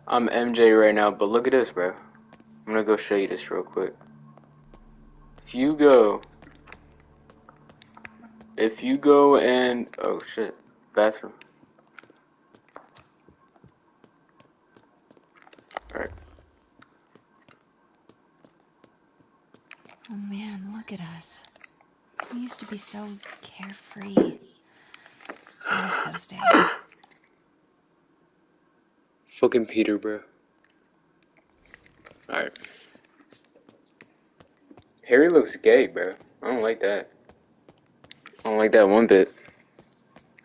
I'm MJ right now, but look at this, bro. I'm gonna go show you this real quick. If you go and oh shit, bathroom. All right. Oh man, look at us. We used to be so carefree. I miss those days. Fucking Peter, bro. All right. Harry looks gay, bro. I don't like that. I don't like that one bit.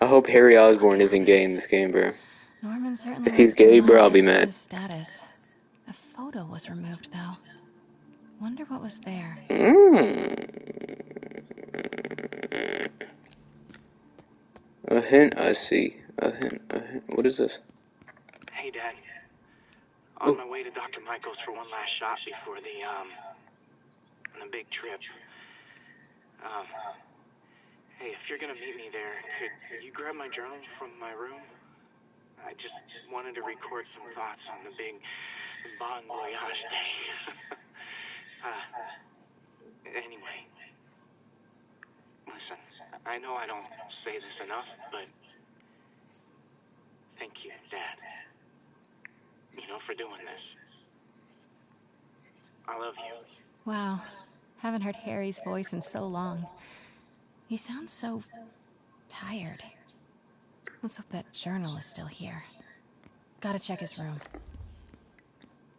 I hope Harry Osborn isn't gay in this game, bro. Norman certainly If he's likes to gay, remind bro, I'll be us to mad. his status. The photo was removed, though. Wonder what was there. A hint, I see. A hint, a hint. What is this? Hey, Dad. On my way to Dr. Michael's for one last shot before the big trip. Hey, if you're gonna meet me there, could you grab my journal from my room? I just wanted to record some thoughts on the big Bon Voyage day. Anyway. Listen, I know I don't say this enough, but thank you, Dad. You know, for doing this. I love you. Wow. Haven't heard Harry's voice in so long. He sounds so tired. Let's hope that journal is still here. Gotta check his room.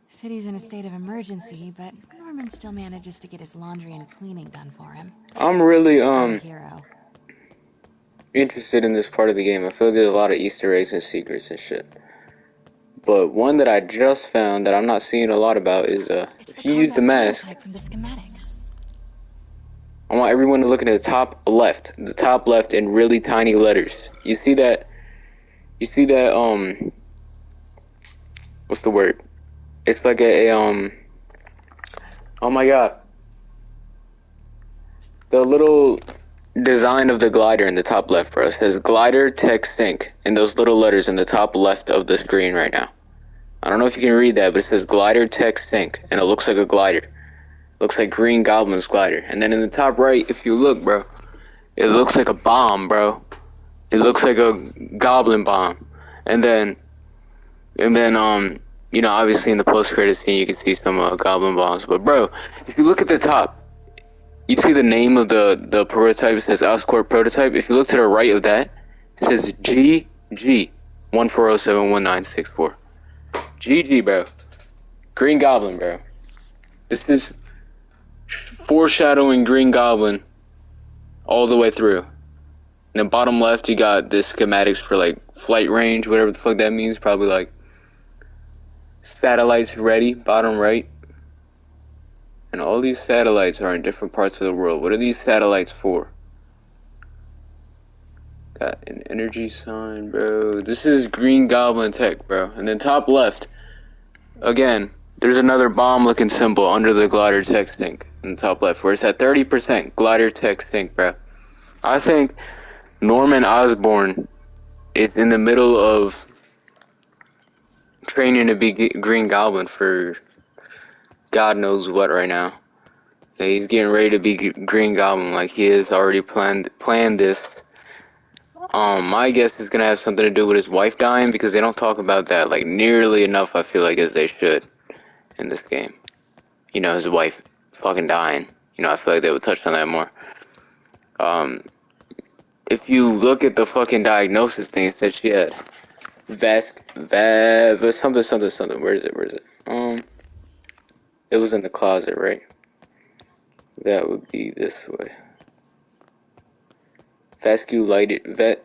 City's in a state of emergency, but Norman still manages to get his laundry and cleaning done for him. I'm really What a hero. interested in this part of the game. I feel like there's a lot of Easter eggs and secrets and shit. But one that I just found that I'm not seeing a lot about is if you use the mask, from the schematic. I want everyone to look at the top left in really tiny letters. You see that? What's the word? It's like oh my god. The little design of the glider in the top left, bro. It says glider tech sync in those little letters in the top left of the screen right now. I don't know if you can read that, but it says glider tech sync, and it looks like a glider. Looks like Green Goblin's glider. And then in the top right, if you look, bro, it looks like a bomb, bro. It looks like a goblin bomb. And then, you know, obviously in the post-credits scene, you can see some goblin bombs. But, bro, if you look at the top, you see the name of the prototype. It says Oscorp prototype. If you look to the right of that, it says GG 14071964. GG, bro. Green Goblin, bro. This is foreshadowing Green Goblin all the way through. In the bottom left, you got the schematics for like flight range, whatever the fuck that means. Probably like satellites ready, bottom right. And all these satellites are in different parts of the world. What are these satellites for? Got an energy sign, bro. This is Green Goblin tech, bro. And then top left, again, there's another bomb-looking symbol under the glider tech sync in the top left, where it's at 30% glider tech sync, bro. I think Norman Osborn is in the middle of training to be Green Goblin for God knows what right now. He's getting ready to be Green Goblin, like he has already planned this. My guess is gonna have something to do with his wife dying, because they don't talk about that like nearly enough, I feel like, as they should in this game. You know, his wife fucking dying. You know, I feel like they would touch on that more. If you look at the fucking diagnosis thing, it said she had something. Where is it? It was in the closet, right? That would be this way. Vasculitis,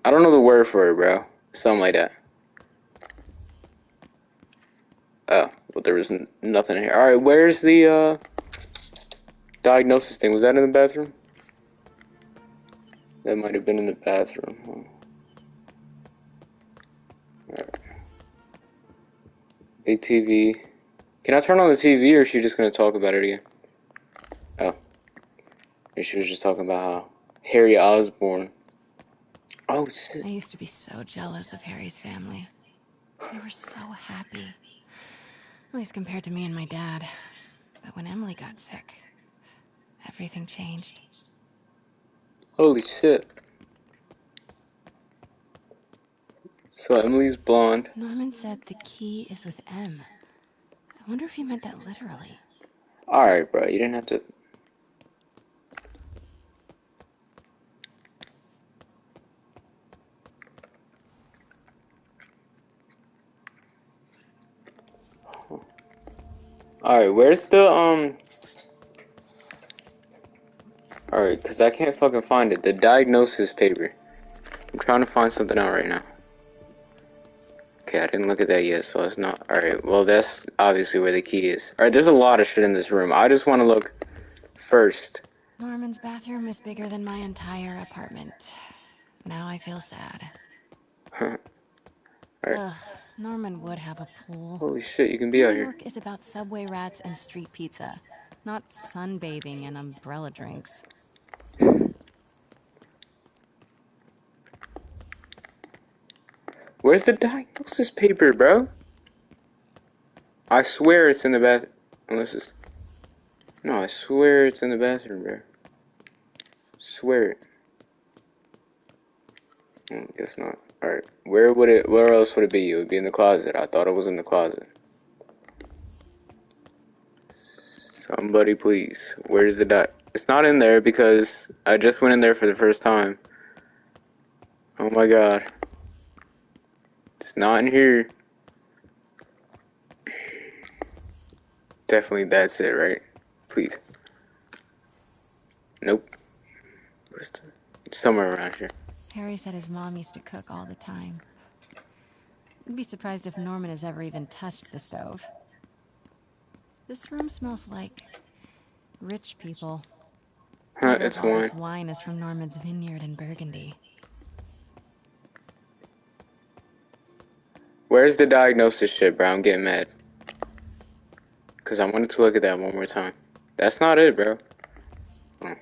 I don't know the word for it, bro. Something like that. Oh, well, there was nothing here. Alright, where's the, diagnosis thing? Was that in the bathroom? That might have been in the bathroom. Alright. Big TV. Can I turn on the TV, or is she just gonna talk about it again? Oh. And she was just talking about how Harry Osborn. Oh, shit. I used to be so jealous of Harry's family. They were so happy. At least compared to me and my dad. But when Emily got sick, everything changed. Holy shit. So Emily's blonde. Norman said the key is with M. I wonder if he meant that literally. Alright, bro, you didn't have to. Alright, where's the, Alright, because I can't fucking find it. The diagnosis paper. I'm trying to find something out right now. Okay, I didn't look at that yet, so it's not. Alright, well, that's obviously where the key is. Alright, there's a lot of shit in this room. I just want to look first. Norman's bathroom is bigger than my entire apartment. Now I feel sad. Alright. Ugh, Norman would have a pool. Holy shit, you can be New out here. York is about subway rats and street pizza, not sunbathing and umbrella drinks. Where's the diagnosis paper, bro? I swear it's in the bath. Unless it's. No, I swear it's in the bathroom, bro. Swear it. Guess not. Alright. Where else would it be? It would be in the closet. I thought it was in the closet. Somebody please. Where's the It's not in there because I just went in there for the first time. Oh my god. It's not in here. Definitely that's it, right? Please. Nope. It's somewhere around here. Harry said his mom used to cook all the time. I'd be surprised if Norman has ever even touched the stove. This room smells like rich people. Huh, it's all wine. this wine is from Norman's vineyard in Burgundy. Where's the diagnosis shit, bro? I'm getting mad. Because I wanted to look at that one more time. That's not it, bro. Oh.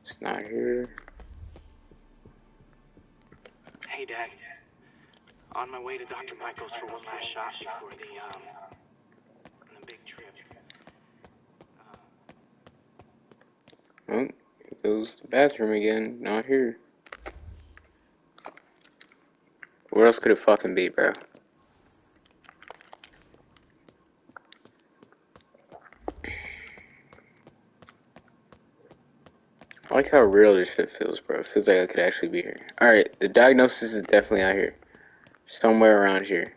It's not here. Hey, Dad. On my way to Dr. Michael's for one last shot before the big trip. Oh, it goes to the bathroom again. Not here. Where else could it fucking be, bro? I like how real this shit feels, bro. It feels like I could actually be here. Alright, the diagnosis is definitely out here. Somewhere around here.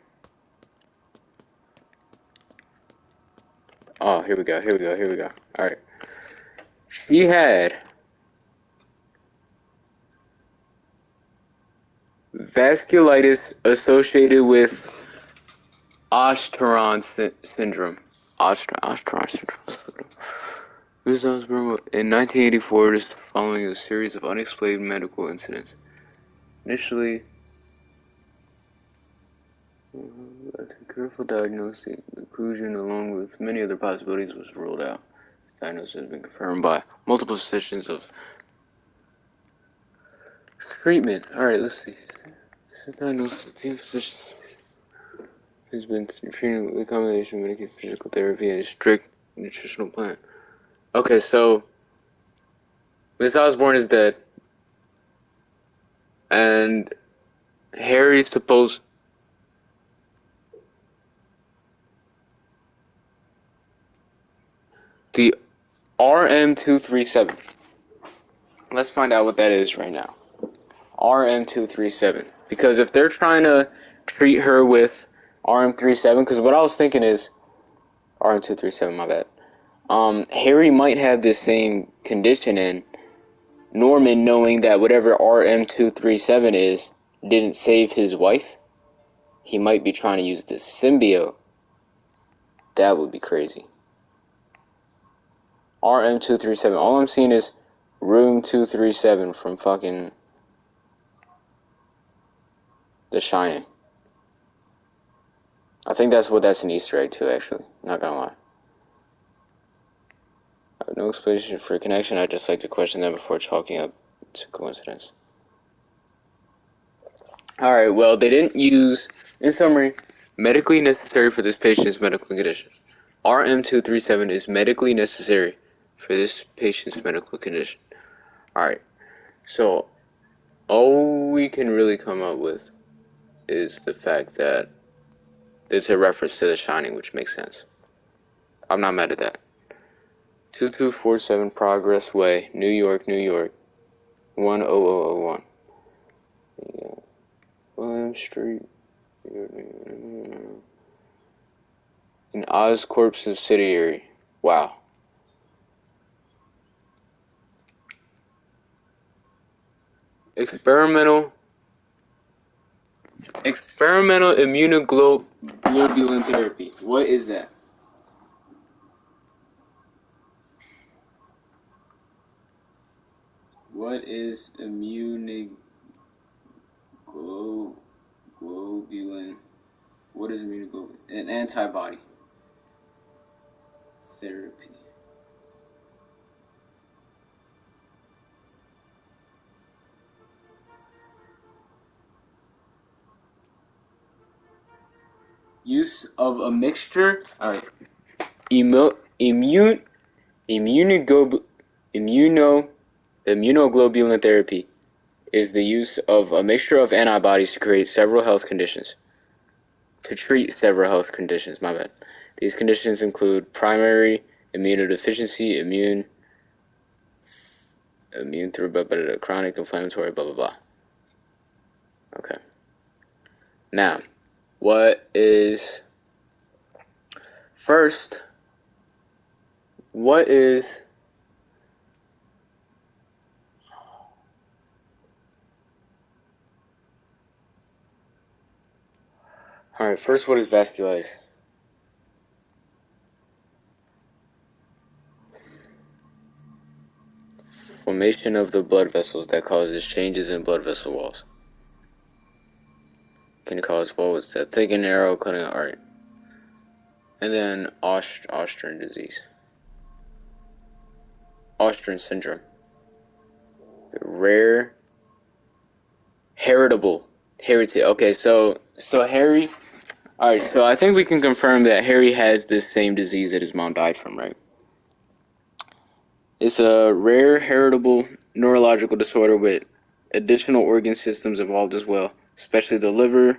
Oh, here we go. Alright. She had vasculitis associated with Osteron syndrome. Osteron syndrome. Ms. Osborne in 1984 is following a series of unexplained medical incidents. Initially, a careful diagnostic conclusion along with many other possibilities was ruled out. The diagnosis has been confirmed by multiple physicians of treatment. Alright, let's see. This diagnosis of 10 physicians has been treated with a combination of medication, physical therapy, and a strict nutritional plan. Okay, so Miss Osborne is dead, and Harry's supposed. The RM237. Let's find out what that is right now. RM237. Because if they're trying to treat her with RM37, because what I was thinking is RM237, my bad. Harry might have this same condition, and Norman, knowing that whatever RM237 is, didn't save his wife, he might be trying to use this symbiote. That would be crazy. RM237. All I'm seeing is Room 237 from fucking The Shining. I think that's an Easter egg too, actually. Not gonna lie. I have no explanation for a connection. I just like to question them before chalking up to coincidence. Alright, well, they didn't use, in summary, medically necessary for this patient's medical condition. RM237 is medically necessary for this patient's medical condition. Alright, so all we can really come up with is the fact that it's a reference to The Shining, which makes sense. I'm not mad at that. 2247 Progress Way, New York, New York, 10001. Yeah. William Street. An Oscorp subsidiary. Wow. Experimental immunoglobulin therapy. What is that? What is immunoglobulin? What is immunoglobulin? An antibody therapy. Use of a mixture. Alright. Immunoglobulin therapy is the use of a mixture of antibodies to treat several health conditions. My bad. These conditions include primary immunodeficiency, immune through chronic inflammatory, blah blah blah. Okay. Now, what is Alright, first, what is vasculitis? Formation of the blood vessels that causes changes in blood vessel walls. Can cause volts that thick and narrow, cutting art. And then Austrian disease. Austrian syndrome. Rare. Heritable. Okay, so Harry. Alright, so I think we can confirm that Harry has this same disease that his mom died from, right? It's a rare heritable neurological disorder with additional organ systems involved as well, especially the liver.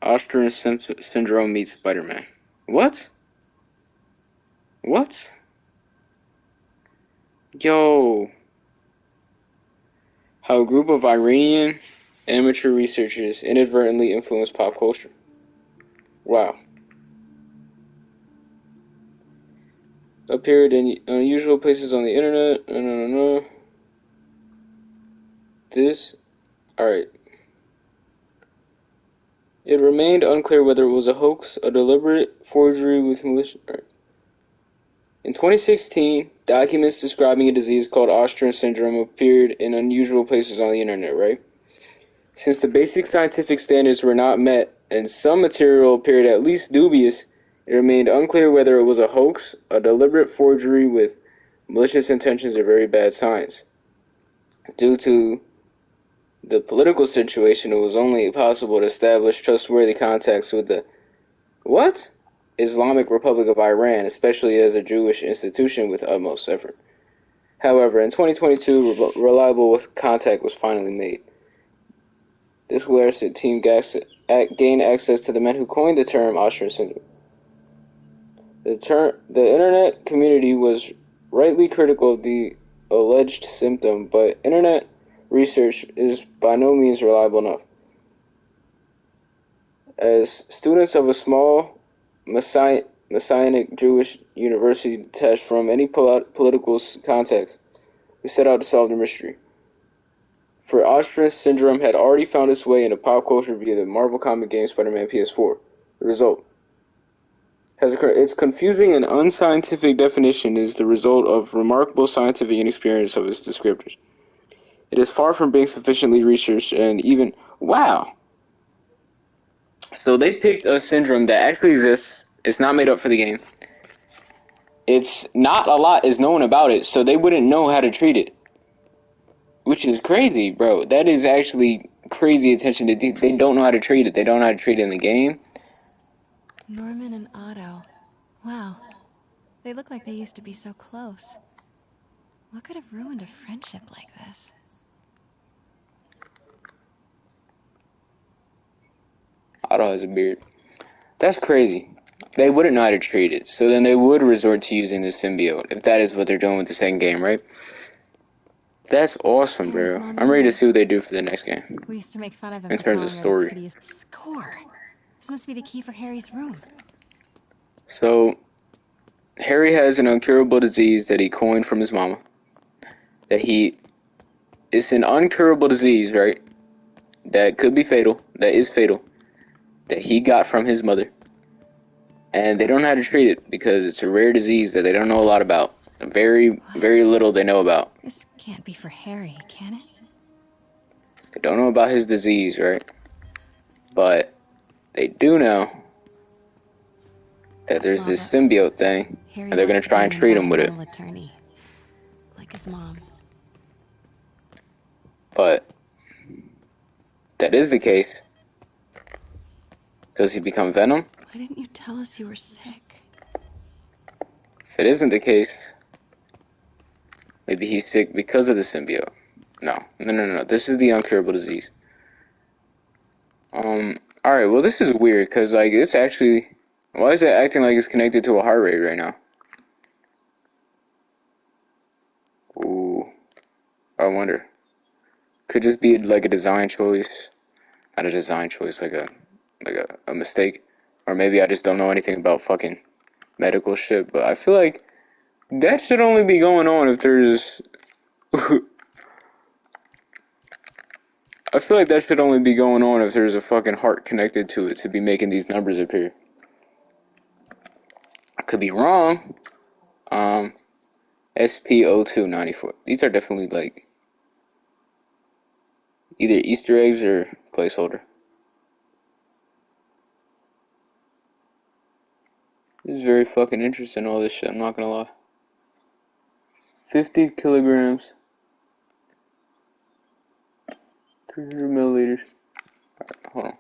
Austrian syndrome meets Spider-Man. What? Yo. How a group of Iranian amateur researchers inadvertently influenced pop culture. Wow. Appeared in unusual places on the internet. No. Alright. It remained unclear whether it was a hoax, a deliberate forgery with malicious. In 2016, documents describing a disease called Austrian syndrome appeared in unusual places on the internet, right? Since the basic scientific standards were not met and some material appeared at least dubious, it remained unclear whether it was a hoax, a deliberate forgery with malicious intentions, or very bad science. Due to the political situation, it was only possible to establish trustworthy contacts with the Islamic Republic of Iran, especially as a Jewish institution, with utmost effort. However, in 2022, reliable contact was finally made. This Larson team gained access to the men who coined the term Austrian syndrome. The internet community was rightly critical of the alleged symptom, but internet research is by no means reliable enough. As students of a small Messianic Jewish university detached from any political context, we set out to solve the mystery. For Austrian syndrome had already found its way into pop culture via the Marvel comic game Spider-Man PS4. The result has occurred. Its confusing and unscientific definition is the result of remarkable scientific inexperience of its descriptors. It is far from being sufficiently researched and even... Wow! So they picked a syndrome that actually exists. It's not made up for the game. It's not a lot is known about it, so they wouldn't know how to treat it. which is crazy, bro. That is actually crazy attention to detail. They don't know how to treat it. They don't know how to treat it in the game. Norman and Otto. Wow. They look like they used to be so close. What could have ruined a friendship like this? Otto has a beard. That's crazy. They wouldn't know how to treat it, so then they would resort to using the symbiote, if that is what they're doing with the second game, right? That's awesome, Harry's bro. mom's I'm in ready to there. see what they do for the next game, We used to make fun of him in for terms of calling her the story. prettiest score. This must be the key for Harry's room. So, Harry has an incurable disease that he coined from his mama. It's an uncurable disease, right? That could be fatal, that is fatal, that he got from his mother. And they don't know how to treat it because it's a rare disease that they don't know a lot about. Very little they know about. This can't be for Harry, can it? They don't know about his disease, right? But they do know that there's this Law books. symbiote thing, Harry and they're wants gonna to try be and an treat him with it. environmental attorney, like his mom. But that is the case. Does he become Venom? Why didn't you tell us you were sick? If it isn't the case, maybe he's sick because of the symbiote. No. This is the uncurable disease. Alright, well this is weird, because, like, it's actually... Why is it acting like it's connected to a heart rate right now? Ooh. I wonder. Could just be, like, a design choice. Not a design choice, like a mistake. Or maybe I just don't know anything about fucking medical shit, but I feel like that should only be going on if there's... I feel like that should only be going on if there's a fucking heart connected to it to be making these numbers appear. I could be wrong. SP0294. These are definitely like either Easter eggs or placeholder. This is very fucking interesting, all this shit, I'm not gonna lie. 50 kilograms. 300 milliliters. Alright, hold on.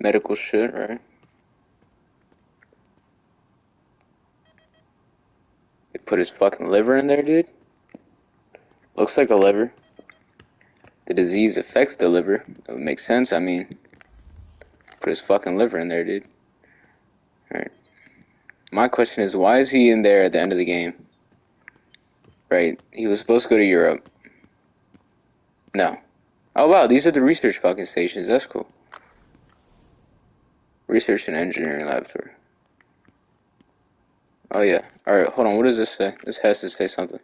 Medical shit, right? They put his fucking liver in there, dude. Looks like a liver. The disease affects the liver. It makes sense, I mean. Put his fucking liver in there, dude. Alright. My question is, why is he in there at the end of the game? Right, he was supposed to go to Europe. No. Oh wow, these are the research fucking stations, that's cool. Research and Engineering Laboratory. Oh yeah. Alright, hold on, what does this say? This has to say something.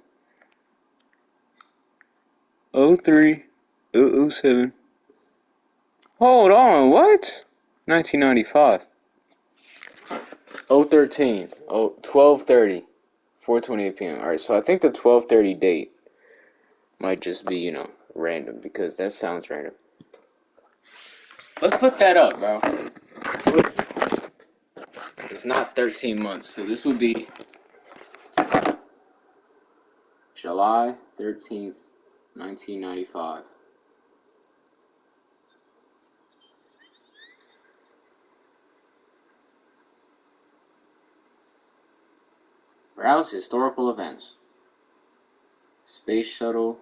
03 007. Hold on, what? 1995. 013. 12:30. 4:28 p.m. Alright, so I think the 12:30 date might just be, you know, random because that sounds random. Let's look that up, bro. It's not 13 months, so this would be July 13th, 1995. Browse historical events. Space Shuttle.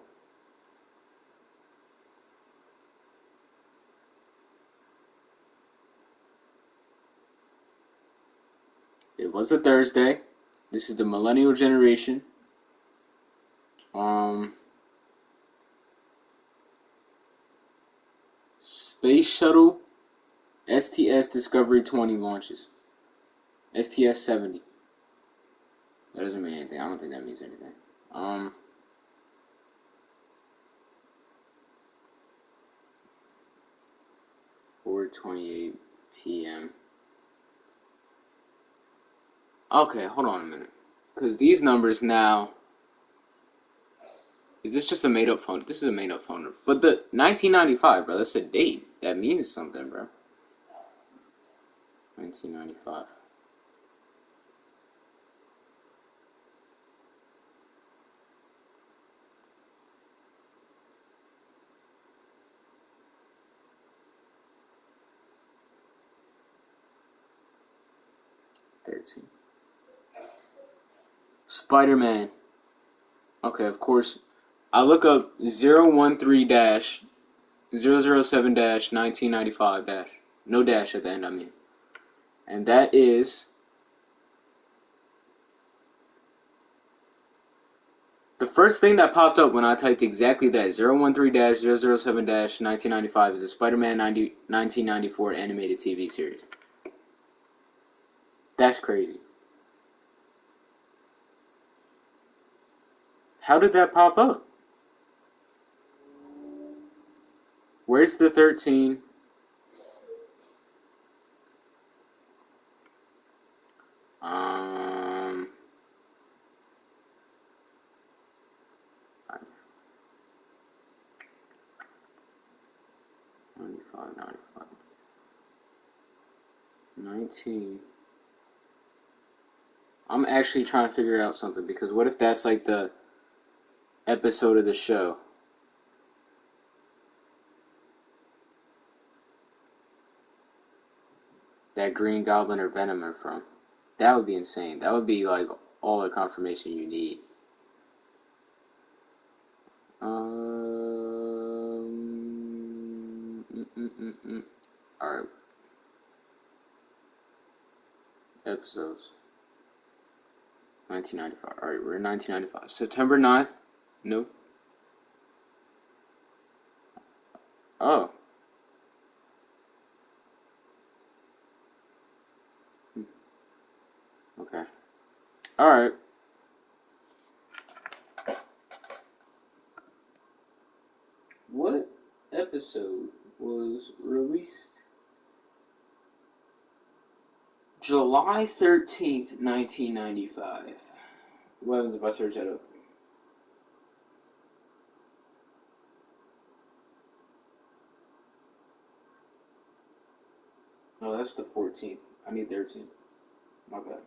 It was a Thursday. This is the millennial generation. Space Shuttle STS Discovery 20 launches. STS 70. That doesn't mean anything. I don't think that means anything. 4:28 p.m. Okay, hold on a minute. Because these numbers now... Is this just a made-up phone? This is a made-up phone number. But the 1995, bro, that's a date. That means something, bro. 1995. 13. Spider-Man. Okay, of course. I look up 013-007-1995 - no dash at the end, I mean. And that is the first thing that popped up when I typed exactly that. 013-007-1995 is a Spider-Man 1994 animated TV series. That's crazy. How did that pop up? Where's the 13? Um, 95, 19. I'm actually trying to figure out something, because what if that's like the episode of the show? That Green Goblin or Venom are from. That would be insane. That would be like all the confirmation you need. Alright. Episodes. 1995. Alright, we're in 1995. September 9th? Nope. Oh. Okay. Alright. What episode was released July 13th, 1995? What happens if I search that up? No, that's the 14th. I need 13th. My bad.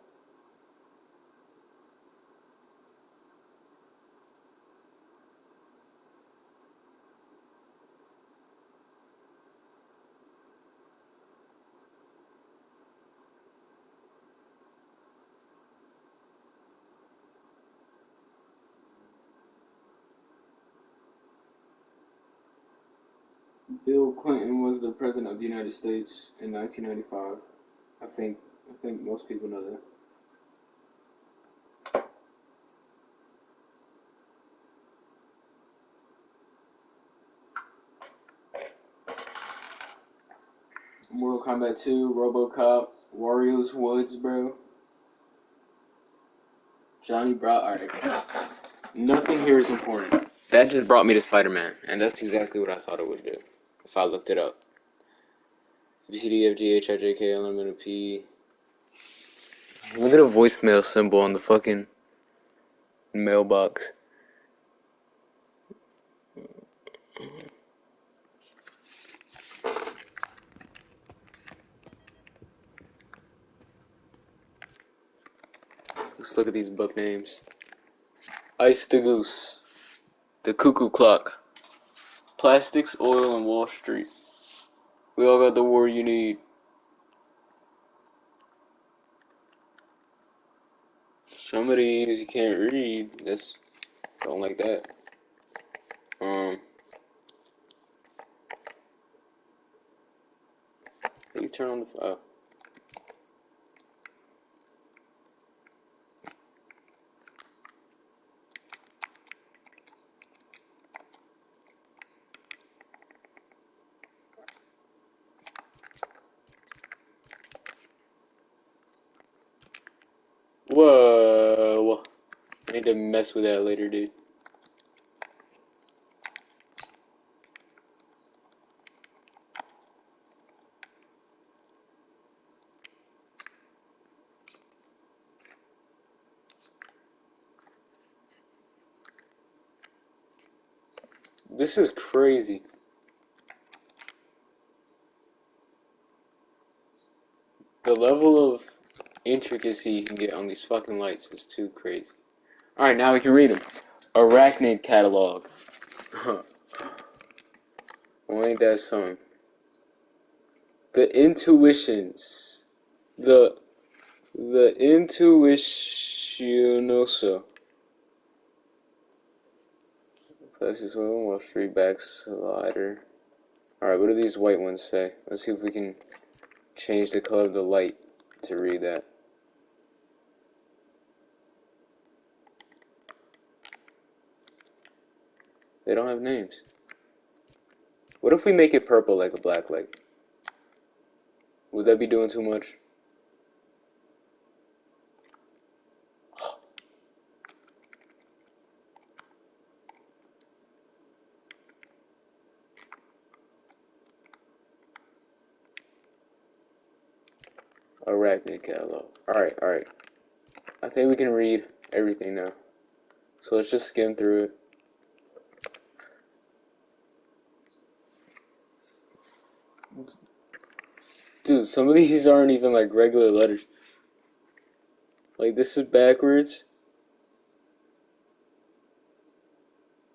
Bill Clinton was the president of the United States in 1995. I think most people know that. Mortal Kombat 2, RoboCop, Wario's Woods, bro. Johnny Bravo. Alright. Nothing here is important. That just brought me to Spider-Man, and that's exactly what I thought it would do if I looked it up. B, C, D, F, G, H, I, J, K, L, M, N, O, P. Look at a voicemail symbol on the fucking mailbox. Let's look at these book names. Ice the Goose. The Cuckoo Clock. Plastics, Oil, and Wall Street. We all got the war you need. Some of these you can't read. That's don't like that. How you turn on the file? Whoa. I need to mess with that later, dude. This is crazy. The level of intricacy you can get on these fucking lights is too crazy. Alright, now we can read them. Arachnid Catalog. Well, ain't that something? The Intuitions. The The Intuicionoso. Places Wall Street backslider. Alright, what do these white ones say? Let's see if we can change the color of the light to read that. They don't have names. What if we make it purple like a black light? Would that be doing too much? Arachnid catalog. Alright, alright. I think we can read everything now. So let's just skim through it. Dude, some of these aren't even like regular letters. Like this is backwards.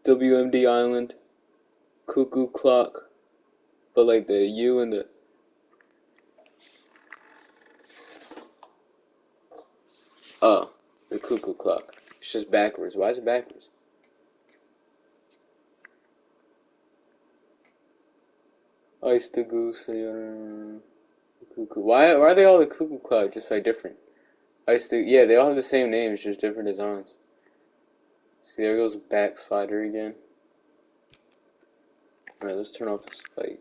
WMD Island. Cuckoo Clock. But like the U and the... Oh, the Cuckoo Clock. It's just backwards. Why is it backwards? Ice the Goose. Cuckoo. Why are they all the Cuckoo Clock? Just like different. Yeah, they all have the same names, just different designs. See, there goes Backslider again. Alright, let's turn off this light.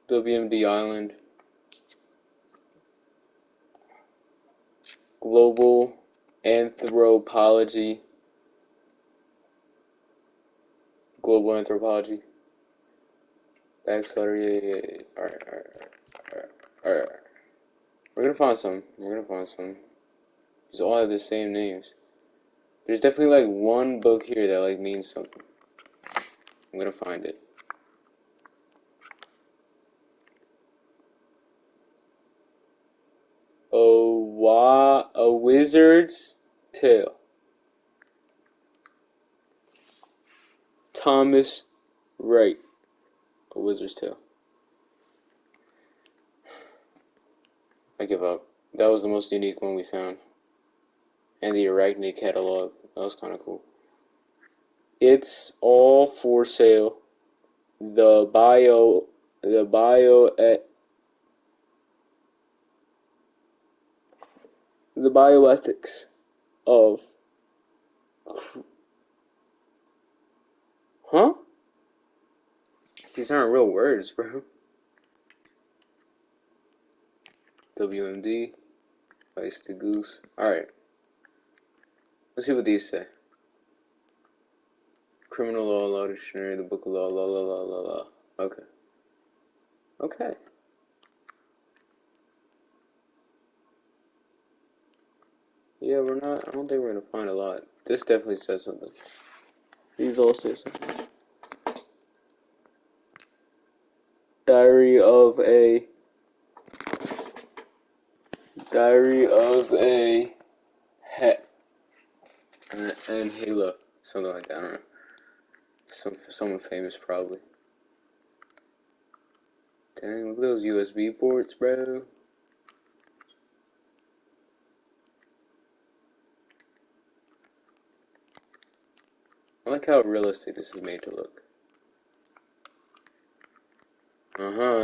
WMD Island. Global Anthropology. Global Anthropology. Backslider, yeah. Alright. We're gonna find some. These all have the same names. There's definitely like one book here that like means something. I'm gonna find it. A Wizard's Tale. Thomas Wright. A Wizard's Tale. I give up. That was the most unique one we found. And the Arachnid catalog. That was kind of cool. It's all for sale. The bioethics of... Huh? These aren't real words, bro. WMD. Ice the Goose. Alright. Let's see what these say. Criminal law dictionary, the book of law, la la la la la. Okay. Okay. Yeah, I don't think we're gonna find a lot. This definitely says something. These all say something. Diary of a Het. And Halo. Something like that, I don't know. Someone famous, probably. Dang, look at those USB ports, bro. I like how realistic this is made to look.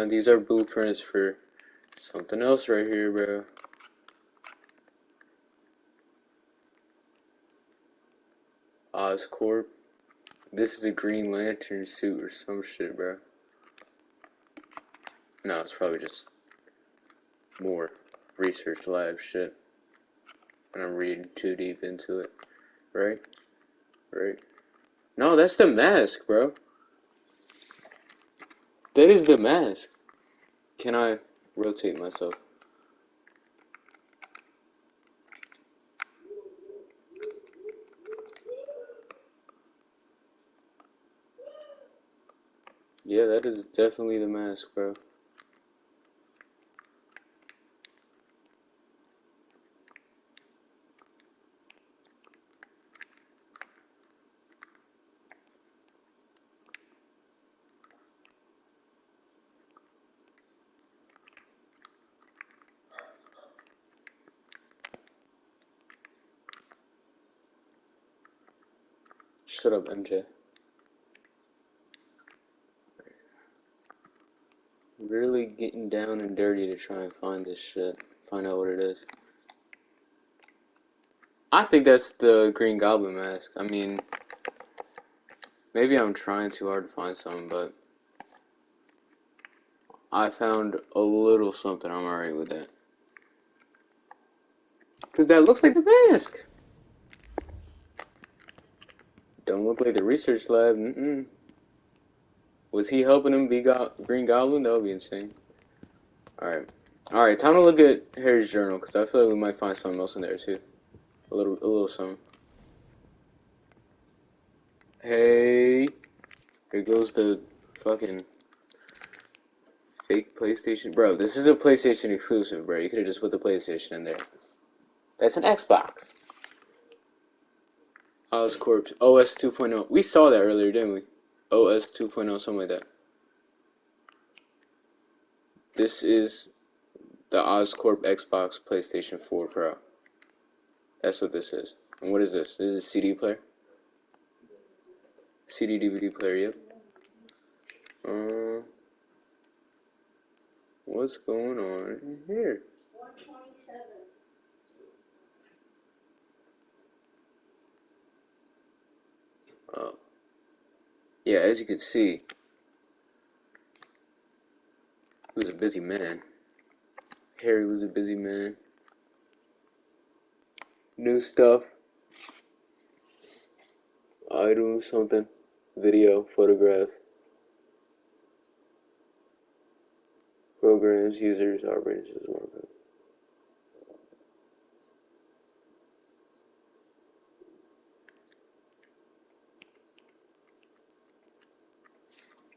These are blueprints for something else right here, bro. Oscorp. This is a Green Lantern suit or some shit, bro. No, it's probably just more research lab shit. And I'm reading too deep into it. Right? No, that's the mask, bro. That is the mask. Can I rotate myself? Yeah, that is definitely the mask, bro. Shut up, MJ. Really getting down and dirty to try and find this shit. Find out what it is. I think that's the Green Goblin mask. I mean, maybe I'm trying too hard to find something, but I found a little something. I'm alright with that. Because that looks like the mask. Don't look like the research lab. Was he helping him be Green Goblin? That would be insane. Alright, time to look at Harry's journal, because I feel like we might find something else in there, too. A little something. Hey! Here goes the fucking fake PlayStation. Bro, this is a PlayStation exclusive, bro. You could have just put the PlayStation in there. That's an Xbox. Oscorp OS 2.0. We saw that earlier, didn't we? OS 2.0, something like that. This is the Oscorp Xbox PlayStation 4 Pro. That's what this is. And what is this? This is a CD player? CD DVD player, yep. What's going on here? 127. Oh. Yeah, as you can see, he was a busy man. Harry was a busy man. New stuff. Items, something. Video, photographs. Programs, users, operating system.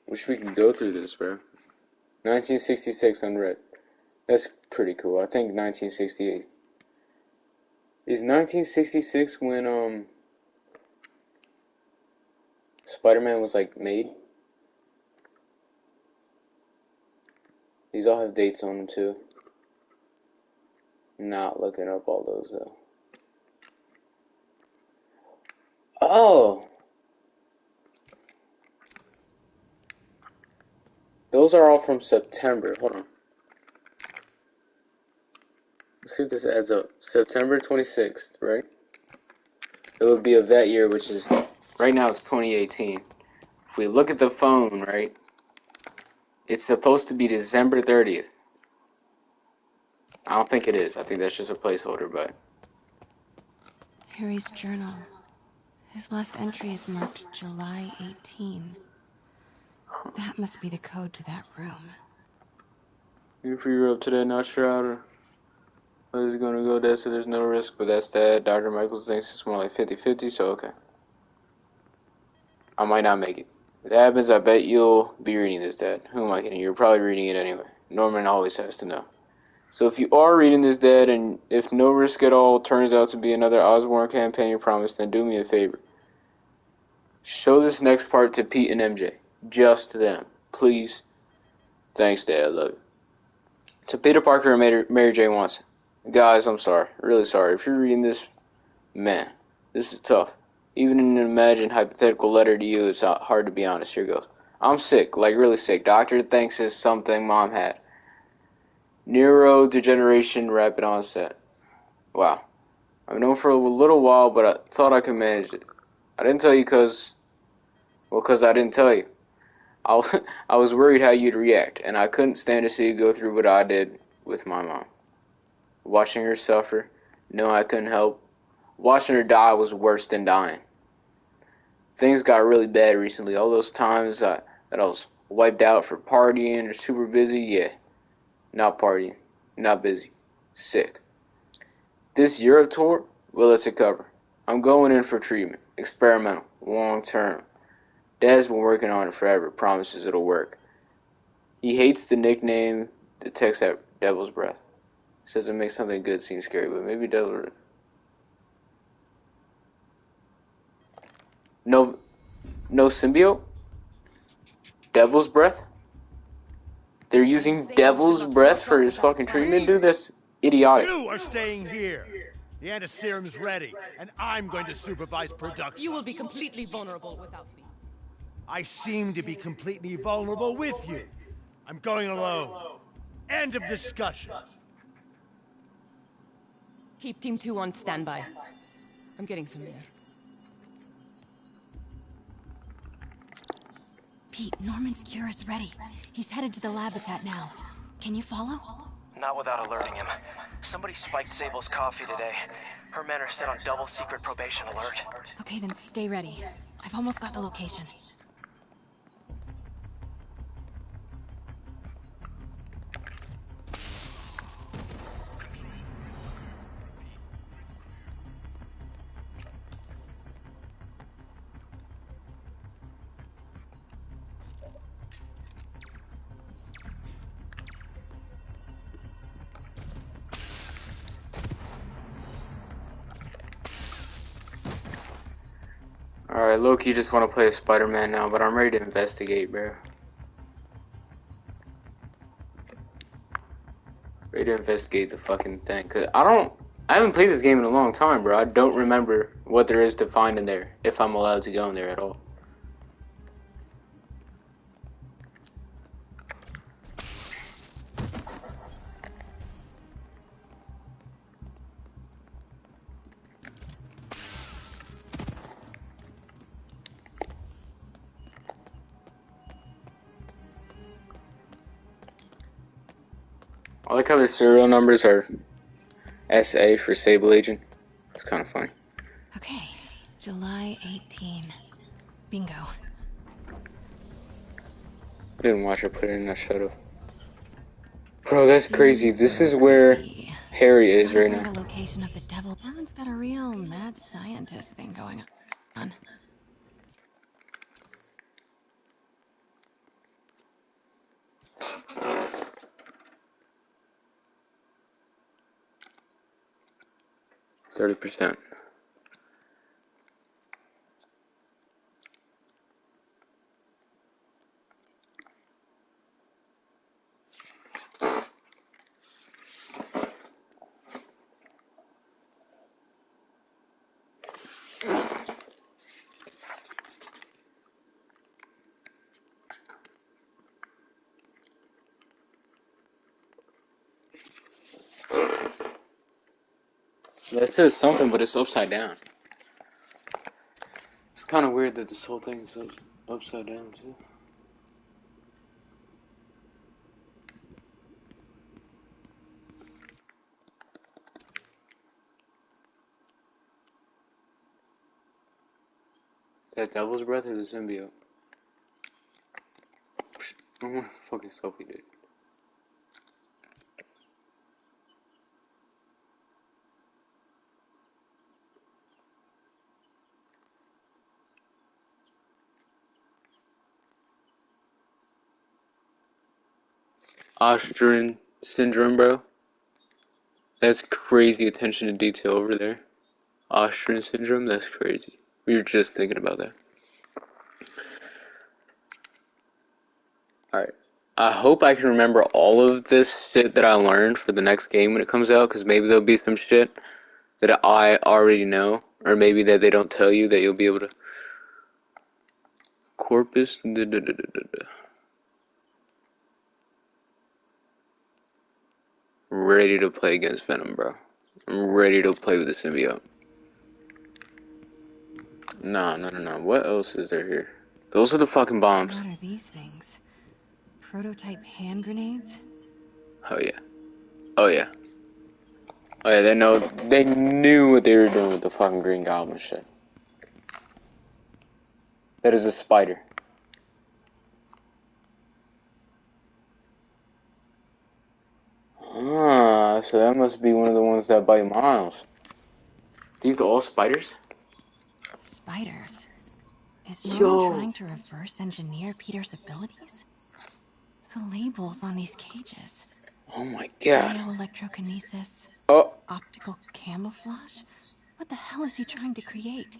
Wish we could go through this, bro. 1966 unread. That's pretty cool. I think 1968. Is 1966 when Spider-Man was like made? These all have dates on them too. Not looking up all those though. Oh! Those are all from September. Hold on. Let's see if this adds up. September 26th, right? It would be of that year, which is, right now it's 2018. If we look at the phone, right, it's supposed to be December 30th. I don't think it is. I think that's just a placeholder, but... Harry's journal. His last entry is marked July 18. That must be the code to that room. You for Europe today, not sure how to... Who's gonna go there, so there's no risk, but that's that. Dr. Michaels thinks it's more like 50-50, so okay. I might not make it. If that happens, I bet you'll be reading this, Dad. Who am I kidding? You're probably reading it anyway. Norman always has to know. So if you are reading this, Dad, and if No Risk at All turns out to be another Osborn campaign promise, then do me a favor. Show this next part to Pete and MJ. Just them. Please. Thanks, Dad. I love you. To Peter Parker and Mary J. Watson. Guys, I'm sorry. Really sorry. If you're reading this, man, this is tough. Even in an imagined hypothetical letter to you, it's hard to be honest. Here goes. I'm sick, like really sick. Doctor thinks it's something Mom had. Neurodegeneration, rapid onset. Wow. I've known for a little while, but I thought I could manage it. I didn't tell you because I didn't tell you. I was worried how you'd react, and I couldn't stand to see you go through what I did with my mom. Watching her suffer, no, I couldn't help. Watching her die was worse than dying. Things got really bad recently. All those times that I was wiped out for partying or super busy, yeah. Not partying, not busy, sick. This Europe tour, well, it's a cover. I'm going in for treatment, experimental, long term. Dad's been working on it forever, promises it'll work. He hates the nickname that takes that Devil's Breath. Says it makes something good seem scary, but maybe Devil's... No symbiote? Devil's Breath? They're using Devil's Breath for his fucking treatment? Dude, that's idiotic. You are staying here. The antiserum's ready, and I'm going to supervise production. You will be completely vulnerable without me. I seem to be completely vulnerable with you. I'm going alone. End of discussion. Keep Team 2 on standby. I'm getting some air. Pete, Norman's cure is ready. He's headed to the lab it's at now. Can you follow? Not without alerting him. Somebody spiked Sable's coffee today. Her men are set on double secret probation alert. Okay, then stay ready. I've almost got the location. Alright, Loki just want to play as Spider-Man now, but I'm ready to investigate, bro. Ready to investigate the fucking thing, cause I haven't played this game in a long time, bro. I don't remember what there is to find in there, if I'm allowed to go in there at all. I like how their serial numbers are SA for Sable Agent. It's kind of funny. Okay, July 18. Bingo. I didn't watch her put it in, I should have. Bro, that's crazy. This is where Harry is right now. The location of the devil. Norman's got a real mad scientist thing going on. %. That says something, but it's upside down. It's kind of weird that this whole thing is upside down, too. Is that Devil's Breath or the symbiote? I want to fucking selfie, dude. Austrian syndrome, bro. That's crazy attention to detail over there. Austrian syndrome, that's crazy. We were just thinking about that. Alright. I hope I can remember all of this shit that I learned for the next game when it comes out, because maybe there'll be some shit that I already know, or maybe that they don't tell you that you'll be able to. Corpus. Ready to play against Venom, bro. I'm ready to play with the symbiote. No. What else is there here? Those are the fucking bombs. What are these things? Prototype hand grenades? Oh yeah. Oh yeah. They knew what they were doing with the fucking Green Goblin shit. That is a spider. Ah, so that must be one of the ones that bite Miles. These are all spiders? Spiders? Is Norman Yo. trying to reverse engineer Peter's abilities? The labels on these cages. Oh my god. Bioelectrokinesis. Oh. Optical camouflage? What the hell is he trying to create?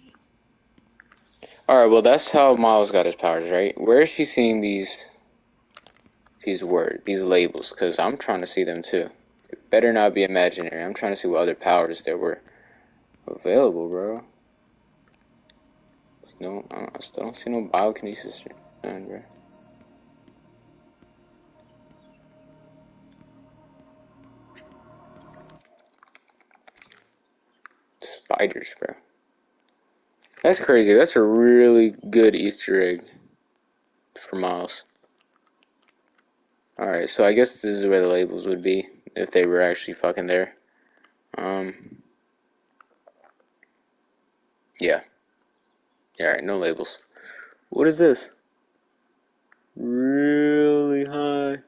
Alright, well that's how Miles got his powers, right? Where is she seeing these labels? Because I'm trying to see them too. It better not be imaginary. I'm trying to see what other powers there were. available, bro. No, I still don't see no biokinesis, man, bro. Spiders, bro. That's crazy. That's a really good Easter egg for Miles. Alright, so I guess this is where the labels would be if they were actually fucking there. Yeah. Yeah, alright, no labels. What is this? Really high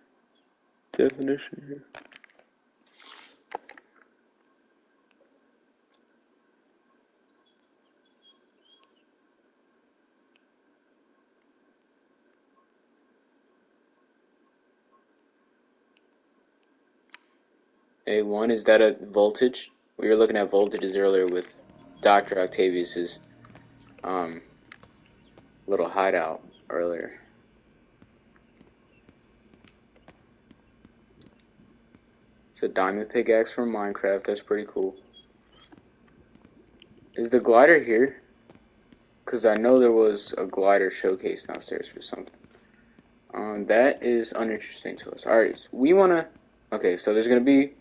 definition here. A1, is that a voltage? We were looking at voltages earlier with Dr. Octavius's little hideout earlier. It's a diamond pickaxe from Minecraft. That's pretty cool. Is the glider here? Because I know there was a glider showcase downstairs for something. That is uninteresting to us. Alright, so we want to... Okay, so there's going to be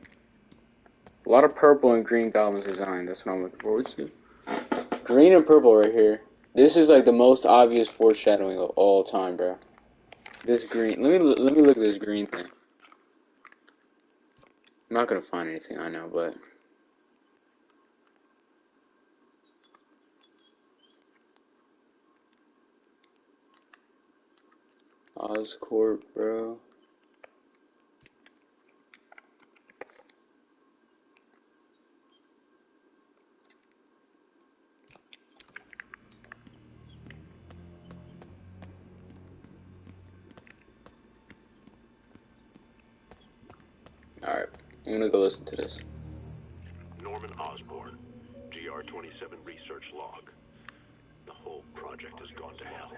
a lot of purple and green goblins design. That's what I'm looking forward to. Green and purple right here. This is like the most obvious foreshadowing of all time, bro. This green... Let me look at this green thing. I'm not going to find anything, I know, but... Oscorp, bro. Alright, I'm gonna go listen to this. Norman Osborn, GR-27 research log. The whole project has gone to hell.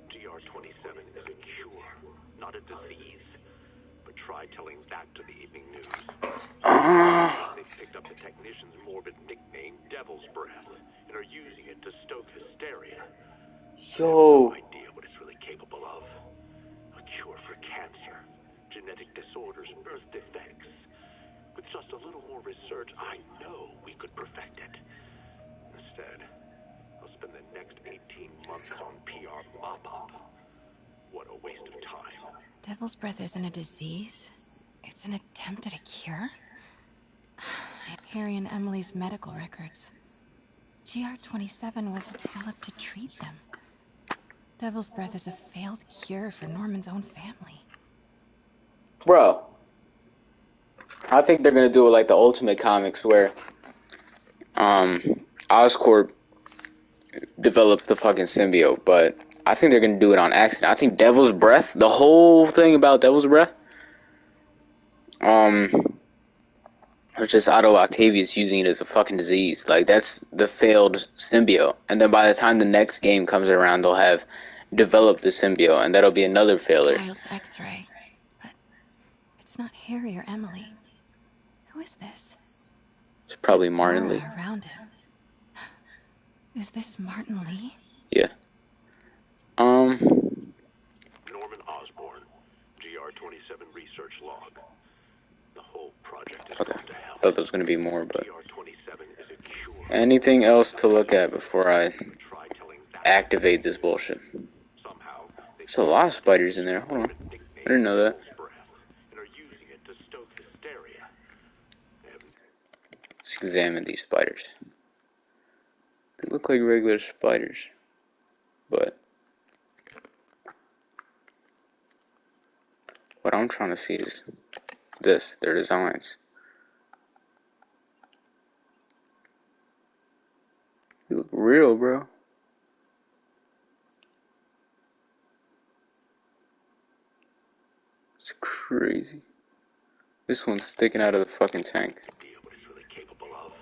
GR-27 is a cure, not a disease. But try telling that to the evening news. They picked up the technician's morbid nickname, Devil's Breath, and are using it to stoke hysteria. Yo. I have no idea what it's really capable of. A cure for cancer, genetic disorders, birth defects. With just a little more research, I know we could perfect it. Instead, I'll spend the next 18 months on PR mop-up. What a waste of time. Devil's Breath isn't a disease. It's an attempt at a cure? Harry and Emily's medical records. GR-27 was developed to treat them. Devil's Breath is a failed cure for Norman's own family. Bro. I think they're gonna do it like the Ultimate Comics where Oscorp develops the fucking symbiote, but I think they're gonna do it on accident. I think Devil's Breath, the whole thing about Devil's Breath, was just Otto Octavius using it as a fucking disease. Like, that's the failed symbiote. And then by the time the next game comes around, they'll have developed the symbiote, and that'll be another failure. Child's X-ray. But it's not Harry or Emily. Who is this? It's probably Martin Aura Lee. around him. Is this Martin Lee? Yeah. Norman Osborn, GR-27 research log. The whole project is Okay. gone to hell. I thought there was gonna be more, but GR-27 is a cure. anything else to look at before I Try telling that activate this bullshit? somehow they There's a lot of spiders in there. Hold on. I didn't know that. and are using it to stoke hysteria. Let's examine these spiders. They look like regular spiders, but what I'm trying to see is this, their designs. They look real, bro. It's crazy. This one's sticking out of the fucking tank. Idea what it's really capable of.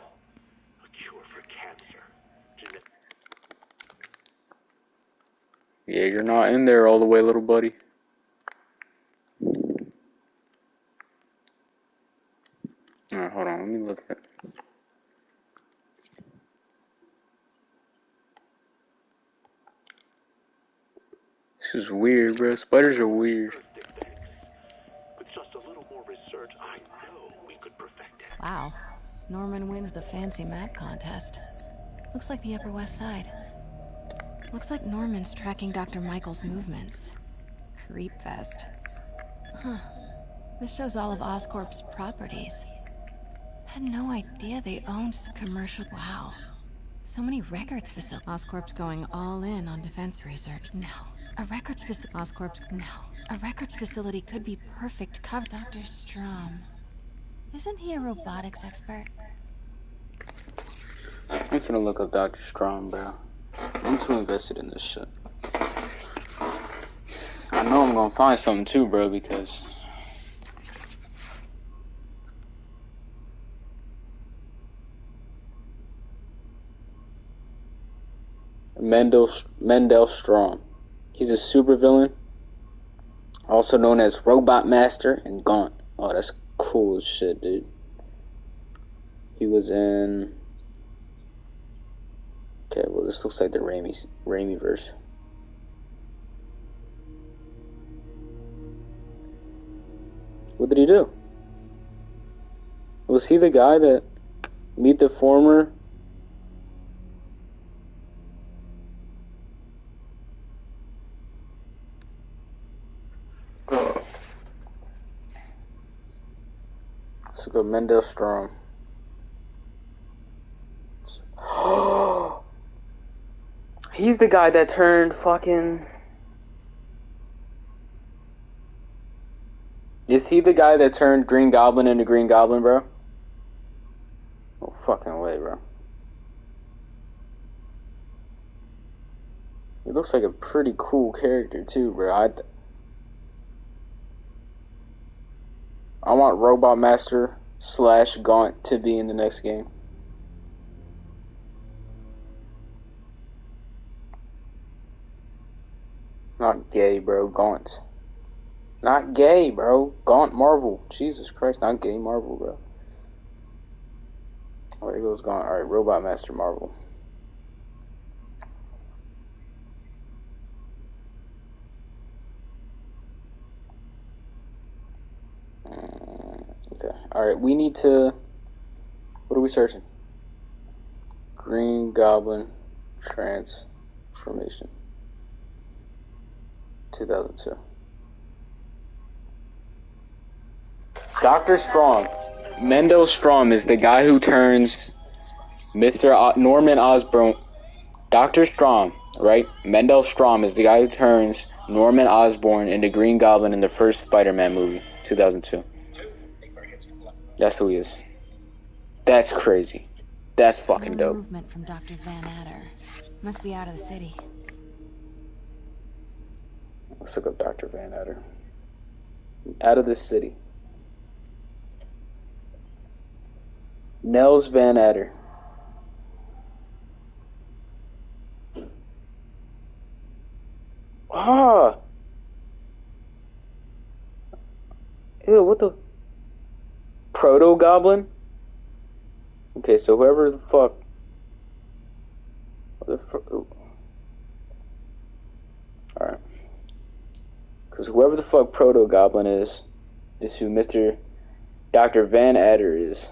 A cure for cancer. Yeah, you're not in there all the way, little buddy. Alright, hold on, let me look at... is weird, bro. Spiders are weird. With just a little more research, I know we could perfect it. Wow. Norman wins the fancy map contest. Looks like the Upper West Side. Looks like Norman's tracking Dr. Michael's movements. Creep fest. Huh. This shows all of Oscorp's properties. Had no idea they owned commercial. Wow. So many records facilities. Oscorp's going all in on defense research. No. A records facility. Oscorp's. No. A records facility could be perfect cover. Dr. Strom. Isn't he a robotics expert? I'm gonna look up Dr. Strom, bro. I'm too invested in this shit. I know I'm gonna find something too, bro, because Mendel Strom. He's a supervillain, also known as Robot Master and Gaunt. Oh, that's cool as shit, dude. He was in... Okay, well, this looks like the Raimi verse. What did he do? Was he the guy that meet the former... Let's go Mendel Strom. He's the guy that turned fucking... Is he the guy that turned Green Goblin into Green Goblin, bro? No fucking way, bro. He looks like a pretty cool character, too, bro. I want Robot Master / Gaunt to be in the next game. Not gay, bro. Gaunt. Not gay, bro. Gaunt Marvel. Jesus Christ, not gay Marvel, bro. Oh, there goes Gaunt. Alright, Robot Master Marvel. Okay. Alright, we need to... What are we searching? Green Goblin Transformation. 2002. Dr. Strom. Mendel Strom is the guy who turns Norman Osborn. Dr. Strom, right? Mendel Strom is the guy who turns Norman Osborn into Green Goblin in the first Spider-Man movie, 2002. That's who he is. That's crazy. That's fucking No dope. movement from Dr. Van Adder. Must be out of the city. Let's look up Dr. Van Adder. Out of the city. Nels Van Adder. Ah! Ew, what the... Proto-Goblin? Okay, so whoever the fuck... Alright. Because whoever the fuck Proto-Goblin is who Dr. Van Adder is.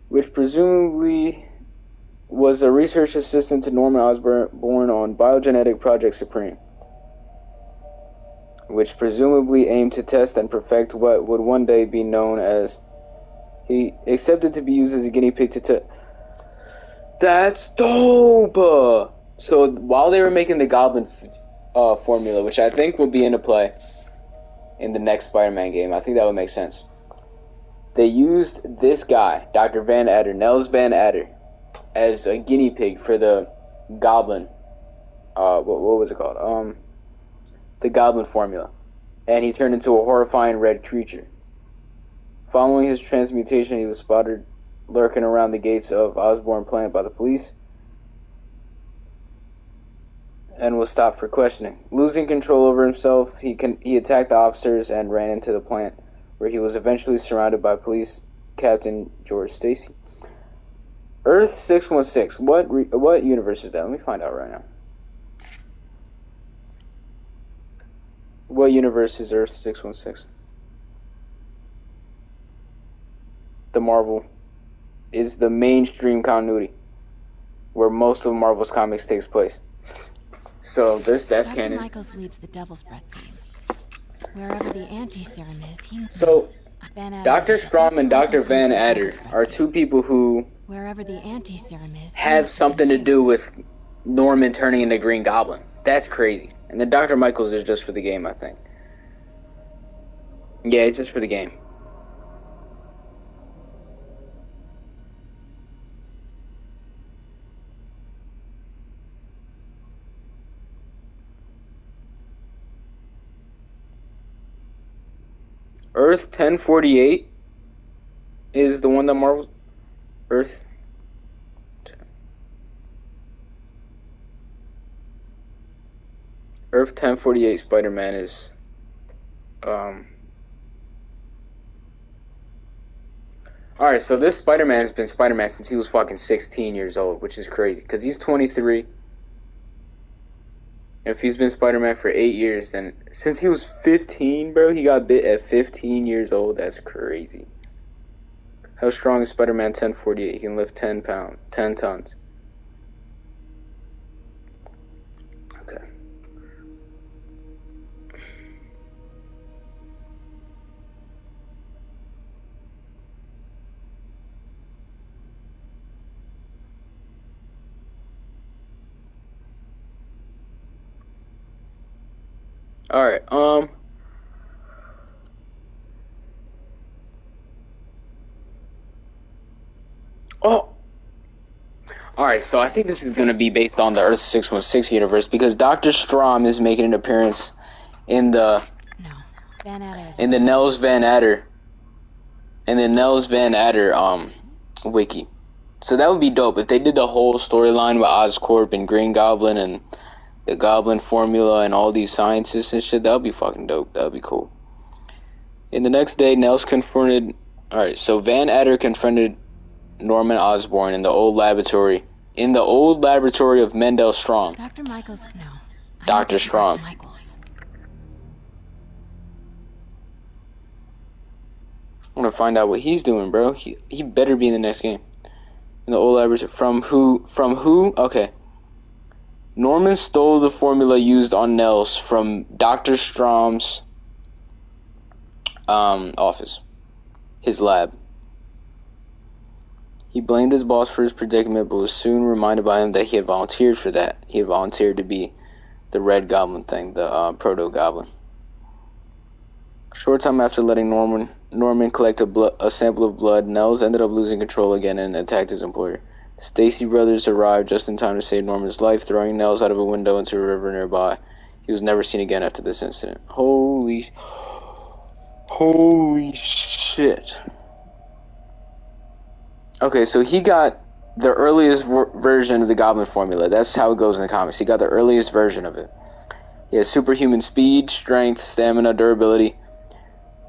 Which presumably was a research assistant to Norman Osborn on Biogenetic Project Supreme, which presumably aimed to test and perfect what would one day be known as... He accepted to be used as a guinea pig to test... That's dope! So while they were making the Goblin formula, which I think will be into play in the next Spider-Man game, I think that would make sense. They used this guy, Dr. Van Adder, Nels Van Adder, as a guinea pig for the Goblin. What was it called? The Goblin formula. And he turned into a horrifying red creature. Following his transmutation, he was spotted lurking around the gates of Osborn plant by the police and was stopped for questioning. Losing control over himself, he attacked the officers and ran into the plant, where he was eventually surrounded by police Captain George Stacy. Earth 616. What universe is that? Let me find out right now. What universe is Earth 616? The Marvel is the mainstream continuity where most of Marvel's comics takes place. So that's Dr. canon. Michaels leads the Devil's Breath team. Wherever the anti-serum is, he... So Van Adder Dr. is- Strom and Dr. Michaels Van leads the Adder Devil's Breath are team. two people who Wherever the anti-serum is, he have must something be to too. do with Norman turning into Green Goblin. That's crazy. And then Dr. Michaels is just for the game, I think. Yeah, it's just for the game. Earth 1048 is the one that Marvel... Earth... Earth 1048 Spider-Man is... Alright, so this Spider-Man has been Spider-Man since he was fucking 16 years old, which is crazy, because he's 23. If he's been Spider-Man for 8 years, then since he was 15, bro, he got bit at 15 years old. That's crazy. How strong is Spider-Man 1048? He can lift 10 tons. Okay. Alright, Oh. Alright, so I think this is going to be based on the Earth 616 universe, because Dr. Strom is making an appearance in the... No. Van Adder is... In the Nels Van Adder... wiki. So that would be dope if they did the whole storyline with Oscorp and Green Goblin and the Goblin Formula and all these scientists and shit. That would be fucking dope. That would be cool. In the next day, Nels confronted... Alright, so Van Adder confronted Norman Osborn in the old laboratory. In the old laboratory of Mendel Strong. Dr. Michaels... No. Dr. Strom. Dr. Michaels. I want to find out what he's doing, bro. He better be in the next game. In the old laboratory. From who? Okay. Norman stole the formula used on Nels from Dr. Strom's office. His lab. He blamed his boss for his predicament, but was soon reminded by him that he had volunteered for that. He had volunteered to be the Red Goblin thing, the Proto-Goblin. A short time after letting Norman collect a sample of blood, Nels ended up losing control again and attacked his employer. Stacy brothers arrived just in time to save Norman's life, throwing Nels out of a window into a river nearby. He was never seen again after this incident. Holy shit. Okay, so he got the earliest version of the Goblin formula. That's how it goes in the comics. He got the earliest version of it. He has superhuman speed, strength, stamina, durability,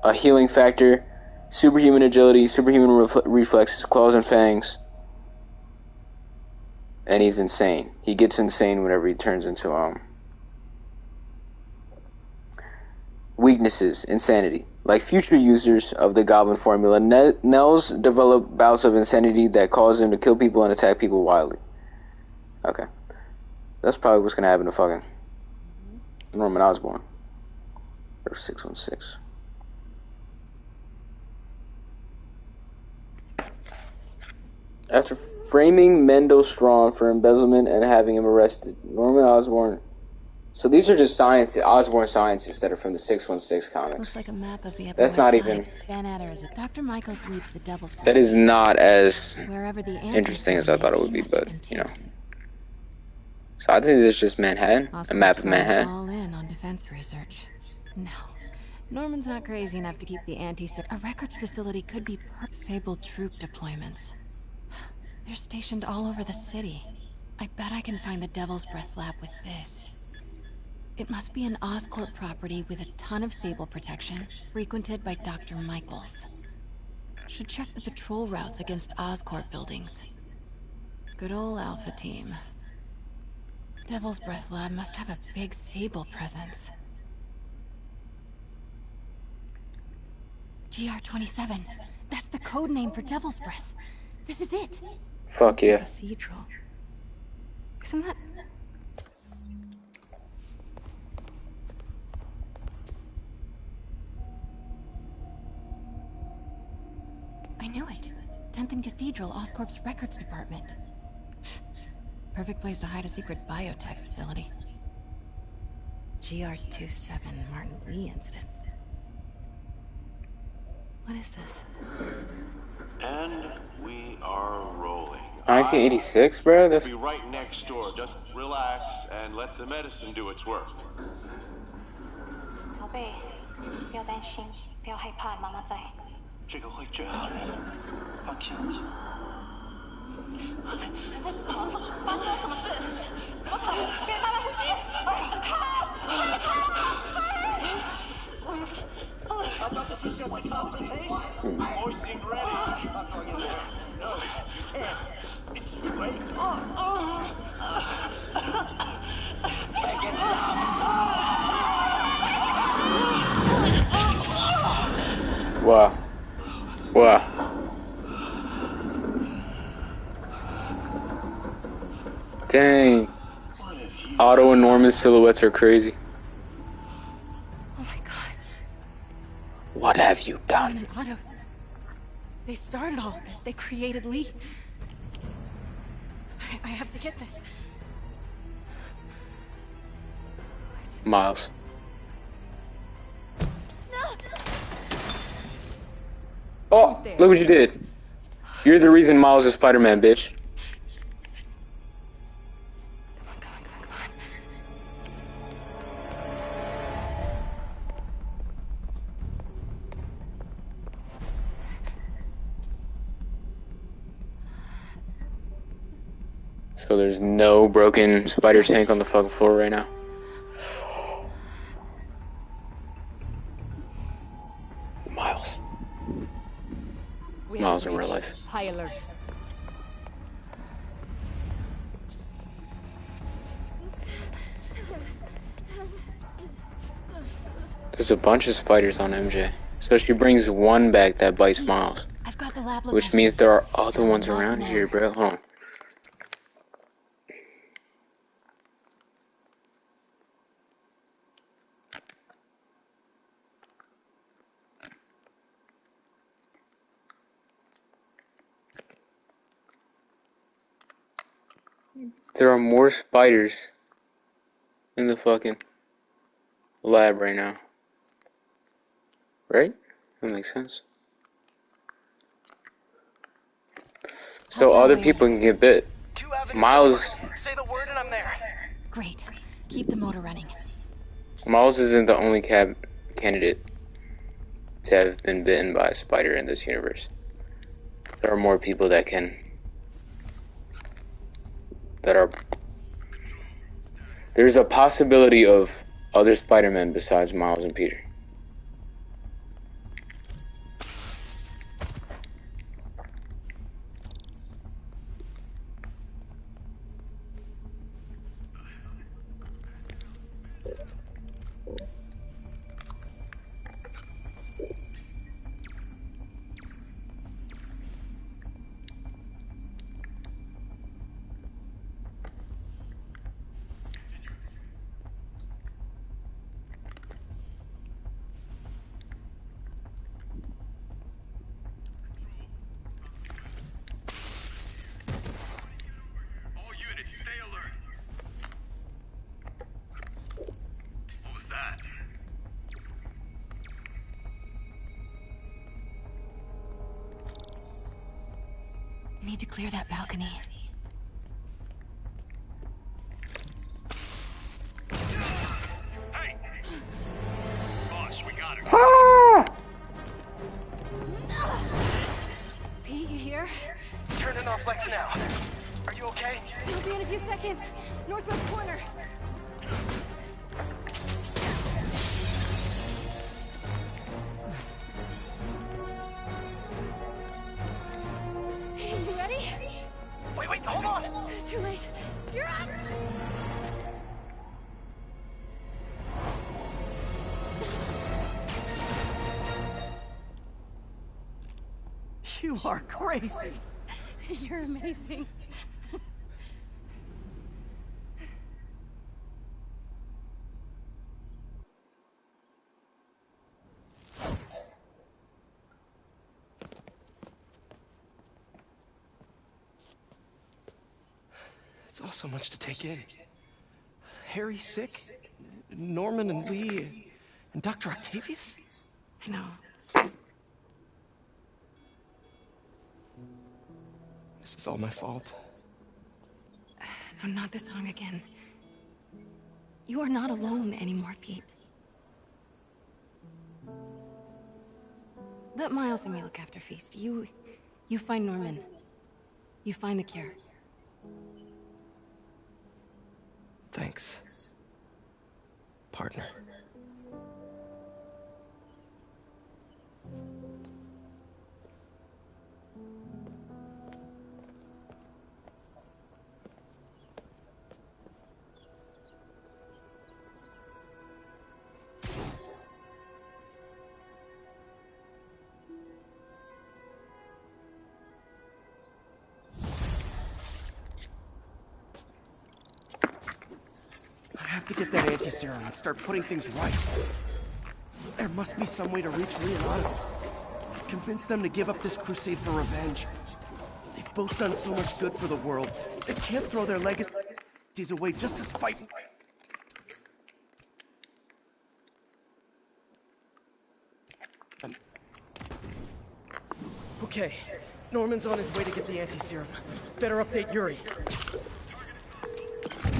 a healing factor, superhuman agility, superhuman reflexes, claws and fangs. And he's insane. He gets insane whenever he turns into weaknesses, insanity. Like future users of the Goblin formula, Nels develop bouts of insanity that cause him to kill people and attack people wildly. Okay. That's probably what's gonna happen to fucking Norman Osborn. Or 616. After framing Mendel Strong for embezzlement and having him arrested, Norman Osborn... So these are just Osborn scientists that are from the 616 comics. Looks like a map of the Upper That's West not Side. even... Van Adder is it. Dr. Michaels leads the Devil's Breath. That is not as Wherever the interesting as I thought it would be, anti-serum but, is, you know. So I think it's just Manhattan, a map of Manhattan. All in on defense research. No. Norman's not crazy enough to keep the anti-serum. A records facility could be Sable troop deployments. They're stationed all over the city. I bet I can find the Devil's Breath lab with this. It must be an Oscorp property with a ton of Sable protection, frequented by Dr. Michaels. Should check the patrol routes against Oscorp buildings. Good old Alpha team. Devil's Breath lab must have a big Sable presence. GR-27. That's the code name for Devil's Breath. This is it. Fuck yeah. Cathedral. Isn't that... I knew it. 10th and Cathedral, Oscorp's records department. Perfect place to hide a secret biotech facility. GR-27 Martin Lee incident. What is this? And we are rolling. 1986, bro? That's... Be right next door. Just relax and let the medicine do its work. 宝贝，不要担心，不要害怕，妈妈在。这个会治好的，放心。发生了什么事？我操！给妈妈呼吸！I thought this was just a consultation. Boys seemed ready. I'm going in there. No, you can't. It's too late. Megan, stop! Wow. Wow. Dang. Otto and Norman's silhouettes are crazy. Oh my god. What have you Norman done? and Otto. They started all of this. They created Lee. I have to get this. Miles. No! Oh, look what you did. You're the reason Miles is Spider-Man, bitch. Come on. So there's no broken spider tank on the fucking floor right now. Miles. Miles in real life. High alert. There's a bunch of spiders on MJ. So she brings one back that bites Miles. I've got the lab location. Which means there are other ones around here, bro. Hold on. There are more spiders in the fucking lab right now. Right? That makes sense. So other people can get bit. Miles... Say the word and I'm there. Great. Keep the motor running. Miles isn't the only candidate to have been bitten by a spider in this universe. There are more people that are... There's a possibility of other Spider-Men besides Miles and Peter. Need to clear that balcony. Hey! Boss, we got her. Ah! Pete, you here? Turning off Lex now. Are you okay? He'll be in a few seconds. Northwest corner. You ready? Wait, hold on! It's too late. You're up! You are crazy. You're amazing. It's all so much to take in. Harry's sick, Norman and Lee, and Dr. Octavius? I know. This is all my fault. No, not this song again. You are not alone anymore, Pete. Let Miles and me look after Feast. You find Norman. You find the cure. Thanks, partner. I have to get that anti-serum and start putting things right. There must be some way to reach Leonardo. Convince them to give up this crusade for revenge. They've both done so much good for the world. They can't throw their legacies away just to spite. Okay, Norman's on his way to get the anti-serum. Better update Yuri.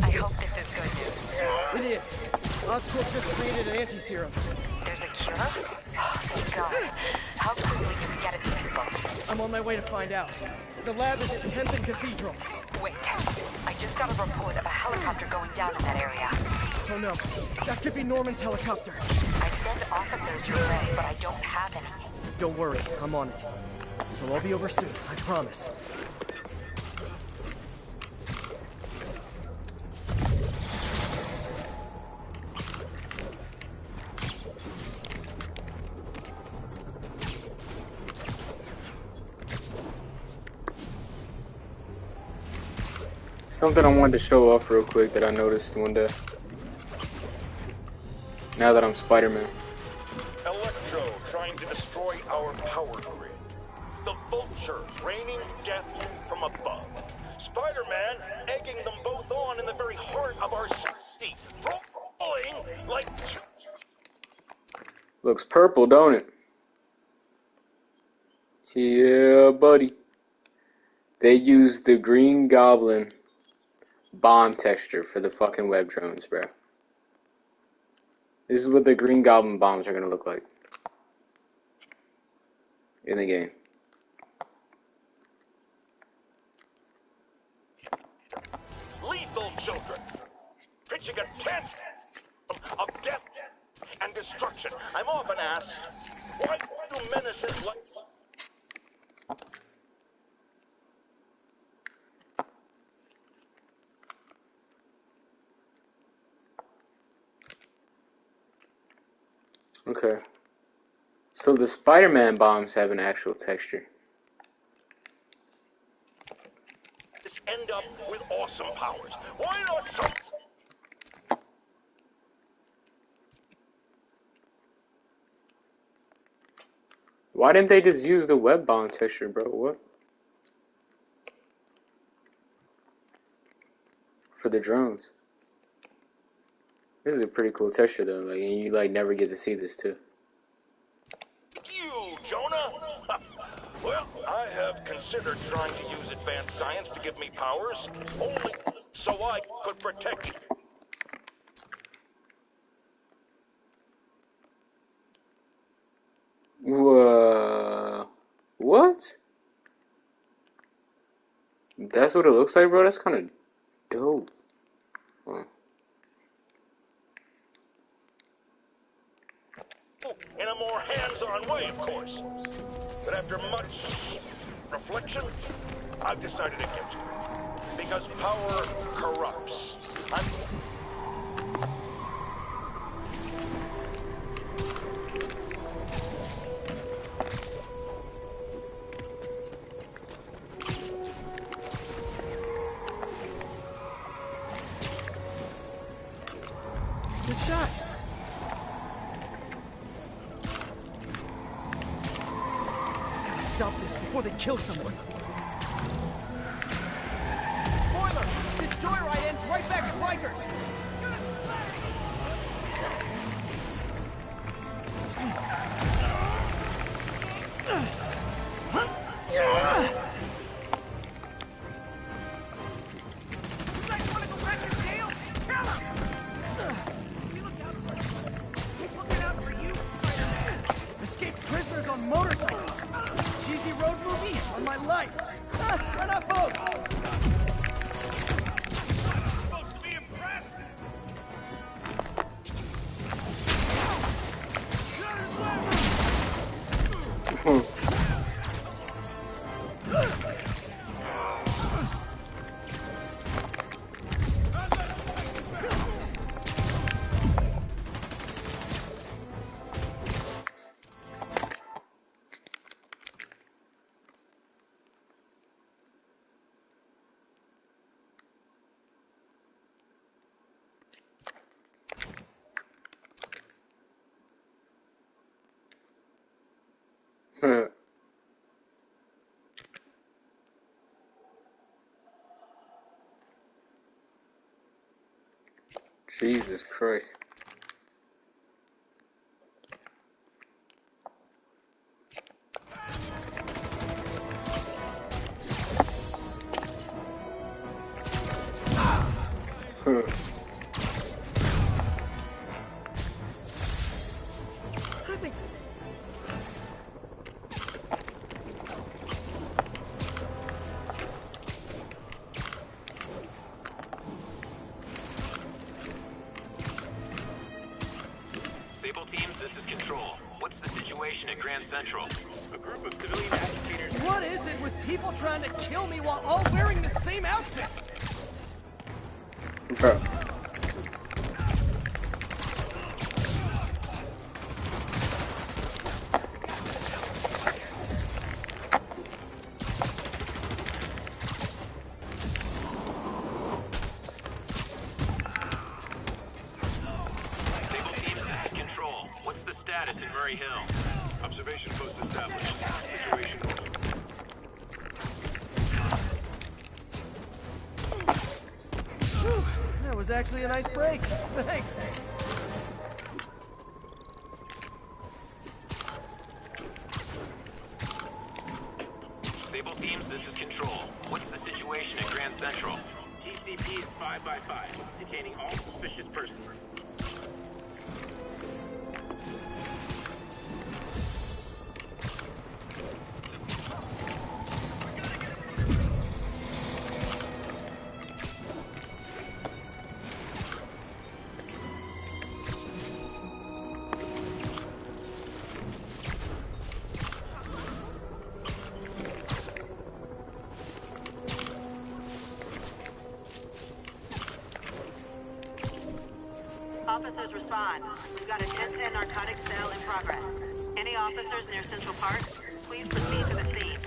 I hope this is good news. It is. Oscorp just created an anti-serum. There's a cure? Oh, thank God. How quickly can we get it to people? I'm on my way to find out. The lab is at 10th and Cathedral. Wait. I just got a report of a helicopter going down in that area. Oh no. That could be Norman's helicopter. I sent officers your way, but I don't have any. Don't worry. I'm on it. So I'll be over soon. I promise. Something I wanted to show off real quick that I noticed one day. Now that I'm Spider-Man. Electro trying to destroy our power grid. The Vulture raining death from above. Spider-Man egging them both on in the very heart of our city. Rolling like... Looks purple, don't it? Yeah, buddy. They used the Green Goblin bomb texture for the fucking web drones, bro. This is what the Green Goblin bombs are gonna look like in the game. Lethal children. Pitching a tent of death and destruction. I'm often asked, why do menaces like... Okay. So the Spider-Man bombs have an actual texture. end up with awesome powers? Why not some... Why didn't they just use the web bomb texture, bro? What? For the drones. This is a pretty cool texture though, like, and you like never get to see this too. You, Jonah? Well, I have considered trying to use advanced science to give me powers, only so I could protect you. What? That's what it looks like, bro? That's kind of dope. Huh. In a more hands-on way, of course. But after much reflection, I've decided against it. Because power corrupts. shot. Gotta stop this before they kill someone. Spoiler! This joyride ends right back at Rikers! Escaped prisoners on motorcycles. Cheesy road movie on my life. Why not both? Supposed to be impressed. Jesus Christ. Sable teams, this is Control. What's the situation at Grand Central? A group of civilian agitators. What is it with people trying to kill me while all wearing the same outfit? Bro. Sable teams, this is Control. What's the status in Murray Hill? Observation post established. Situation. That was actually a nice break. Thanks. Sable teams, this is Control. What's the situation at Grand Central? TCP is 5x5, detaining all suspicious persons. Officers respond. We've got a 10-10 narcotics sale in progress. Any officers near Central Park, please proceed to the scene.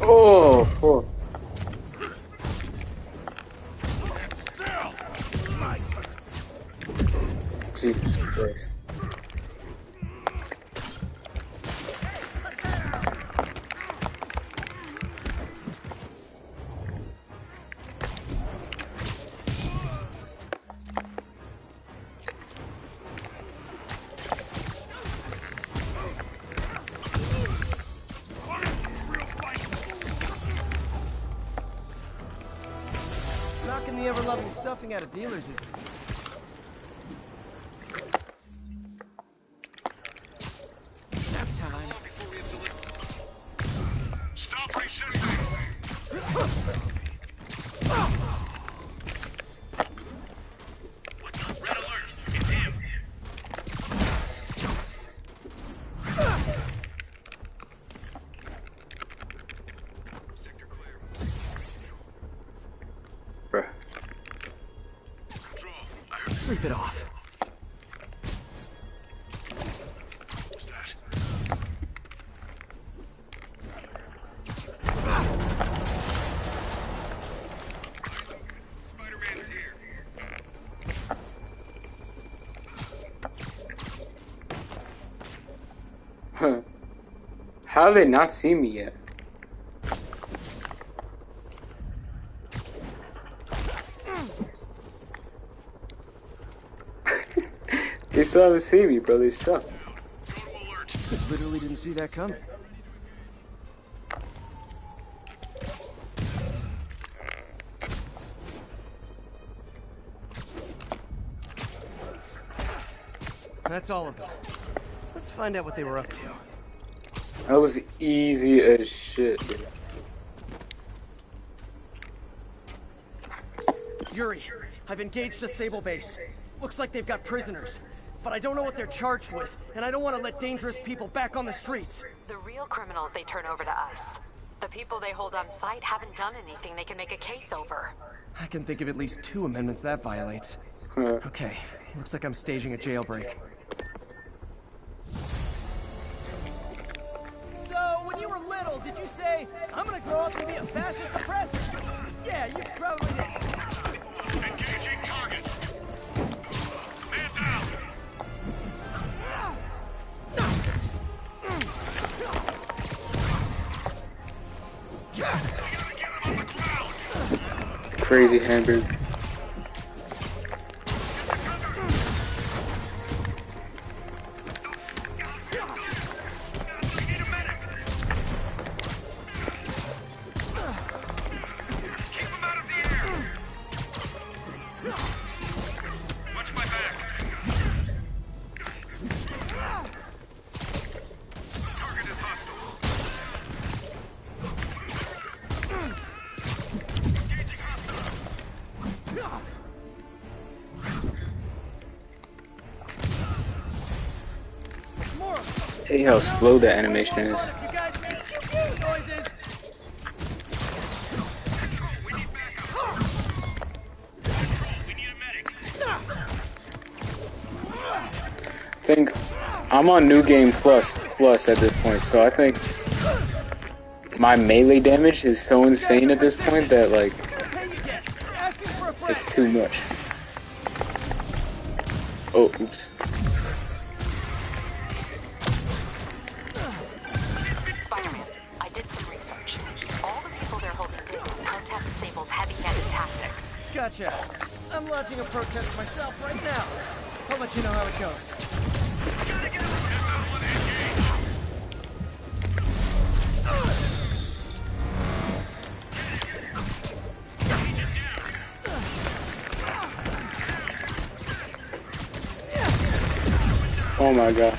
Oh. Jesus Christ. Knocking the ever-loving stuffing out of dealers is... That's time. Stop resisting! Red alert! It's him! Sleep it off. Huh. How have they not seen me yet? They still haven't seen me, bro. They suck. Literally didn't see that coming. That's all of them. Let's find out what they were up to. That was easy as shit, dude. Yuri, I've engaged a Sable base. Looks like they've got prisoners. But I don't know what they're charged with, and I don't want to let dangerous people back on the streets. The real criminals they turn over to us. The people they hold on site haven't done anything they can make a case over. I can think of at least 2 amendments that violates. Okay, looks like I'm staging a jailbreak. So, when you were little, did you say, I'm gonna grow up and be a fascist oppressor? Yeah, you probably did. Engaging target. Man down. Crazy hamburger. Hey, how slow the animation is. I think I'm on New Game Plus at this point, so I think my melee damage is so insane at this point that, like, it's too much. Oh, oops. Spider-Man, I did some research. All the people they're holding did was protest Sable's heavy-handed tactics. Gotcha. I'm launching a protest myself right now. I'll let you know how it goes. Oh my god.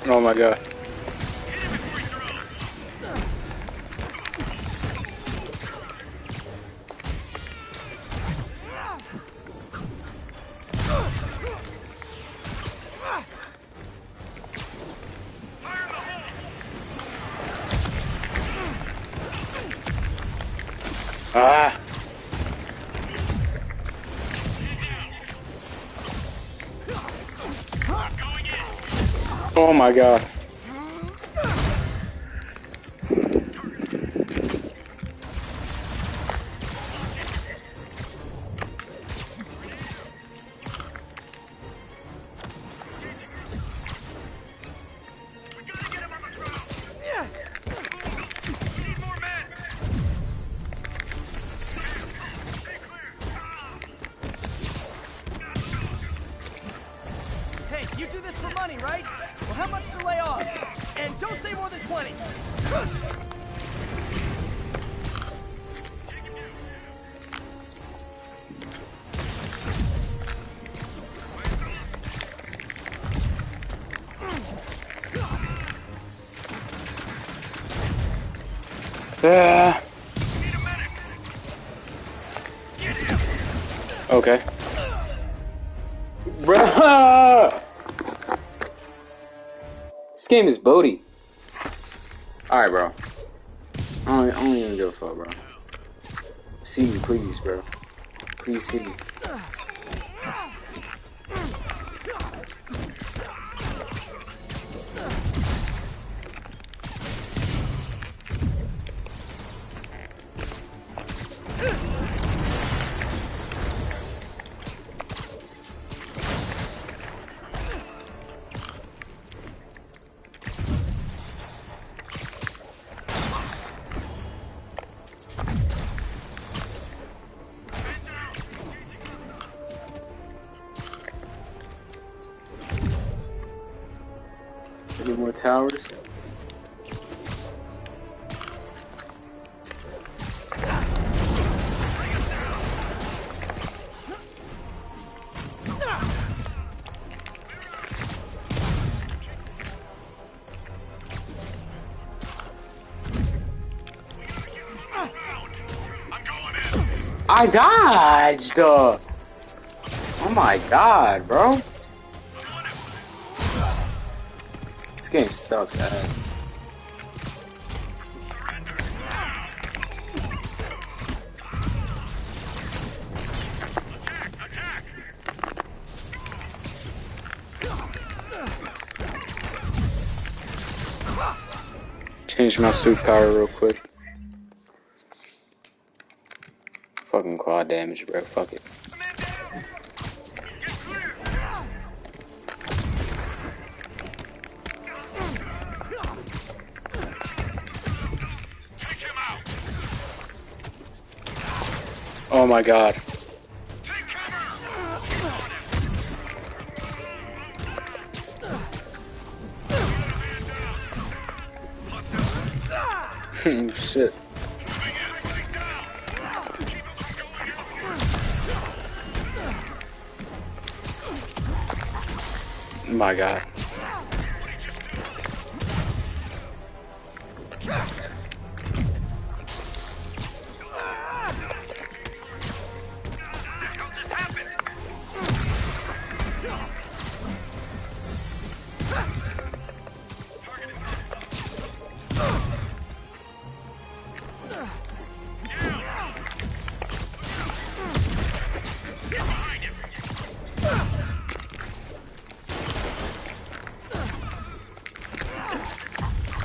Oh my god. Ah! Oh my god. Hey, you do this for money, right? Well, how much to lay off? And don't say more than 20. Okay. Bruh! This game is Bodhi. Alright, bro. I don't even give a fuck, bro. See me, please, bro. Please see me. Any more towers? I dodged! Oh my god, bro. This game sucks ass. Change my suit power real quick. Fucking quad damage, bro. Fuck it. Oh my god. Shit. My god.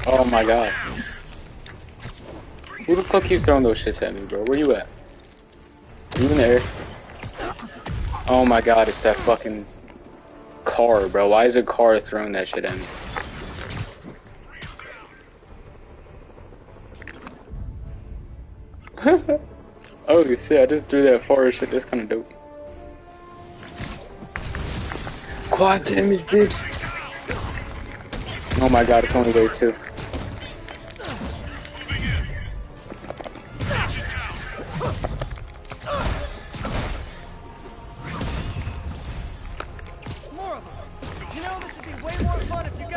Oh my god. Who the fuck keeps throwing those shits at me, bro? Where you at? You in there? Oh my god, it's that fucking car, bro. Why is a car throwing that shit at me? Oh shit, I just threw that far shit. That's kinda dope. Quad damage, bitch. Oh my god, it's only wave 2.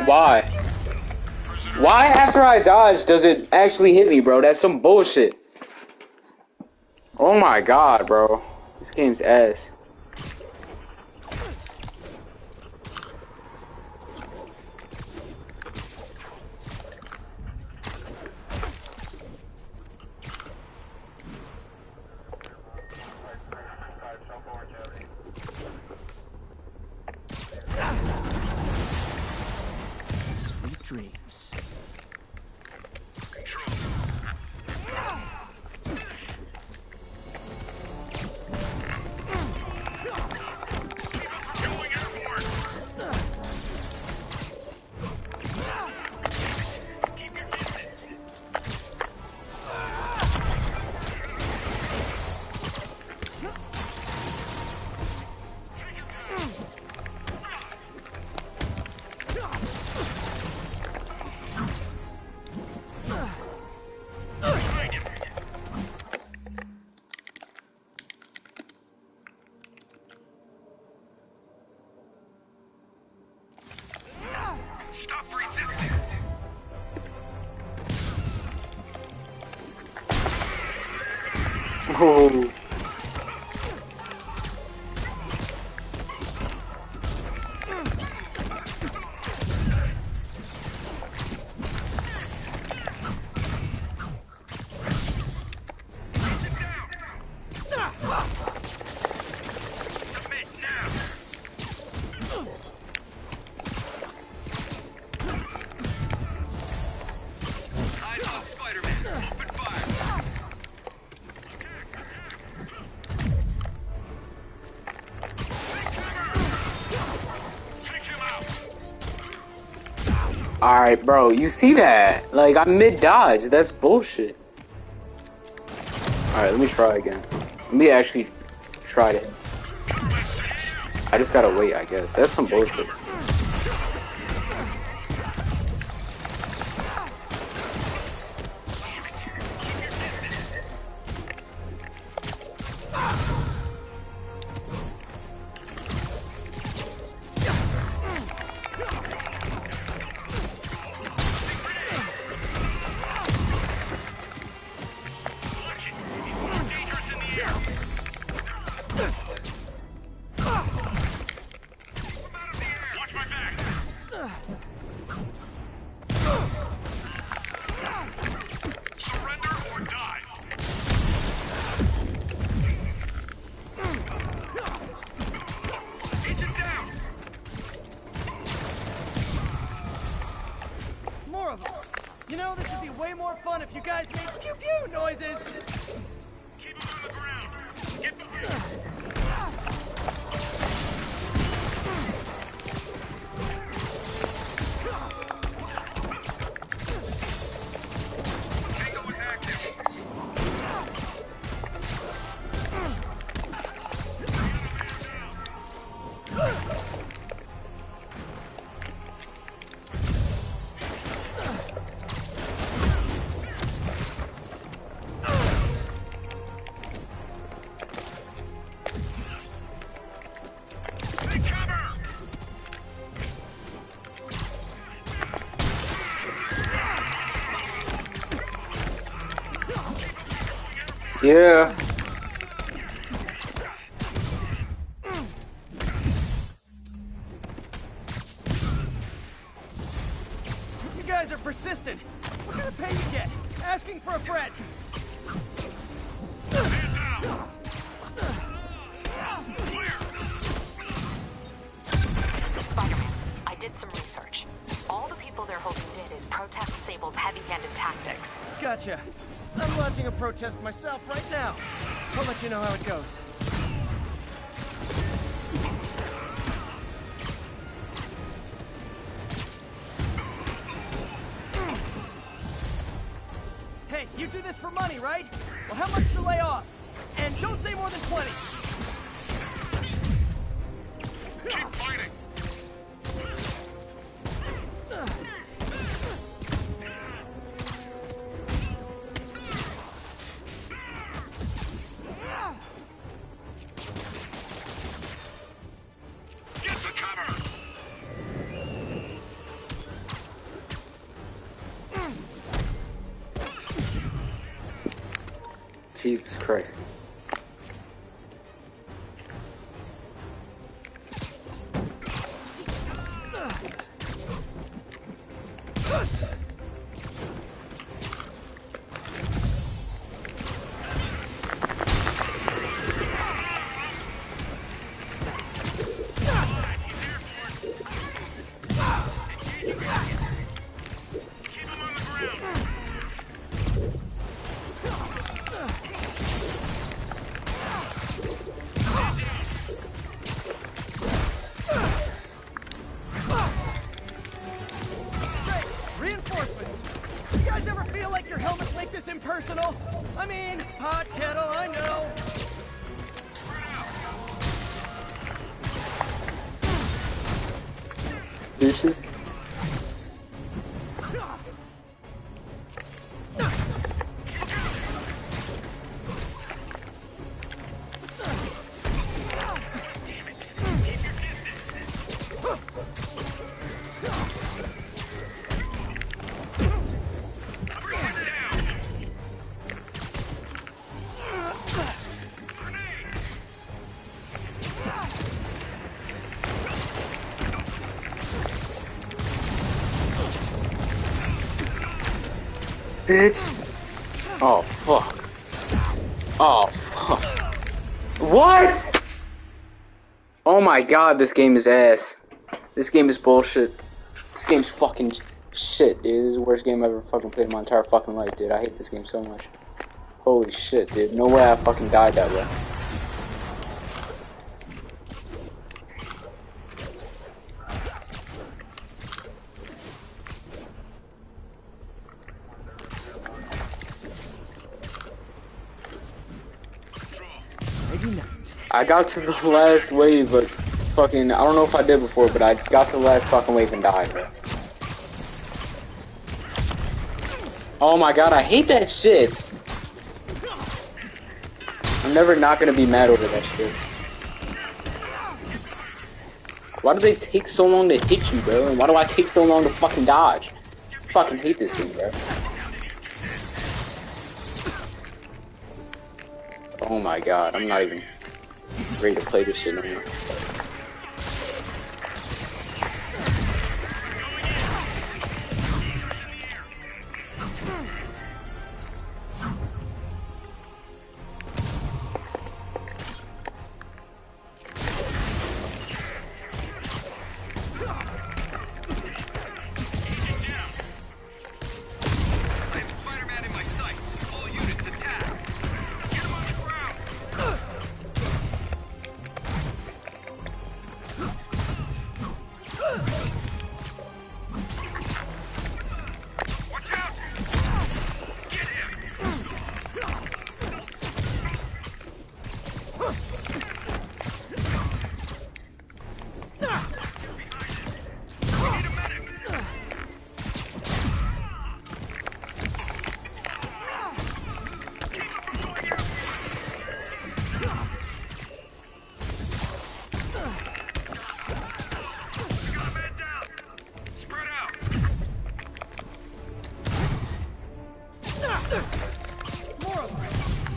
Why? Why after I dodge does it actually hit me, bro? That's some bullshit. Oh my god, bro. This game's ass. Sweet dreams. Oh. Alright, bro, you see that? Like, I'm mid-dodge. That's bullshit. Alright, let me try again. Let me actually try to hit. I just gotta wait, I guess. That's some bullshit. More of them. You know, this would be way more fun if you guys made pew-pew noises. Keep them on the ground. Get the Yeah. You guys are persistent. What kind of pay you get? Asking for a friend. Spider-Man, I did some research. All the people they're holding dead is Protest Sable's heavy-handed tactics. Gotcha. I'm launching a protest myself right now. I'll let you know how it goes. Hey, you do this for money, right? Well, how much to lay off? And don't say more than 20. keep fighting. Get the cover. Jesus Christ. Reinforcements. You guys ever feel like your helmets make this impersonal? I mean, hot kettle, I know. Deuces. Bitch. Oh, fuck. Oh, fuck. What? Oh my god, this game is ass. This game is bullshit. This game's fucking shit, dude. This is the worst game I've ever fucking played in my entire fucking life, dude. I hate this game so much. Holy shit, dude. No way I fucking died that way. I got to the last wave, but fucking, I don't know if I did before, but I got to the last fucking wave and died, bro. Oh my god, I hate that shit. I'm never not gonna be mad over that shit. Why do they take so long to hit you, bro? And why do I take so long to fucking dodge? I fucking hate this game, bro. Oh my god, I'm not even ready to play this shit no more.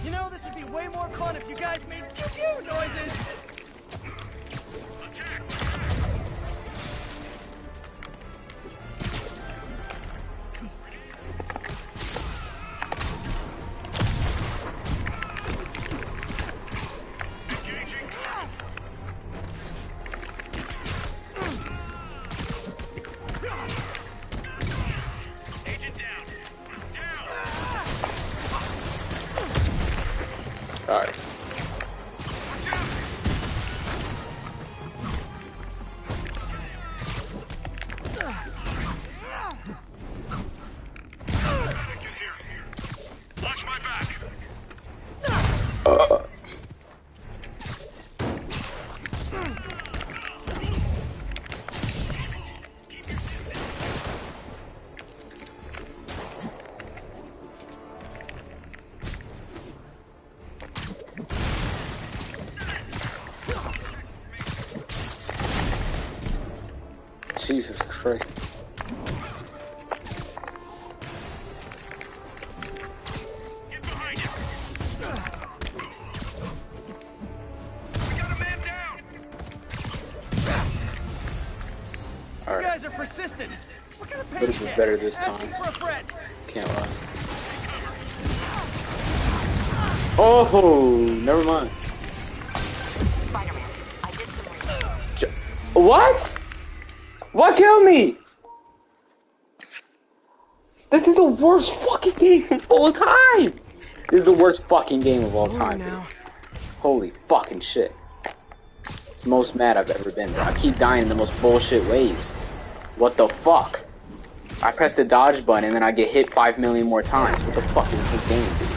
You know, this would be way more fun if you guys made pew-pew noises. Alright. Watch my back. Jesus Christ. Get behind you. We got a man down. You guys are persistent. What kind of But it was better this time. Asking for a friend. Can't lie. Oh, never mind. Spider-Man, I did some research. What? What killed me? This is the worst fucking game of all time. This is the worst fucking game of all time, dude. Holy fucking shit. Most mad I've ever been, bro. I keep dying in the most bullshit ways. What the fuck? I press the dodge button and then I get hit 5 million more times. What the fuck is this game, dude?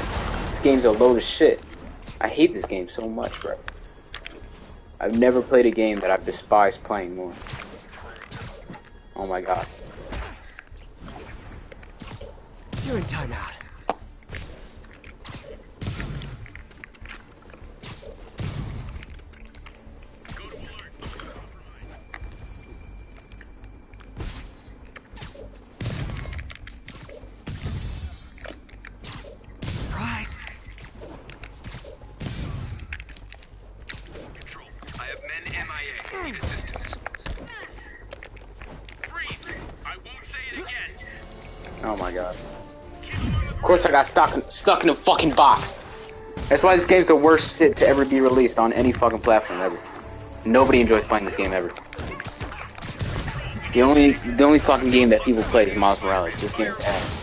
This game's a load of shit. I hate this game so much, bro. I've never played a game that I've despised playing more. Oh my god. You're in timeout. Surprise! Control. I have men MIA. Need assistance. Freeze! I won't say it again. Oh my god. Of course I got stuck in a fucking box. That's why this game's the worst shit to ever be released on any fucking platform ever. Nobody enjoys playing this game ever. The only fucking game that people play is Miles Morales. This game's ass.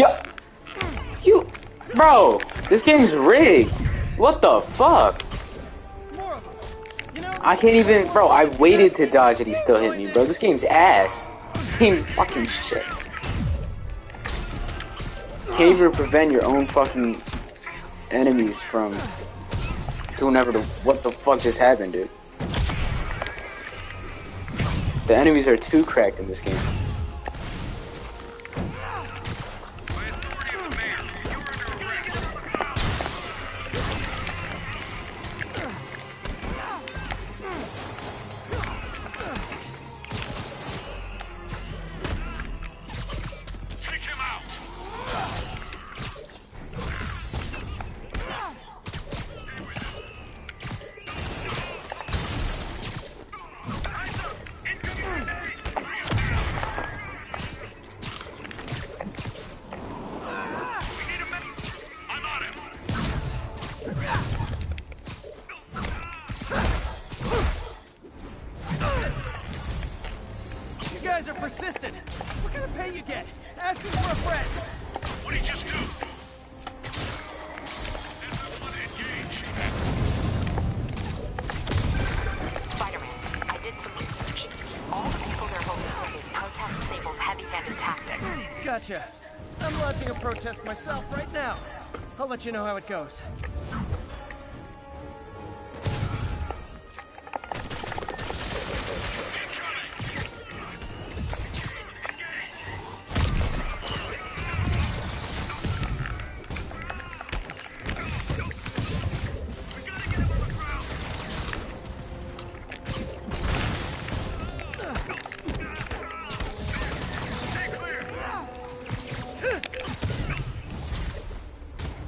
Yeah. You, bro, this game's rigged. What the fuck? I can't even, bro. I waited to dodge and he still hit me, bro. This game's ass. This game's fucking shit. Can't even prevent your own fucking enemies from doing what the fuck just happened, dude. The enemies are too cracked in this game. You guys are persistent. What kind of pay you get? Asking for a friend. What did you just do? Spider-Man, I did some research. All the people they're holding is protest Sable's heavy-handed tactics. Gotcha. I'm launching a protest myself right now. I'll let you know how it goes.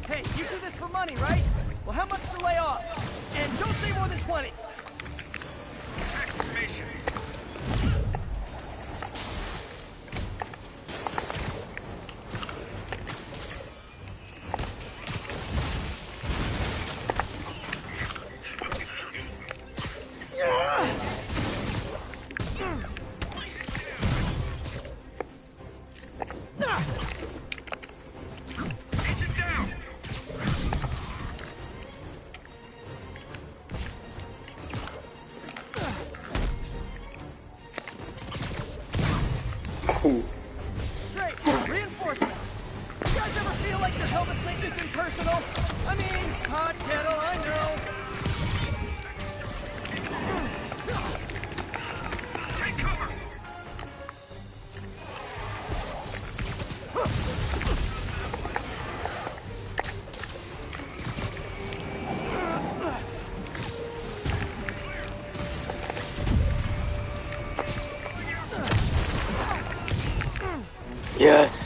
Hey, you do this for money, right? Well, how much to lay off? And don't say more than 20. Great, reinforcements. You guys ever feel like your helmet thing is impersonal? I mean, hot kettle, I know. Take cover. Yes.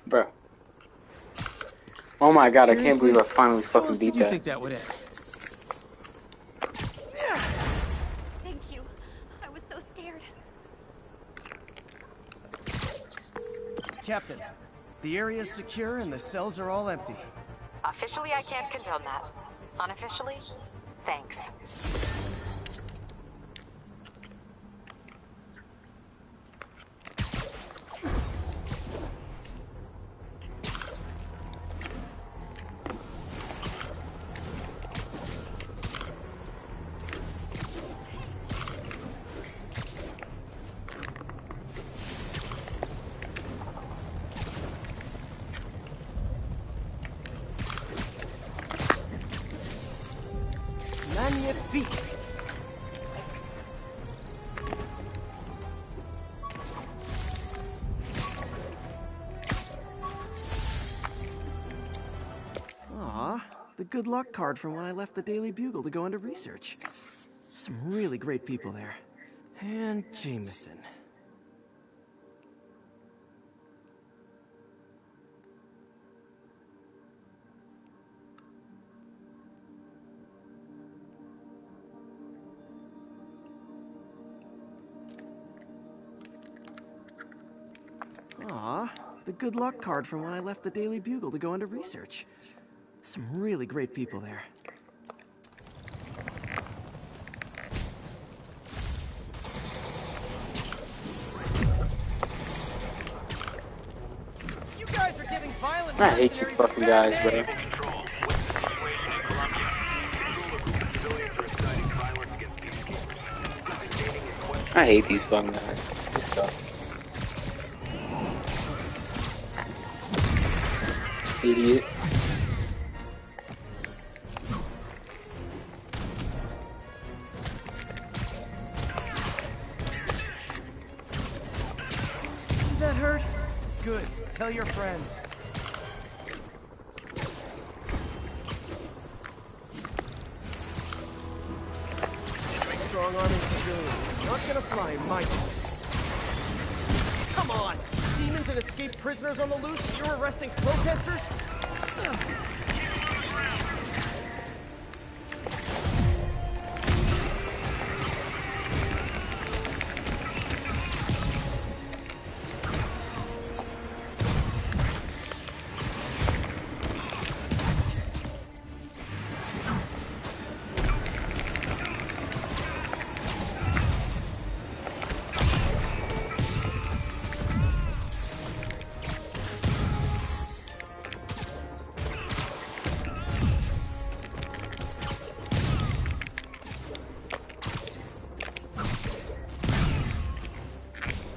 Bro. Oh my god, I can't believe I finally fucking beat Did you that. think that would end? Thank you. I was so scared. Captain, the area is secure and the cells are all empty. Officially, I can't condone that. Unofficially, thanks. Magnifique! Aw, the good luck card from when I left the Daily Bugle to go into research. Some really great people there. And Jameson. Aw, the good luck card from when I left the Daily Bugle to go into research. Some really great people there. You guys are giving violent I hate you fucking guys, bro. I hate these fucking guys. They suck. Idiot. Did that hurt? Good. Tell your friends. Strong-arming civilians. Not gonna fly in my place. Come on! Demons and escaped prisoners on the loose? You're arresting protesters?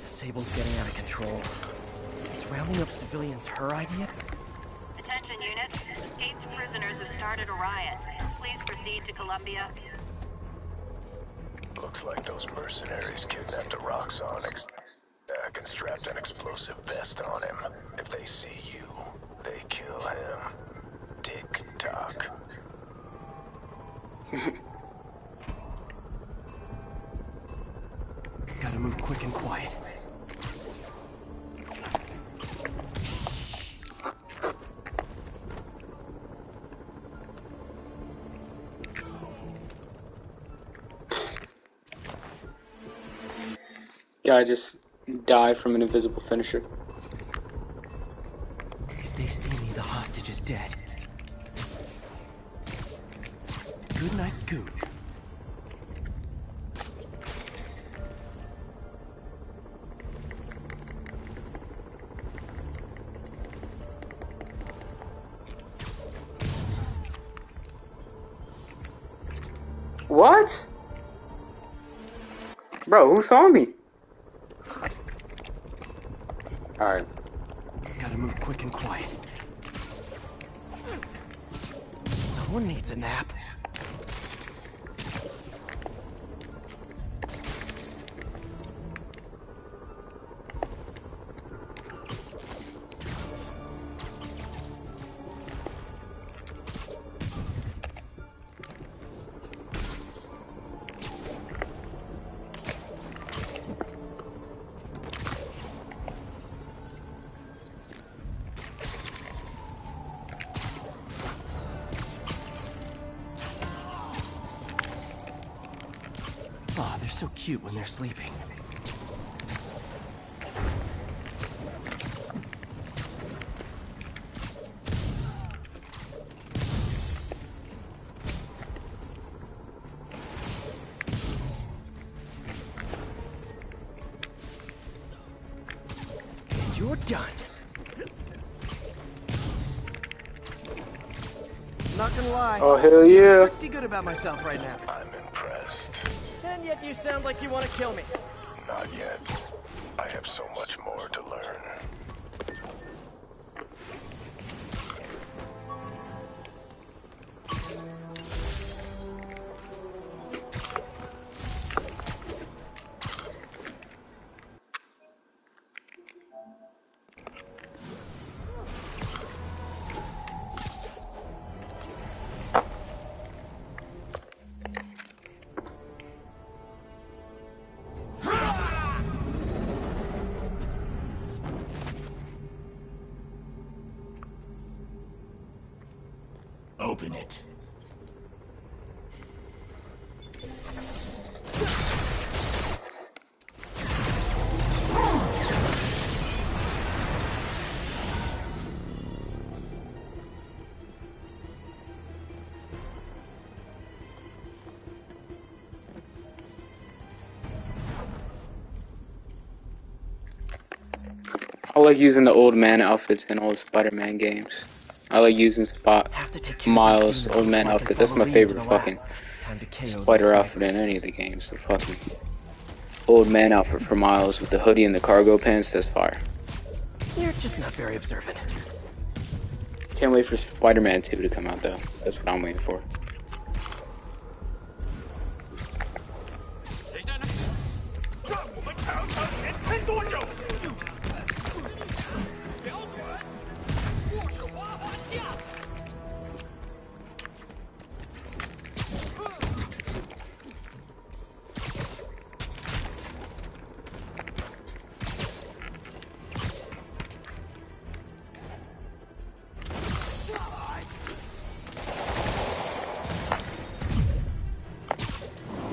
Sable's getting out of control. Is rounding up civilians her idea? Attention units. Escaped prisoners have started a riot. Please proceed to Columbia. Looks like those mercenaries kidnapped a Roxxon exec and strapped an explosive vest on him. If they see you, they kill him. Tick-tock. Gotta move quick and quiet. Guy just died from an invisible finisher. If they see me, the hostage is dead. Good night, Goon. What? Bro, who saw me? Alright. Gotta move quick and quiet. Someone needs a nap. Oh, they're so cute when they're sleeping. And you're done. Not gonna lie. Oh, hell yeah. I'm pretty good about myself right now. I'm impressed. And yet you sound like you want to kill me. Not yet. I have so much more to learn. open it. I like using the old man outfits in all the Spider-Man games. I like using Miles' old man outfit. That's my favorite fucking spider outfit in any of the games. The fucking old man outfit for Miles with the hoodie and the cargo pants. That's fire. You're just not very observant. Can't wait for Spider-Man 2 to come out though. That's what I'm waiting for.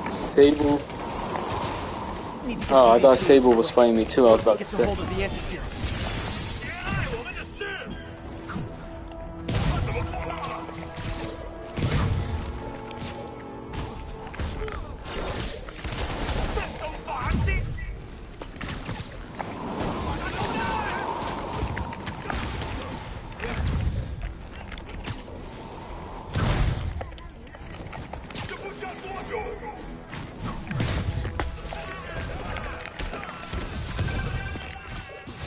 Sable. Oh, I thought Sable was fighting me too. I was about to say.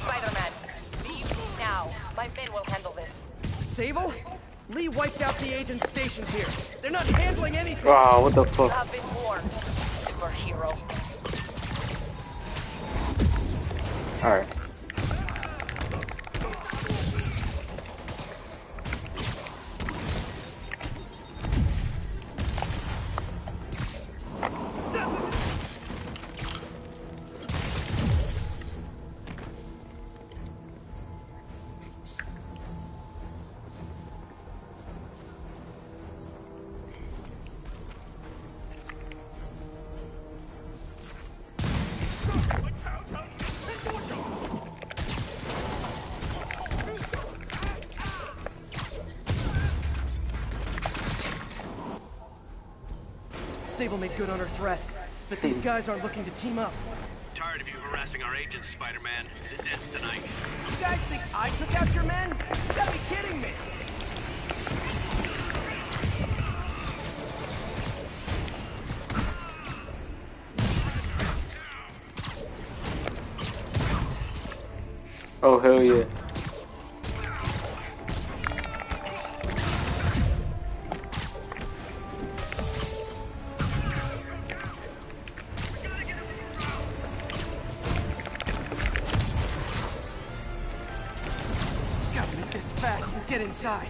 Spider-Man, leave now. My men will handle this. Sable? Lee wiped out the agent stations here. They're not handling anything. Wow, what the fuck? You have been warned, superhero. Alright. Sable made good on her threat, but these guys aren't looking to team up. Tired of you harassing our agents, Spider-Man. This ends tonight. You guys think I took out your men? You gotta be kidding me! Oh, hell yeah. Gotta make this fast and get inside.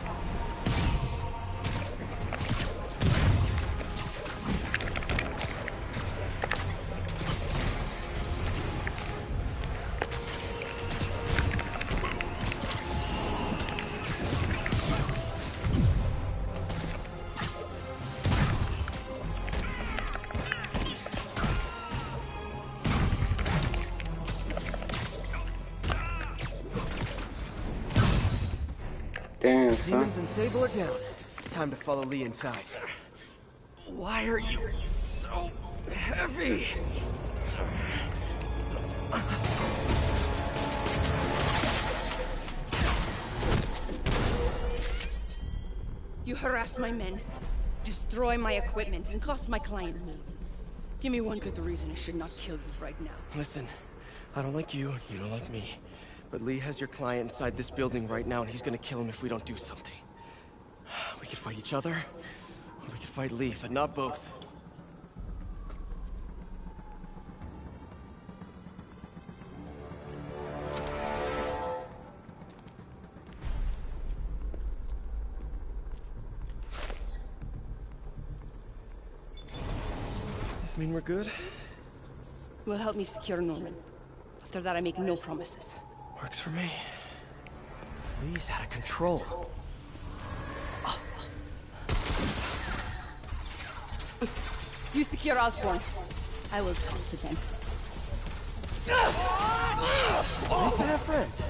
Damn, son. Demons and Sable are down. Time to follow Lee inside. Why are you so heavy? You harass my men, destroy my equipment, and cost my client millions. Give me one good reason I should not kill you right now. Listen, I don't like you, you don't like me. But Lee has your client inside this building right now, and he's gonna kill him if we don't do something. We could fight each other, or we could fight Lee, but not both. This mean we're good? You will help me secure Norman. After that, I make no promises. Works for me. Lee's out of control. You secure Osborn. I will talk to them. Nice to have friends.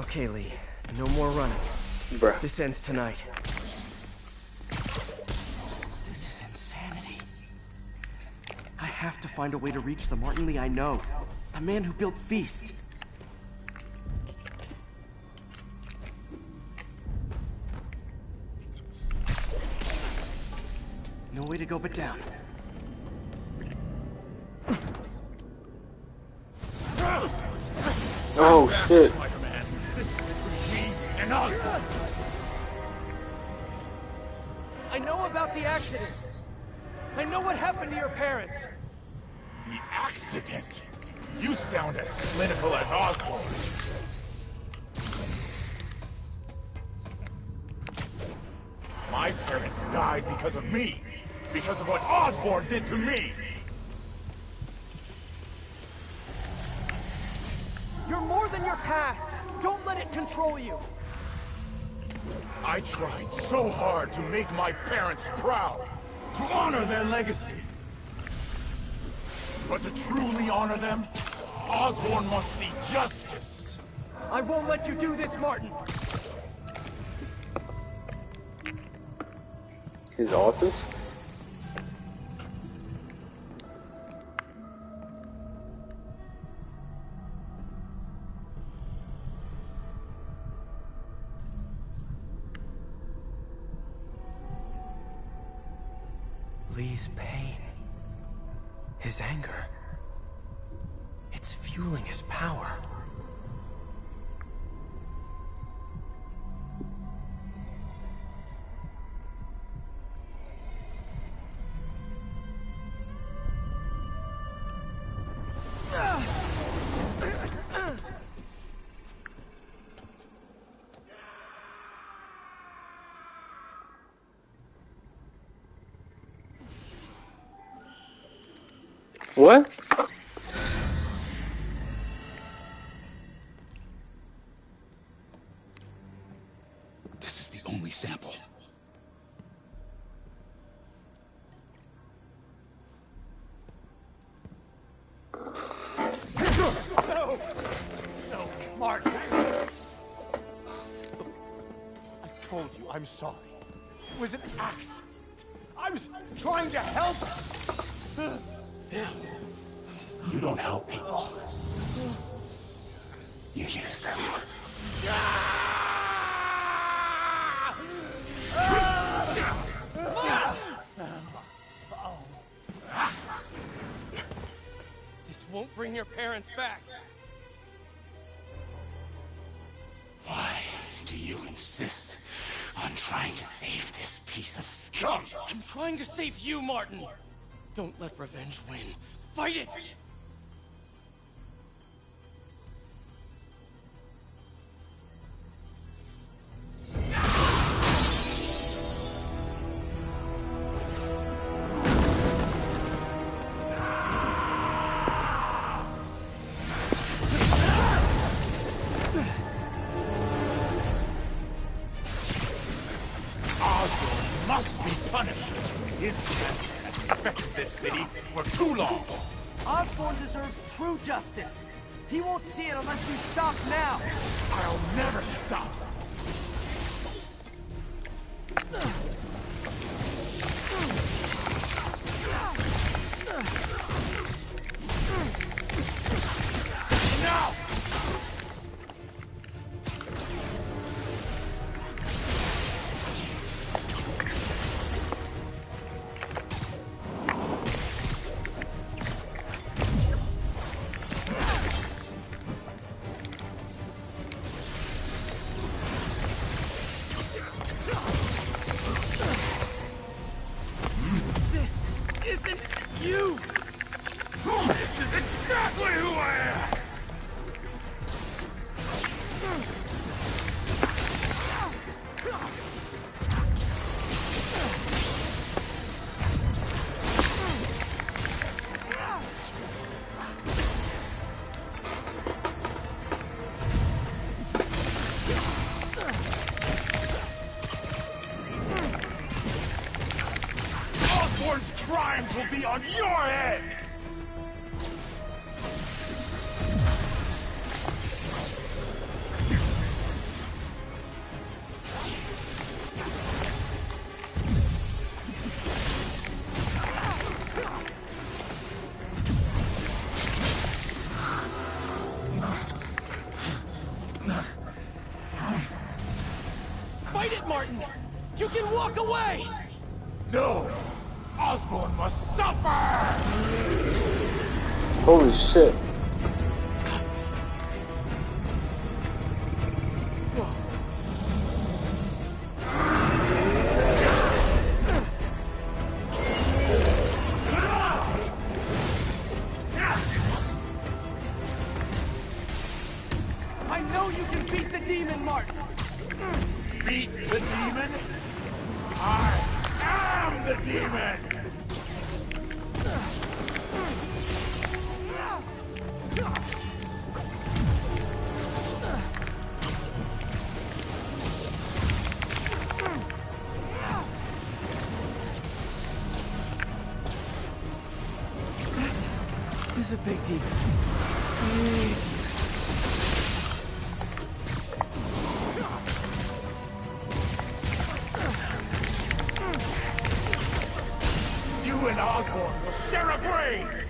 Okay, Lee. No more running. Bruh. This ends tonight. This is insanity. I have to find a way to reach the Martin Lee I know. The man who built Feast. No way to go but down. Oh shit. Spider-Man, this is between me and Osborn. I know about the accident. I know what happened to your parents. The accident? You sound as clinical as Osborn. My parents died because of me. Because of what Osborn did to me. You're more than your past. Don't let it control you. I tried so hard to make my parents proud. To honor their legacy. But to truly honor them, Osborn must see justice. I won't let you do this, Martin. His office? Lee's pain. His anger. It's fueling his power. What? This is the only sample. No! No, Martin! I told you I'm sorry. It was an accident. I was trying to help. You don't help people. You use them. This won't bring your parents back. Why do you insist on trying to save this piece of scum? I'm trying to save you, Martin. Don't let revenge win. Fight it! Osborn must be punished. His death has affected this city for too long. Osborn deserves true justice. He won't see it unless we stop now. I'll never stop. Now! You! This is exactly who I am! Osborn's crimes will be on your head! Fight it, Martin! You can walk away! No! Osborn must suffer! Holy shit. I know you can beat the demon, Martin! Beat the demon? I am the demon! This is a big demon. You and Osborn will share a grave!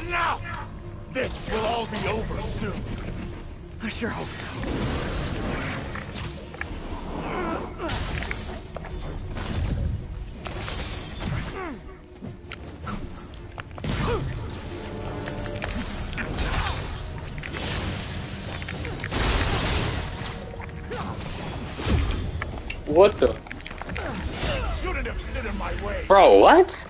Enough! This will all be over soon. I sure hope so. What the? Shouldn't have stood in my way. Bro, what?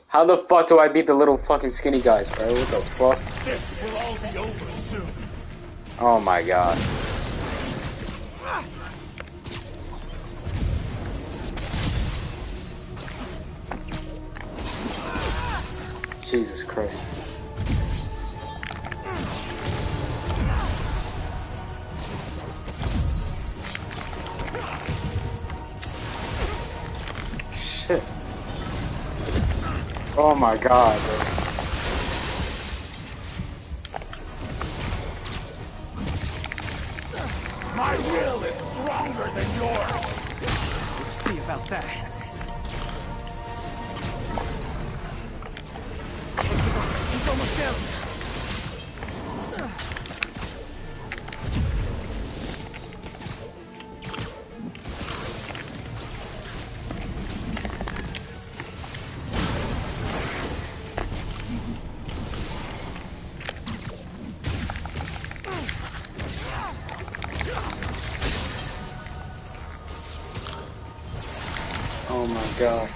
How the fuck do I beat the little fucking skinny guys, bro? What the fuck? This will all be over soon. Oh my god. Jesus Christ. Shit. Oh my god, bro. My will is stronger than yours. See about that. He's almost down. Oh my god.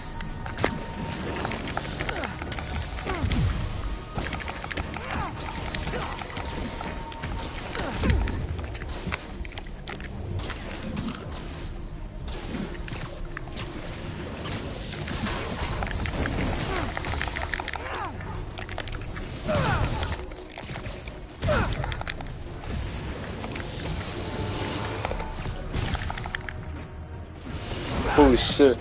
Holy shit.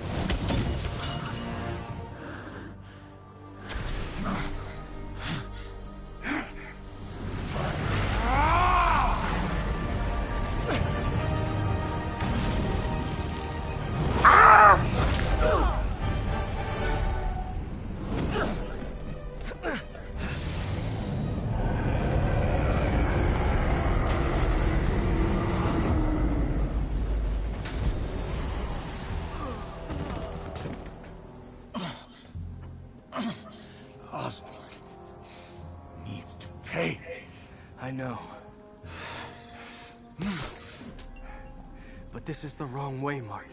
Osborn needs to pay. I know. But this is the wrong way, Martin.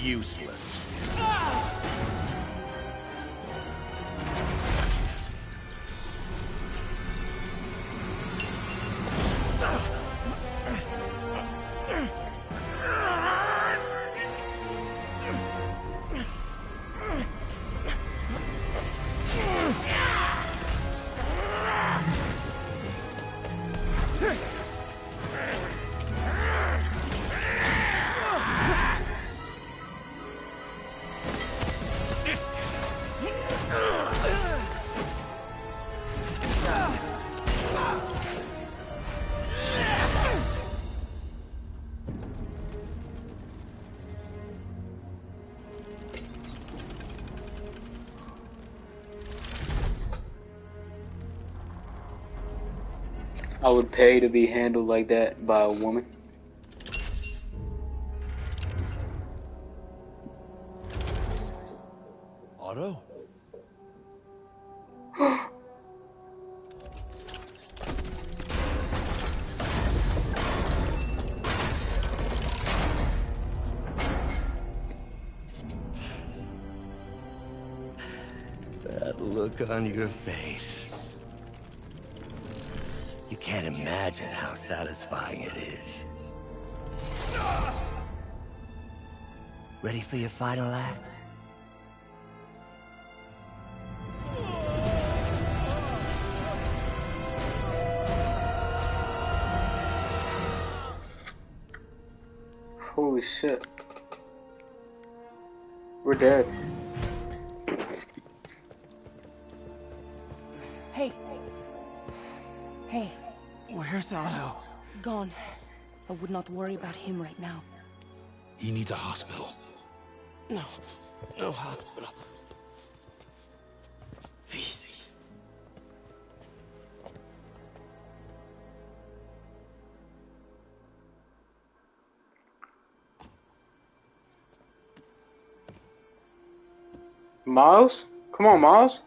Useless. I would pay to be handled like that by a woman. Otto? That look on your face. You can't imagine how satisfying it is. Ready for your final act? Holy shit. We're dead. Hey. Hey. Where's Otto? Gone. I would not worry about him right now. He needs a hospital. No. No hospital. Please. Miles? Come on, Miles.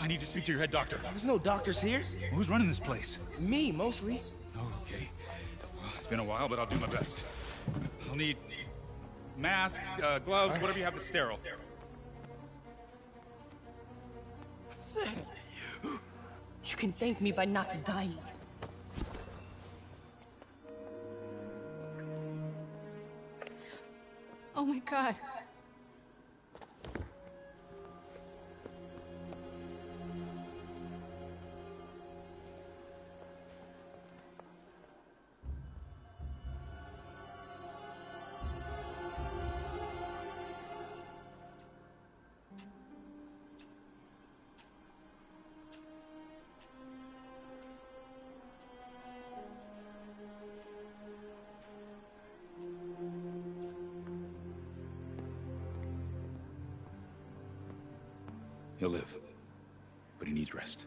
I need to speak to your head doctor. There's no doctors here. Who's running this place? Me, mostly. Oh, okay. Well, it's been a while, but I'll do my best. I'll need masks, gloves, whatever you have that's sterile. Thank you. You can thank me by not dying. Oh my god. He'll live, but he needs rest.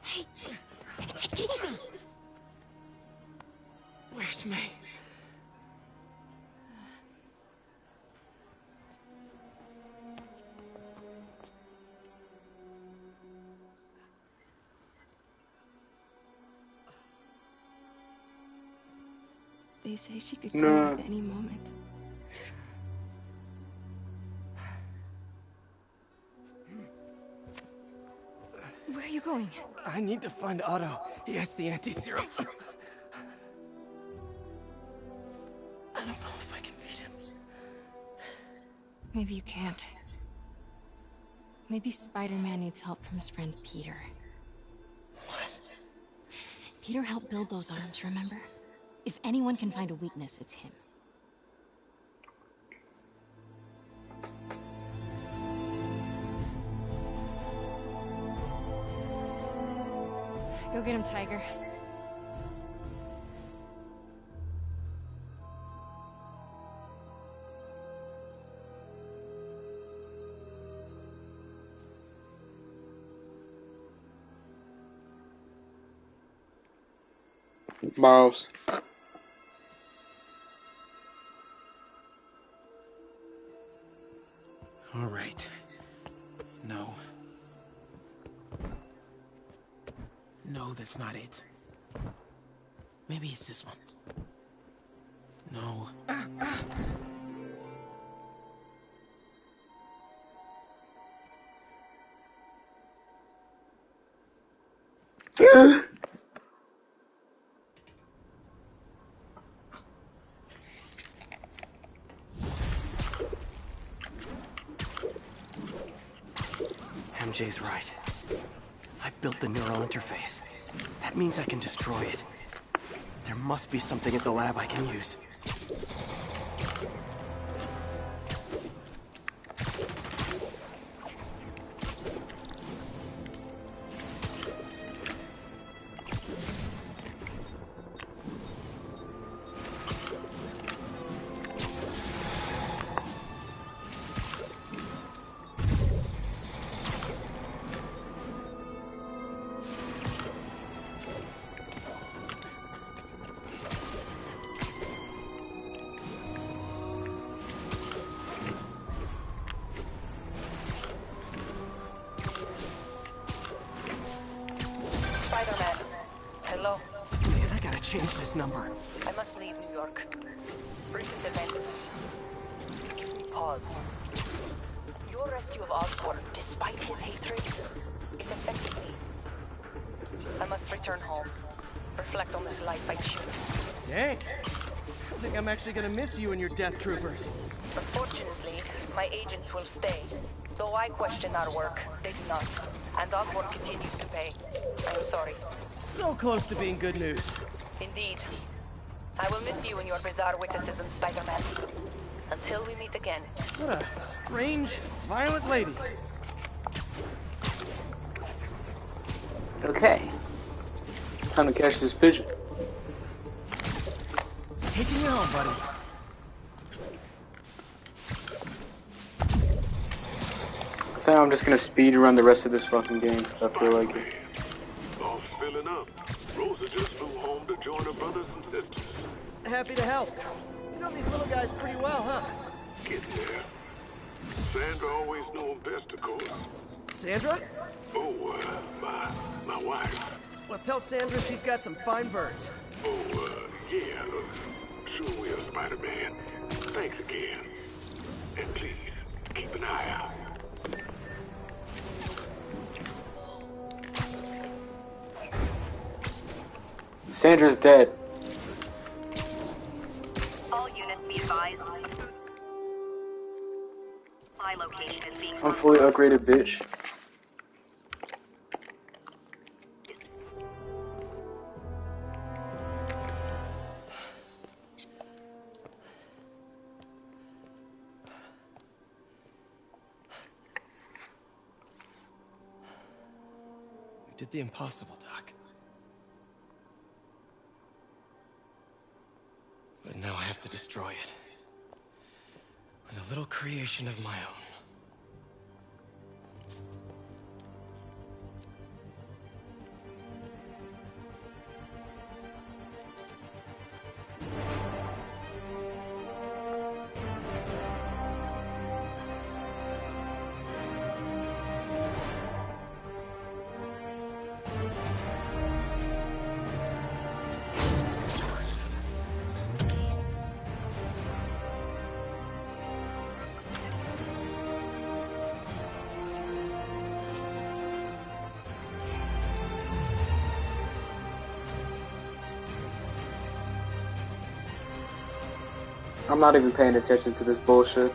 Hey, take it easy. Where's May? They say she could come at any moment. Where are you going? I need to find Otto. He has the anti-serum. I don't know if I can beat him. Maybe you can't. Maybe Spider-Man needs help from his friend Peter. What? Peter helped build those arms, remember? If anyone can find a weakness, it's him. Go get him, Tiger. Miles. All right. No. No, that's not it. Maybe it's this one. No. MJ's right. I built the neural interface. That means I can destroy it. There must be something at the lab I can use. Spider-Man. Hello. Man, I gotta change this number. I must leave New York. Recent events give me pause. Your rescue of Osborn, despite his hatred, it affected me. I must return home. Reflect on this life I choose. Dang. I think I'm actually gonna miss you and your death troopers. Unfortunately, my agents will stay. Though I question our work, they do not. And Osborn continues to pay. I'm sorry. So close to being good news. Indeed. I will miss you and your bizarre witticism, Spider-Man. Until we meet again. What a strange, violent lady. Okay. Time to catch this pigeon. Taking you home, buddy. I think I'm just gonna speed run the rest of this fucking game because I feel like it. All's filling up. Rosa just flew home to join her brothers and sisters. Happy to help. You know these little guys pretty well, huh? Getting there. Sandra always knew them best, of course. Sandra? Oh, my wife. Well, tell Sandra she's got some fine birds. Oh, yeah. Sure will, Spider-Man. Thanks again. And please, keep an eye out. Sandra's dead. All units be advised. My location is being... I'm fully upgraded, bitch. You did the impossible, Doc. But now I have to destroy it. With a little creation of my own. I'm not even paying attention to this bullshit.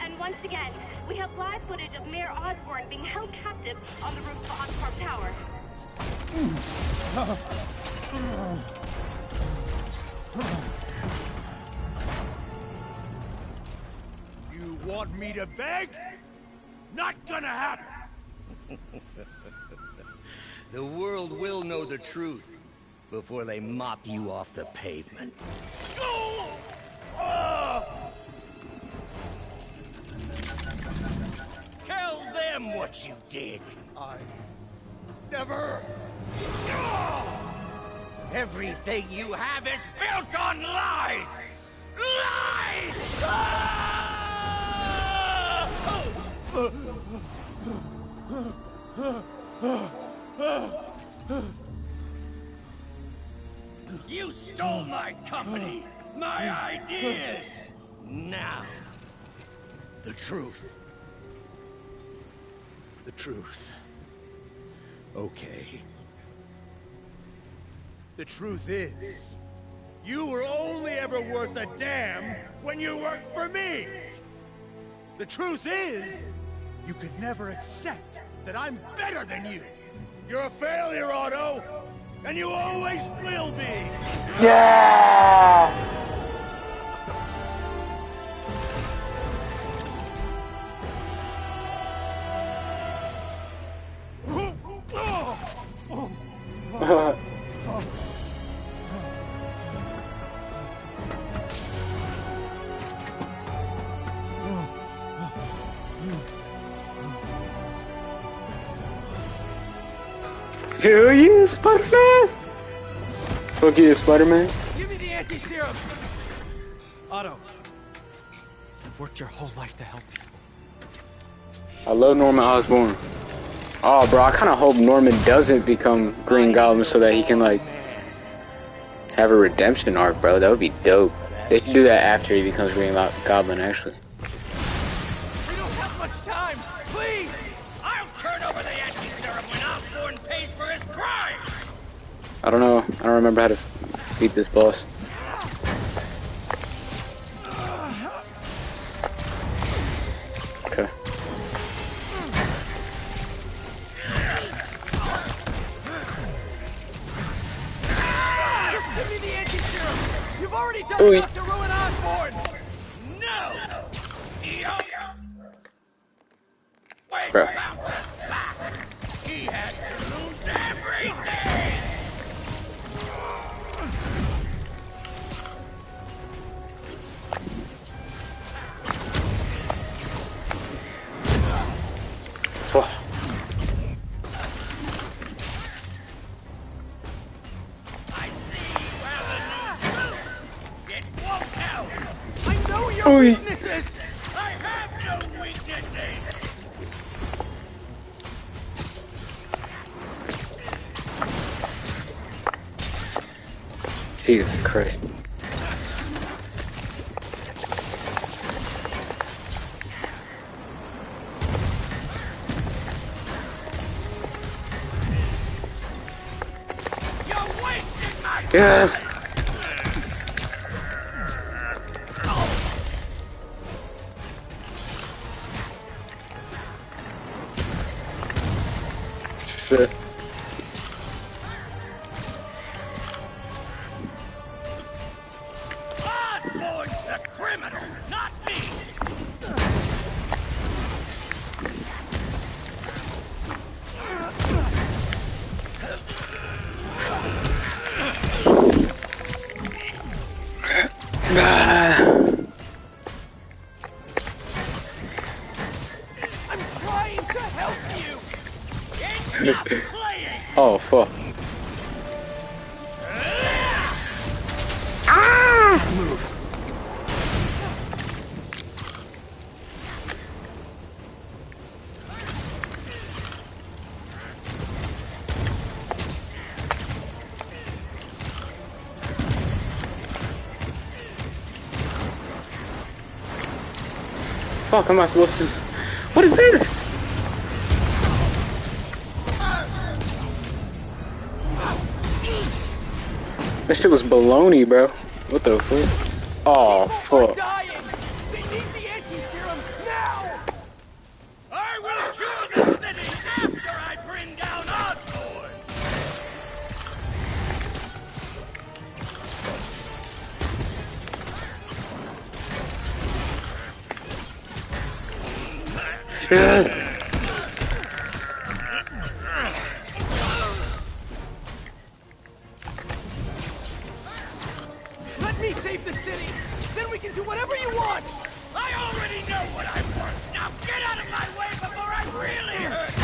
And once again, we have live footage of Mayor Osborn being held captive on the roof of Oscorp Tower. You want me to beg? Not gonna happen! The world will know the truth before they mop you off the pavement. Tell them what you did. I never... Everything you have is built on lies! Lies! You stole my company, my ideas! Now, the truth. The truth. Okay. The truth is, you were only ever worth a damn when you worked for me! The truth is, you could never accept that I'm better than you! You're a failure, Otto! And you always will be! Yeah! Hell yeah, Spider-Man! Fuck yeah, Spider-Man. Give me the anti-serum! Otto, I've worked your whole life to help you. I love Norman Osborn. Oh, bro, I kind of hope Norman doesn't become Green Goblin so that he can, like, have a redemption arc, bro. That would be dope. They should do that after he becomes Green Goblin, actually. We don't have much time! Please! I'll turn over the anti-serum when Osborn pays for his crime! I don't know. I don't remember how to beat this boss. Okay. Just give me the anti-serum! You've already done Ooh. enough to ruin Osborn! No! Bro. He has to lose everything! Oh. I see you have a new suit! It won't help! I know your Oy. weaknesses! I have no weaknesses! Jesus Christ. You're wasting my Yeah. Shit. Osborn's the criminal, not me! I'm trying to help you! It's not playing! Oh, fuck. Fuck, am I supposed to... What is this? That shit was baloney, bro. What the fuck? Oh, fuck. Dying! They need the anti-serum now! I will cure the city after I bring down Osborn! Let me save the city! Then we can do whatever you want! I already know what I want! Now get out of my way before I really hurt you!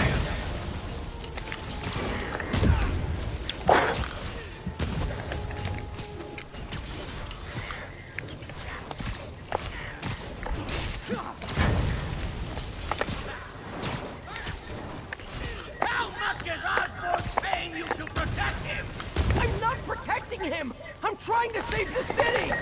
How much is Osborn paying you to protect him? I'm not protecting him! I'm trying to save the city!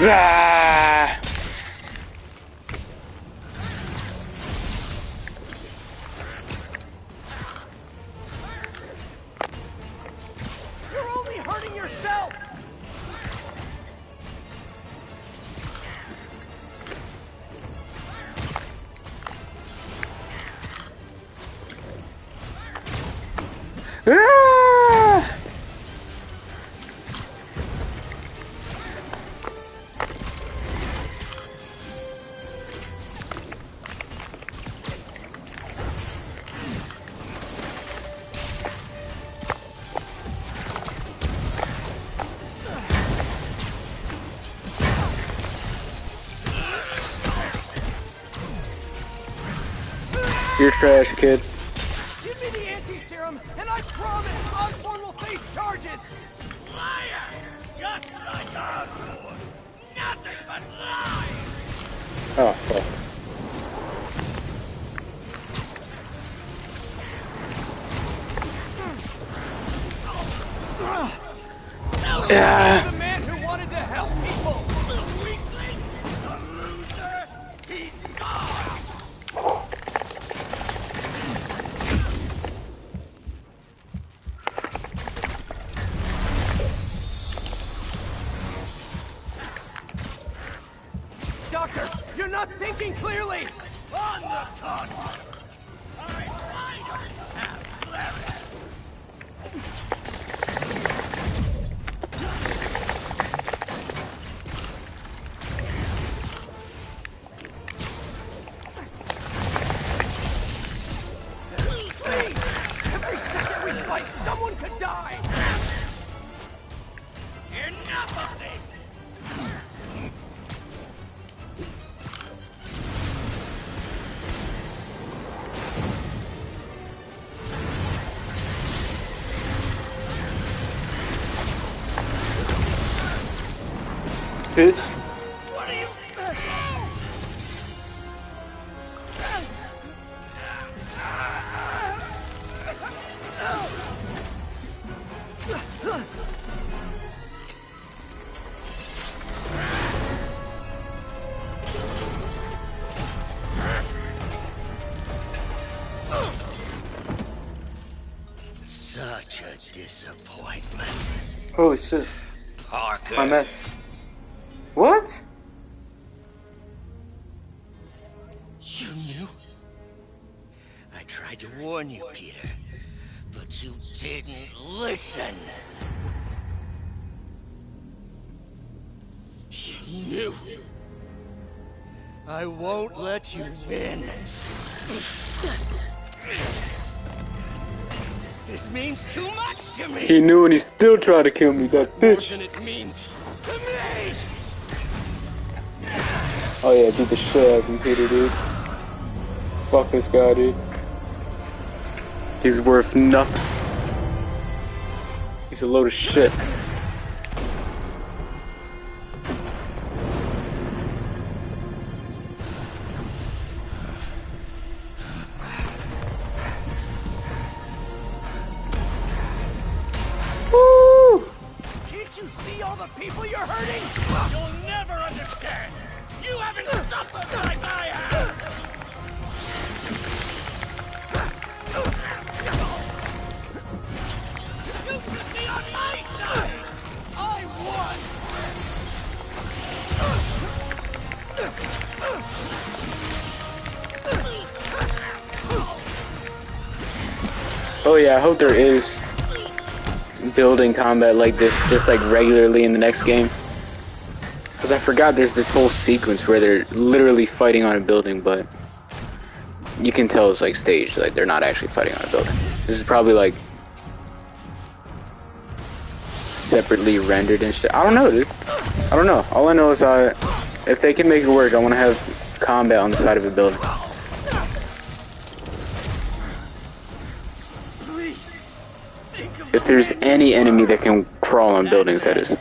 Ah! You're only hurting yourself! Ah! You're trash, kid. Give me the anti-serum, and I promise Osborn will face charges! Liar! Just like Osborn! Nothing but lies! Oh, fuck. Yeah. The man who wanted to help people! The weakling! The loser! He's gone! Doctor, you're not thinking clearly! On the contrary, I finally have clarity! Please! Every second we fight, someone could die! Enough of this! Bitch. What are you... Such a disappointment. Holy shit. Parker. My man. What? You knew? I tried to warn you, Peter, but you didn't listen. You knew. I won't let you win. This means too much to me. He knew and he still tried to kill me, that More bitch. than it means to me. Oh yeah, beat the shit out of him, Peter, dude. Fuck this guy, dude. He's worth nothing. He's a load of shit. Woo! Can't you see all the people you're hurting? You'll never understand. You haven't suffered like I have. You should be on my side. I won. Oh yeah, I hope there is building combat like this just like regularly in the next game. Because I forgot there's this whole sequence where they're literally fighting on a building, but you can tell it's like staged, like they're not actually fighting on a building. This is probably like separately rendered and shit. I don't know, dude. I don't know. All I know is if they can make it work, I want to have combat on the side of a building. If there's any enemy that can crawl on buildings, that is.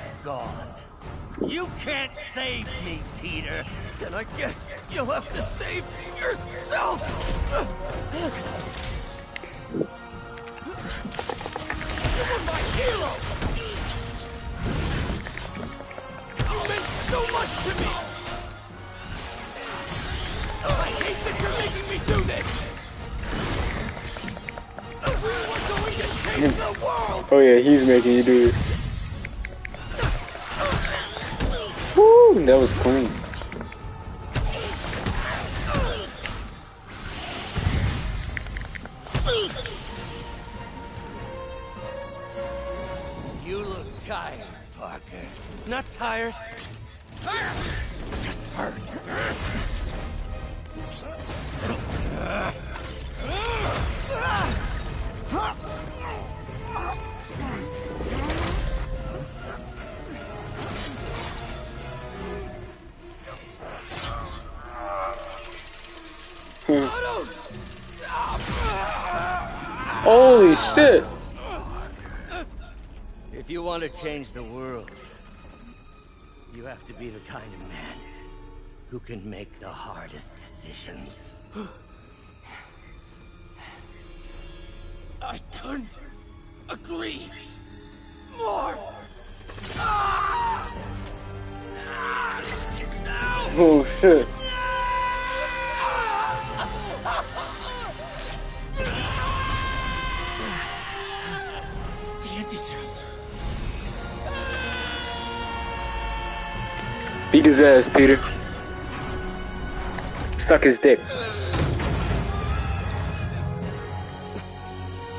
You can't save me, Peter. Then I guess you'll have to save yourself. You're my hero. You meant so much to me. I hate that you're making me do this. We were going to change the world. Oh yeah, he's making you do it. Woo, that was clean. You look tired, Parker. Not tired. Just hurt. Holy shit! If you want to change the world, you have to be the kind of man who can make the hardest decisions. I couldn't agree more. Oh shit. Beat his ass, Peter. Stuck his dick.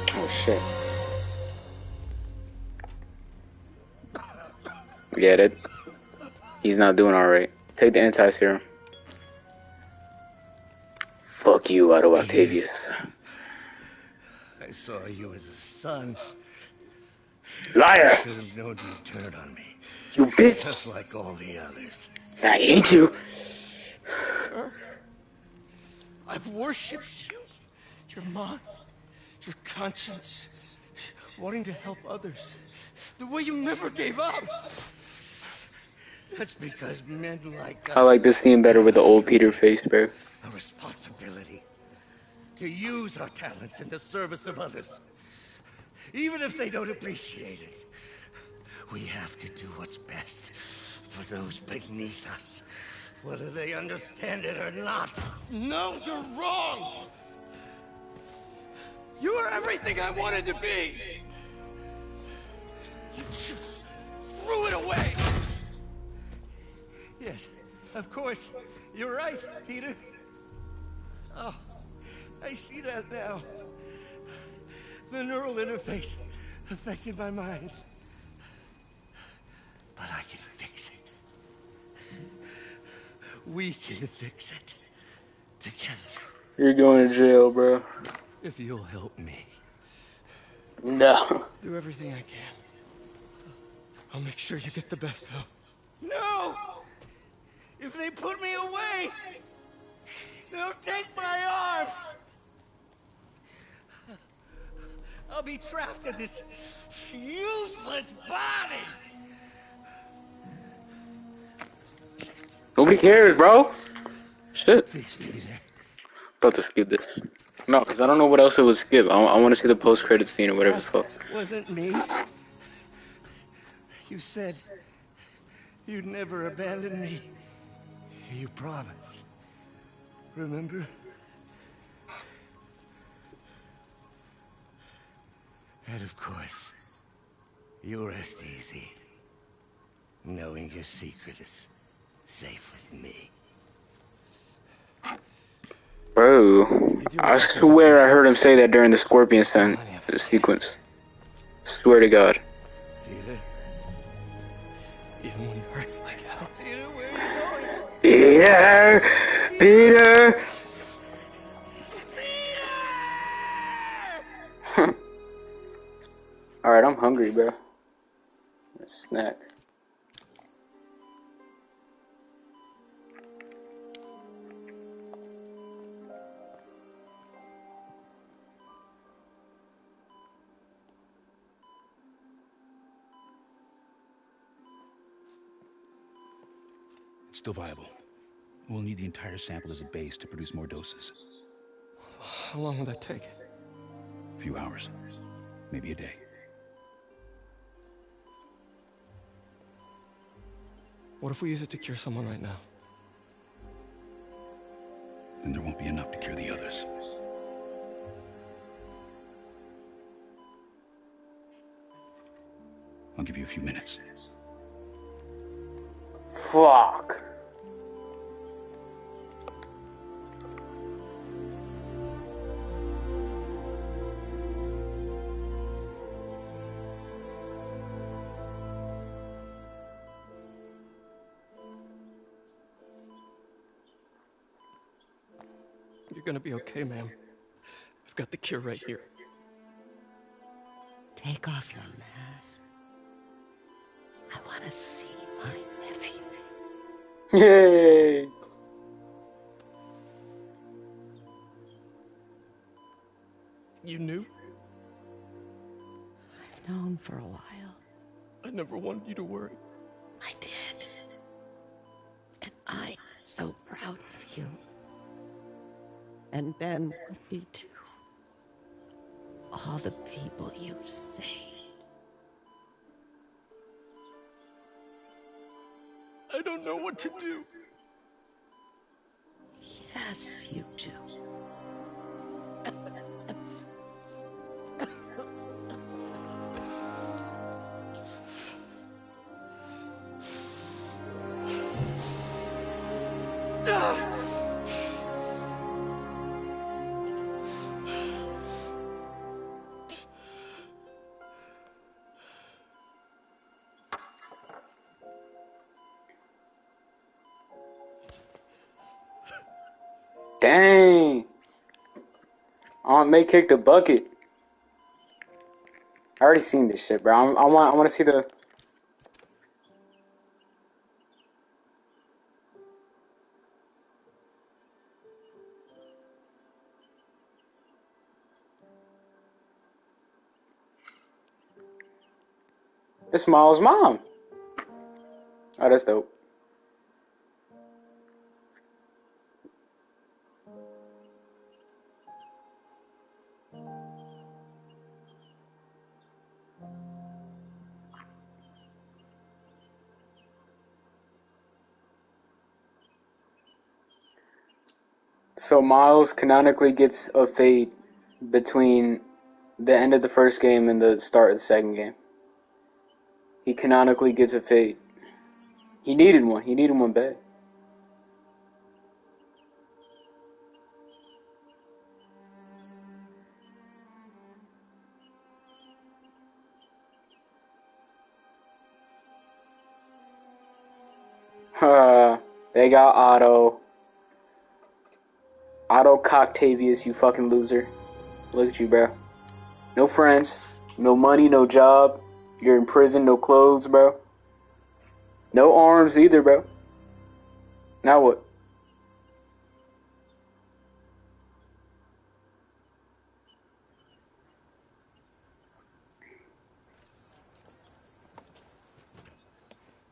Oh shit. Get it? He's not doing alright. Take the anti-serum. Fuck you, Otto Octavius. I saw you as a son. Liar! I should have known you'd turn on me. You bitch! Just like all the others. I hate you. Sir, I've worshipped you. Your mind, your conscience, wanting to help others. The way you never gave up. That's because men like us I like this theme better with the old Peter face, bro. a responsibility to use our talents in the service of others. Even if they don't appreciate it. We have to do what's best for those beneath us, whether they understand it or not. No, you're wrong! You are everything I wanted to be! You just threw it away! Yes, of course. You're right, Peter. Oh, I see that now. The neural interface affected my mind. But I can fix it. We can fix it. Together. You're going to jail, bro. If you'll help me. No. Do everything I can. I'll make sure you get the best help. No! If they put me away, they'll take my arm! I'll be trapped in this useless body! Nobody cares, bro. Shit. Please be there. About to skip this. No, because I don't know what else it would skip. I want to see the post-credit scene or whatever the fuck. Wasn't me. You said you'd never abandon me. You promised. Remember? And of course, you rest easy, knowing your secret is safe with me. Bro, I swear I heard him say that during the Scorpion sequence. Swear to God. It's like hell. Peter, where are you going? Peter! Peter! Alright, I'm hungry, bro. A snack. It's still viable. We'll need the entire sample as a base to produce more doses. How long will that take? A few hours. Maybe a day. What if we use it to cure someone right now? Then there won't be enough to cure the others. I'll give you a few minutes. Fuck. You're gonna be okay, ma'am. I've got the cure right here. Take off your mask. I want to see my nephew. Yay! You knew? I've known for a while. I never wanted you to worry. I did. And I'm so proud of you. And Ben would be too. All the people you've saved. I don't know what to do. Yes, you do. Dang. Aunt May kicked the bucket. I already seen this shit, bro. I want to see the. It's Miles' mom. Oh, that's dope. So Miles canonically gets a fate between the end of the first game and the start of the second game. He canonically gets a fate. He needed one. He needed one bad. They got Otto. Otto Coctavius, you fucking loser. Look at you, bro. No friends, no money, no job. You're in prison, no clothes, bro. No arms either, bro. Now what?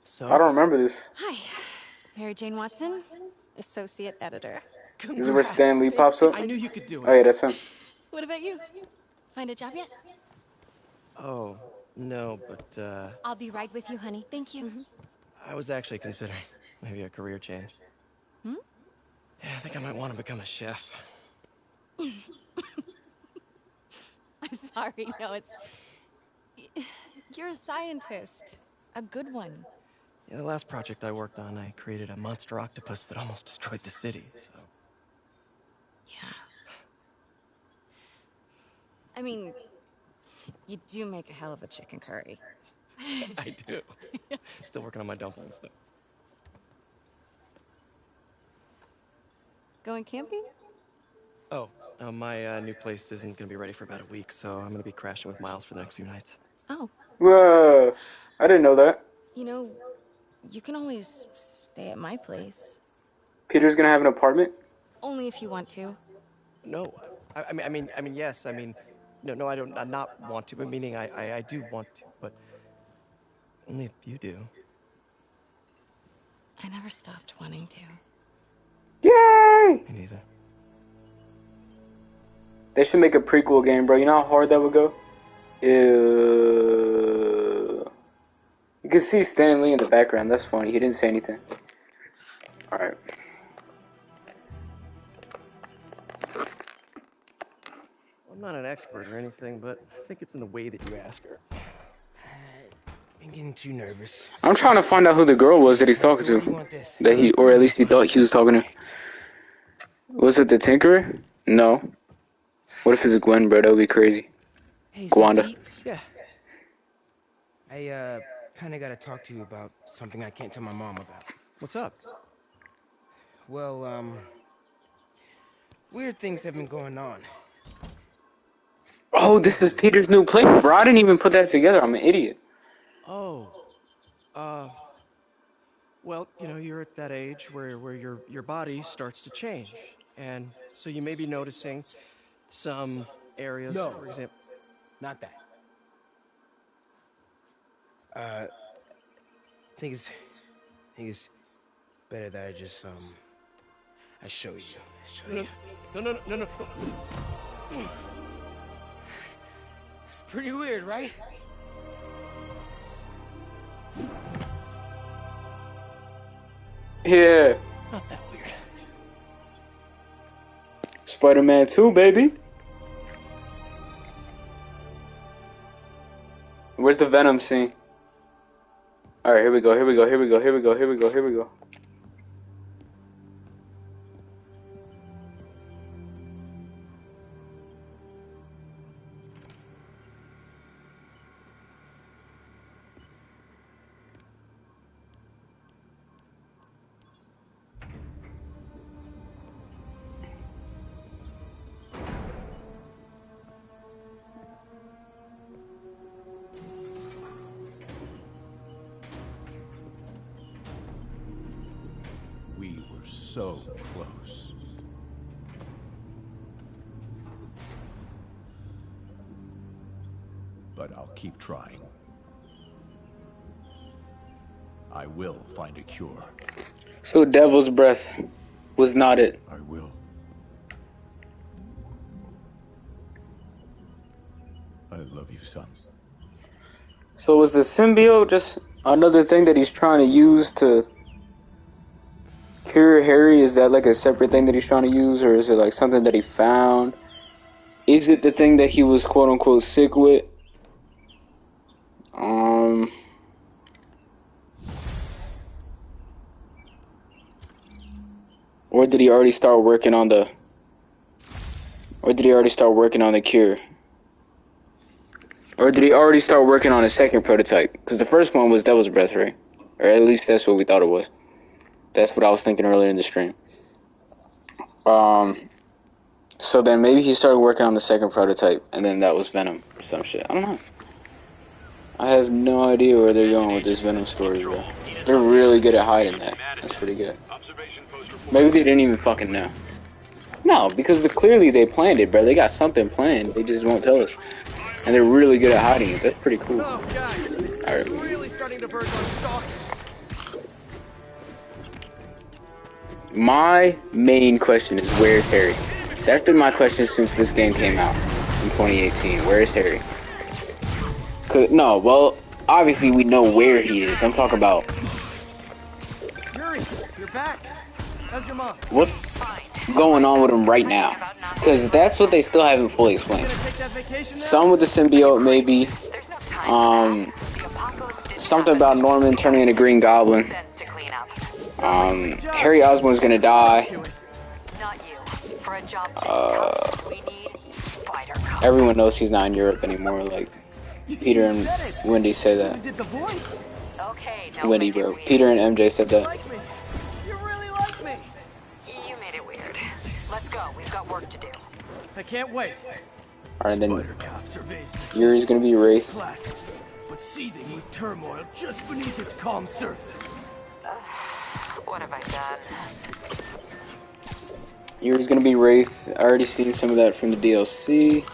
So? I don't remember this. Hi, Mary Jane Watson, associate editor. This is where Stan Lee pops up? I knew you could do it. Oh yeah, that's him. What about you? Find a job yet? Oh, no, but, I'll be right with you, honey. Thank you. I was actually considering maybe a career change. Hmm? Yeah, I think I might want to become a chef. I'm sorry, no, it's... You're a scientist. A good one. Yeah, the last project I worked on, I created a monster octopus that almost destroyed the city, so... Yeah. I mean, you do make a hell of a chicken curry. I do. Still working on my dumplings, though. Going camping? Oh, my new place isn't gonna be ready for about a week, so I'm gonna be crashing with Miles for the next few nights. Oh. Whoa, I didn't know that. You know, you can always stay at my place. Peter's gonna have an apartment? Only if you want to. No, I mean, yes. I mean, no, I don't. I not want to, but meaning I do want to, but only if you do. I never stopped wanting to. Yay! Me neither. They should make a prequel game, bro. You know how hard that would go? Ew. You can see Stan Lee in the background. That's funny. He didn't say anything. Alright. I'm not an expert or anything, but I think it's in the way that you ask her. I'm getting too nervous. I'm trying to find out who the girl was that he's talking to. That he, or at least he thought he was talking to. Was it the Tinkerer? No. What if it's Gwen, bro? That would be crazy. Hey, Gwanda. Yeah. I, kinda gotta talk to you about something I can't tell my mom about. What's up? Well, weird things have been going on. Oh, this is Peter's new place, bro. I didn't even put that together. I'm an idiot. Oh. Well, you know, you're at that age where your body starts to change, and so you may be noticing some areas. No, for example, not that. I think it's better that I just I show you. No. It's pretty weird, right? Yeah. Not that weird. Spider-Man 2, baby. Where's the Venom scene? Alright, here we go. We were so close. But I'll keep trying. I will find a cure. So Devil's Breath was not it. I will. I love you, son. So was the symbiote just another thing that he's trying to use to cure Harry? Is that like a separate thing that he's trying to use, or is it like something that he found? Is it the thing that he was quote unquote sick with? Or did he already start working on the cure? Or did he already start working on a second prototype? Because the first one was Devil's Breath, right? Or at least that's what we thought it was. That's what I was thinking earlier in the stream. So then maybe he started working on the second prototype, and then that was Venom or some shit. I don't know. I have no idea where they're going with this Venom story, bro. They're really good at hiding that. That's pretty good. Maybe they didn't even fucking know. No, because clearly they planned it, bro. They got something planned. They just won't tell us. And they're really good at hiding it. That's pretty cool. Oh, guys, Alright. really starting to verge on stalk. My main question is, where's Harry? That's been my question since this game came out in 2018. Where's Harry? No, well, obviously we know where he is. I'm talking about... Yuri, you're back. How's your mom? what's going on with him right now. Because that's what they still haven't fully explained. Some with the symbiote, maybe. Something about Norman turning into Green Goblin. Harry Osborn's gonna die. Everyone knows he's not in Europe anymore. Like, Peter and Wendy say that. Did the voice? Okay, don't Wendy, make it bro. weird. Peter and MJ said that. Like me. You really like me. You made it weird. Let's go. We've got work to do. I can't wait. Alright, then Spider-Cop surveys the Yuri's gonna be Wraith. placid, but seething with turmoil just beneath its calm surface. What have I done? Yuri's gonna be Wraith. I already see some of that from the DLC.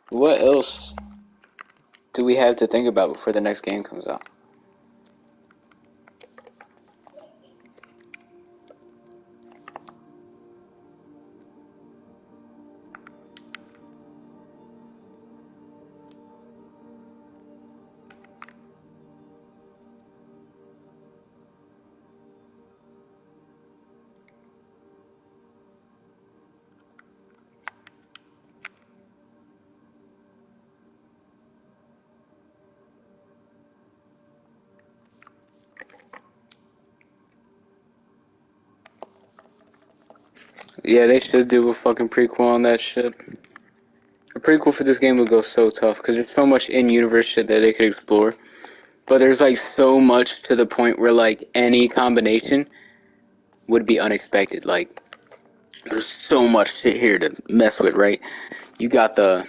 What else do we have to think about before the next game comes out? Yeah, they should do a fucking prequel on that shit. A prequel for this game would go so tough, because there's so much in-universe shit that they could explore. But there's like so much to the point where like any combination would be unexpected. Like, there's so much shit here to mess with, right? You got the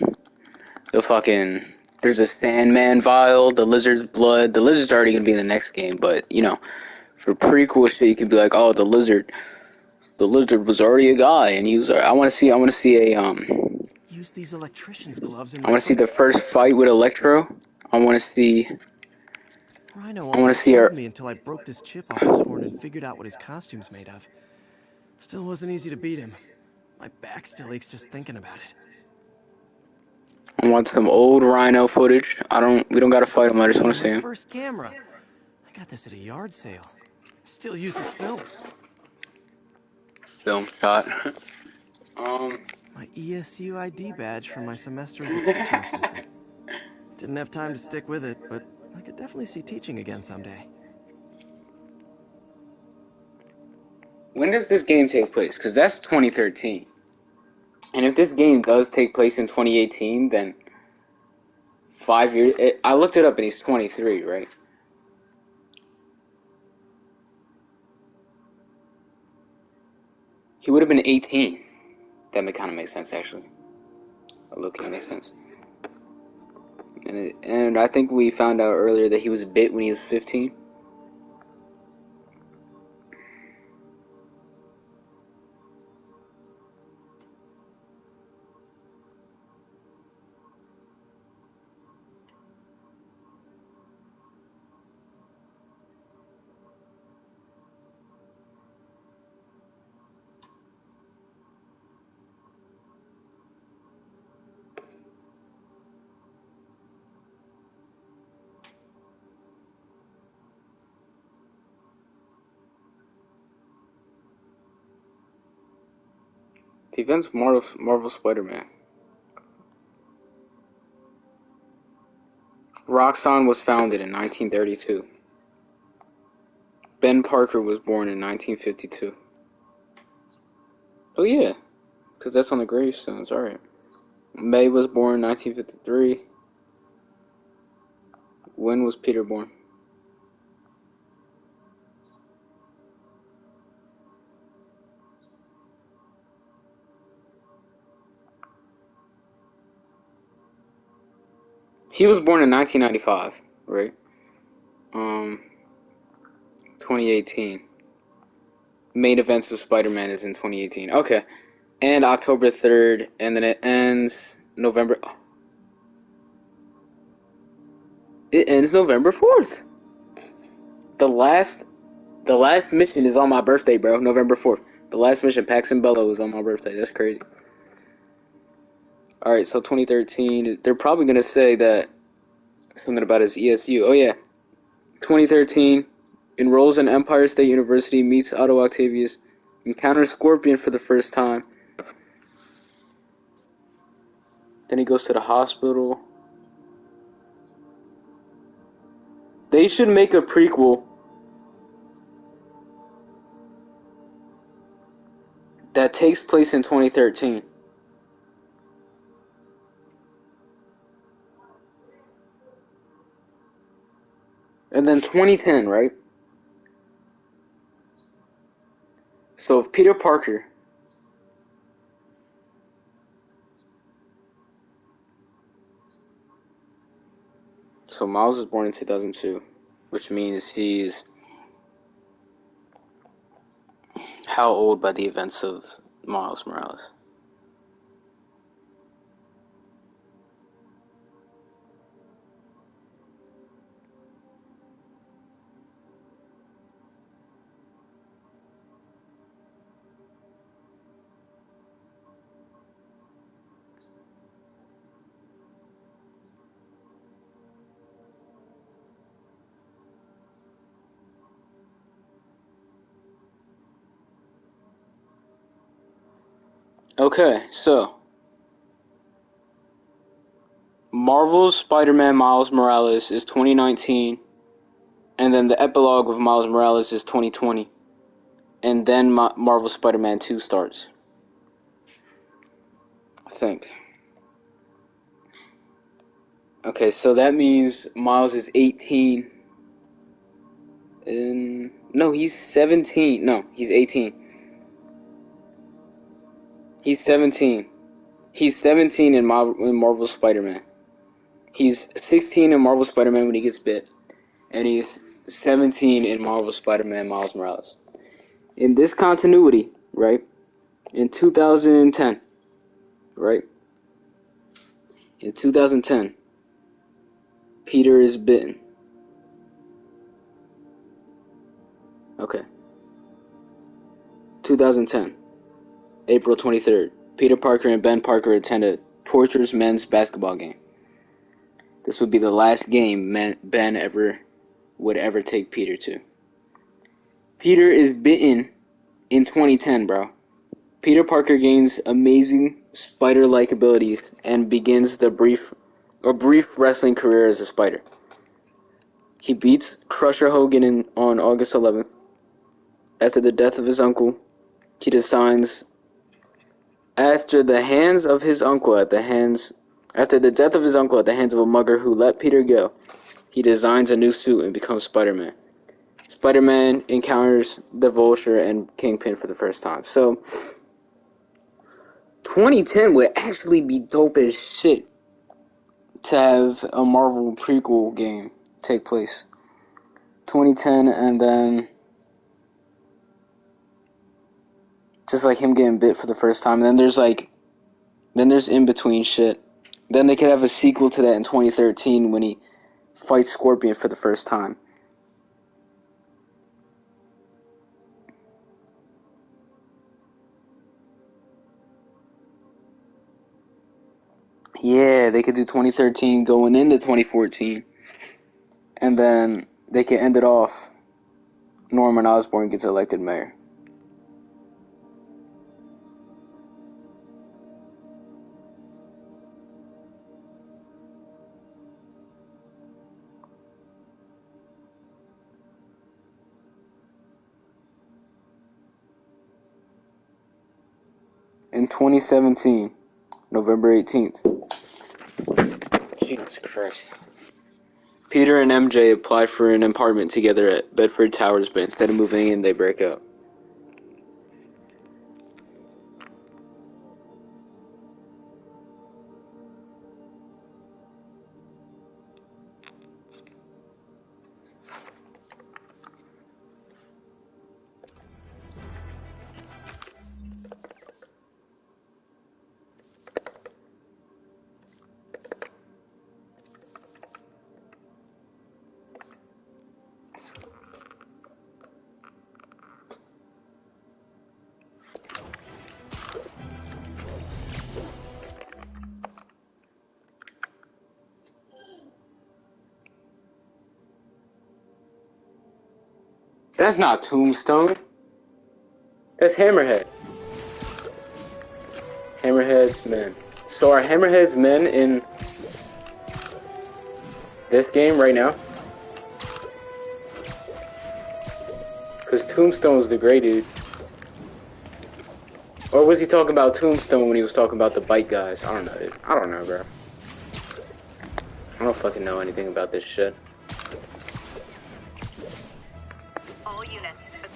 fucking, there's a Sandman vial, the Lizard's blood. The Lizard's already gonna be in the next game, but, you know, for prequel shit, you could be like, oh, the Lizard was already a guy, and he was. I want to see a Use these electrician's gloves. I want to see the first fight with Electro. I want to see. Rhino I want to see her. me until I broke this chip off his horn and figured out what his costume's made of. Still wasn't easy to beat him. My back still aches just thinking about it. I want some old Rhino footage. We don't gotta fight him. I just want to see him. First camera. I got this at a yard sale. Still uses film. Film shot. My ESU ID badge from my semester as a teaching assistant. Didn't have time to stick with it, but I could definitely see teaching again someday. When does this game take place? Because that's 2013. And if this game does take place in 2018, then 5 years... I looked it up and he's 23, right? He would have been 18. That kind of makes sense, actually. Looking makes sense. And I think we found out earlier that he was bit when he was 15. The events of Marvel Spider-Man. Roxxon was founded in 1932. Ben Parker was born in 1952. Oh yeah, because that's on the gravestones, alright. May was born in 1953. When was Peter born? He was born in 1995, right? 2018. Main events of Spider-Man is in 2018. Okay. And October 3rd, and then it ends November... It ends November 4th. The last mission is on my birthday, bro. November 4th. The last mission, Pax and Bello, was on my birthday. That's crazy. Alright, so 2013. They're probably going to say that something about his ESU. Oh, yeah. 2013. Enrolls in Empire State University. Meets Otto Octavius. Encounters Scorpion for the first time. Then he goes to the hospital. They should make a prequel that takes place in 2013. And then 2010, right? So if Peter Parker so Miles was born in 2002, which means he's how old by the events of Miles Morales? Okay, so Marvel's Spider-Man Miles Morales is 2019, and then the epilogue of Miles Morales is 2020, and then Marvel Spider-Man 2 starts. I think. Okay, so that means Miles is 18. No, he's 17. No, he's 18. He's 17. He's 17 in Marvel Spider-Man. He's 16 in Marvel Spider-Man when he gets bit. And he's 17 in Marvel Spider-Man Miles Morales. In this continuity, right? In 2010, right? In 2010, Peter is bitten. Okay. 2010, April 23rd. Peter Parker and Ben Parker attend a Torchers men's basketball game. This would be the last game Ben would ever take Peter to. Peter is bitten in 2010, bro. Peter Parker gains amazing spider-like abilities and begins a brief wrestling career as a spider. He beats Crusher Hogan on August 11th. After the death of his uncle, he designs after the death of his uncle at the hands of a mugger who let Peter go, he designs a new suit and becomes Spider-Man. Spider-Man encounters the Vulture and Kingpin for the first time. So, 2010 would actually be dope as shit to have a Marvel prequel game take place. 2010, and then just like him getting bit for the first time. And then there's in-between shit. Then they could have a sequel to that in 2013 when he fights Scorpion for the first time. Yeah, they could do 2013 going into 2014. And then they could end it off. Norman Osborn gets elected mayor. In 2017, November 18th. Jesus Christ. Peter and MJ apply for an apartment together at Bedford Towers, but instead of moving in, they break up. That's not Tombstone. That's Hammerhead. Hammerhead's men. So are Hammerhead's men in this game right now? Because Tombstone's the gray dude. Or was he talking about Tombstone when he was talking about the bike guys? I don't know, dude. I don't know, bro. I don't fucking know anything about this shit.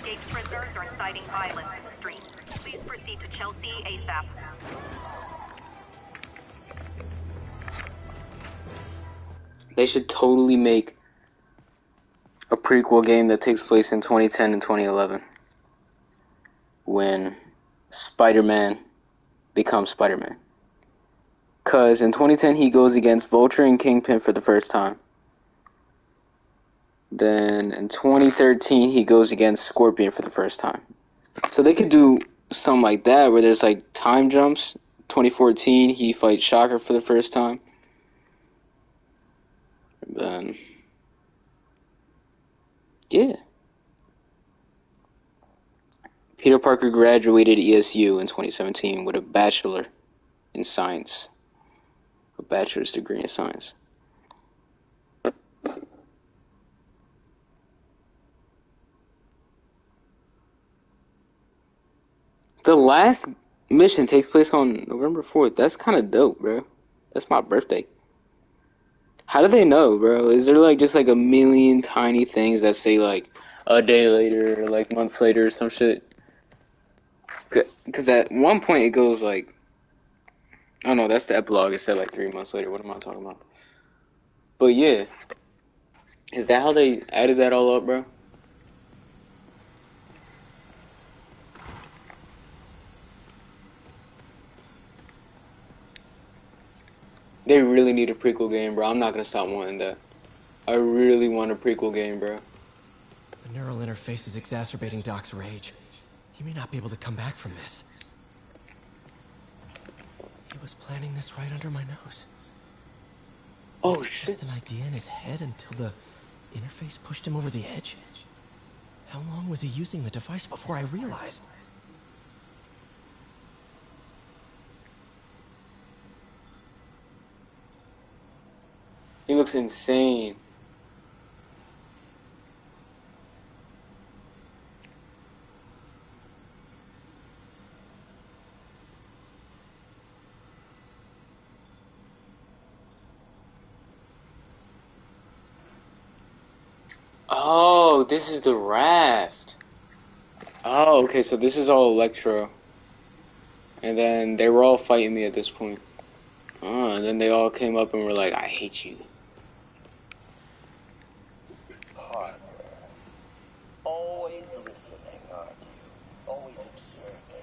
escaped prisoners are inciting violence in the streets. Please proceed to Chelsea ASAP. They should totally make a prequel game that takes place in 2010 and 2011 when Spider-Man becomes Spider-Man. Because in 2010 he goes against Vulture and Kingpin for the first time. Then in 2013 he goes against Scorpion for the first time. So they could do something like that where there's like time jumps. 2014 he fights Shocker for the first time. And then yeah. Peter Parker graduated ESU in 2017 with a bachelor in science. A bachelor's degree in science. The last mission takes place on November 4th. That's kind of dope, bro. That's my birthday. How do they know, bro? Is there like just like a million tiny things that say like a day later or like months later or some shit? Because at one point it goes like, oh no, that's the epilogue. It said like 3 months later. What am I talking about? But yeah, is that how they added that all up, bro? They really need a prequel game, bro. I'm not gonna stop wanting that. I really want a prequel game, bro. The neural interface is exacerbating Doc's rage. He may not be able to come back from this. He was planning this right under my nose. Oh, shit. Just an idea in his head until the interface pushed him over the edge? How long was he using the device before I realized? He looks insane. Oh, this is the raft. Oh, okay, so this is all Electro. And then they were all fighting me at this point. Oh, and then they all came up and were like, I hate you. Parker. Always listening, aren't you? Always observing.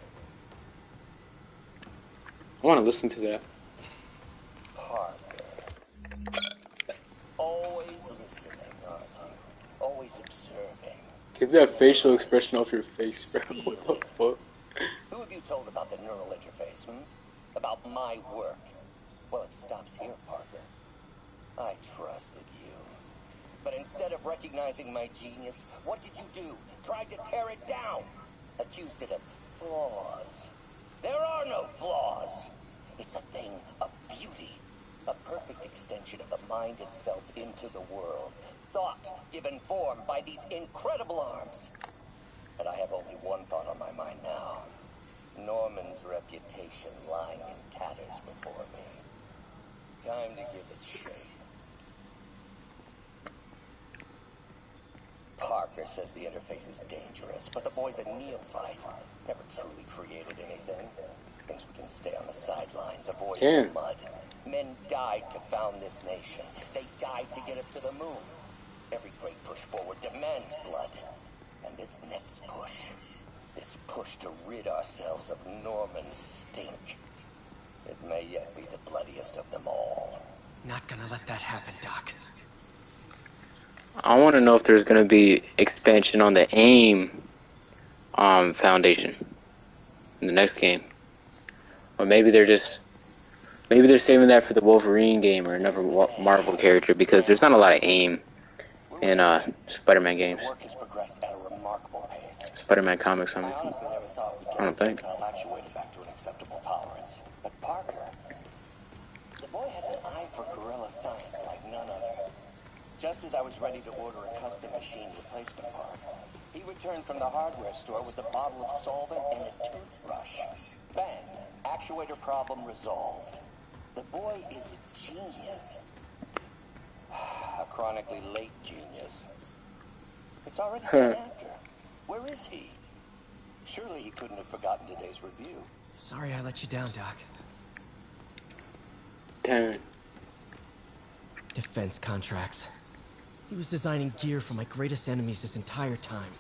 I want to listen to that. Parker. Always listening, aren't you? Always observing. Get that facial expression off your face, bro. What the fuck? Who have you told about the neural interface, About my work? Well, it stops here, Parker. I trusted you. But instead of recognizing my genius, what did you do? Tried to tear it down. Accused it of flaws. There are no flaws. It's a thing of beauty. A perfect extension of the mind itself into the world. Thought given form by these incredible arms. And I have only one thought on my mind now. Norman's reputation lying in tatters before me. Time to give it shape. Parker says the interface is dangerous, but the boy's a neophyte. Never truly created anything. Thinks we can stay on the sidelines, avoiding the mud. Men died to found this nation. They died to get us to the moon. Every great push forward demands blood. And this next push, this push to rid ourselves of Norman's stink, it may yet be the bloodiest of them all. Not gonna let that happen, Doc. I want to know if there's gonna be expansion on the AIM Foundation in the next game, or maybe they're saving that for the Wolverine game or another Marvel character, because there's not a lot of AIM in Spider-Man games. Spider-Man comics, I mean. I don't think. But Parker, the boy has an eye for guerrilla science like none other. Just as I was ready to order a custom machine replacement part, he returned from the hardware store with a bottle of solvent and a toothbrush. Bang! Actuator problem resolved. The boy is a genius. A chronically late genius. It's already 10 after. Where is he? Surely he couldn't have forgotten today's review. Sorry I let you down, Doc. Damn. Defense contracts. He was designing gear for my greatest enemies this entire time.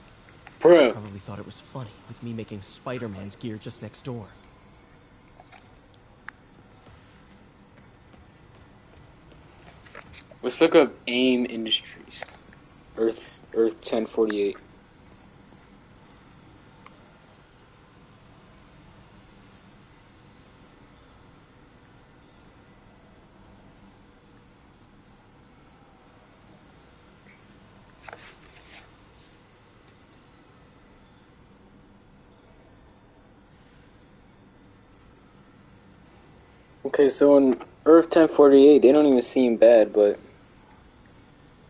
Bro. Probably thought it was funny with me making Spider-Man's gear just next door. Let's look up AIM Industries. Earth 1048. Okay, so in Earth 1048, they don't even seem bad, but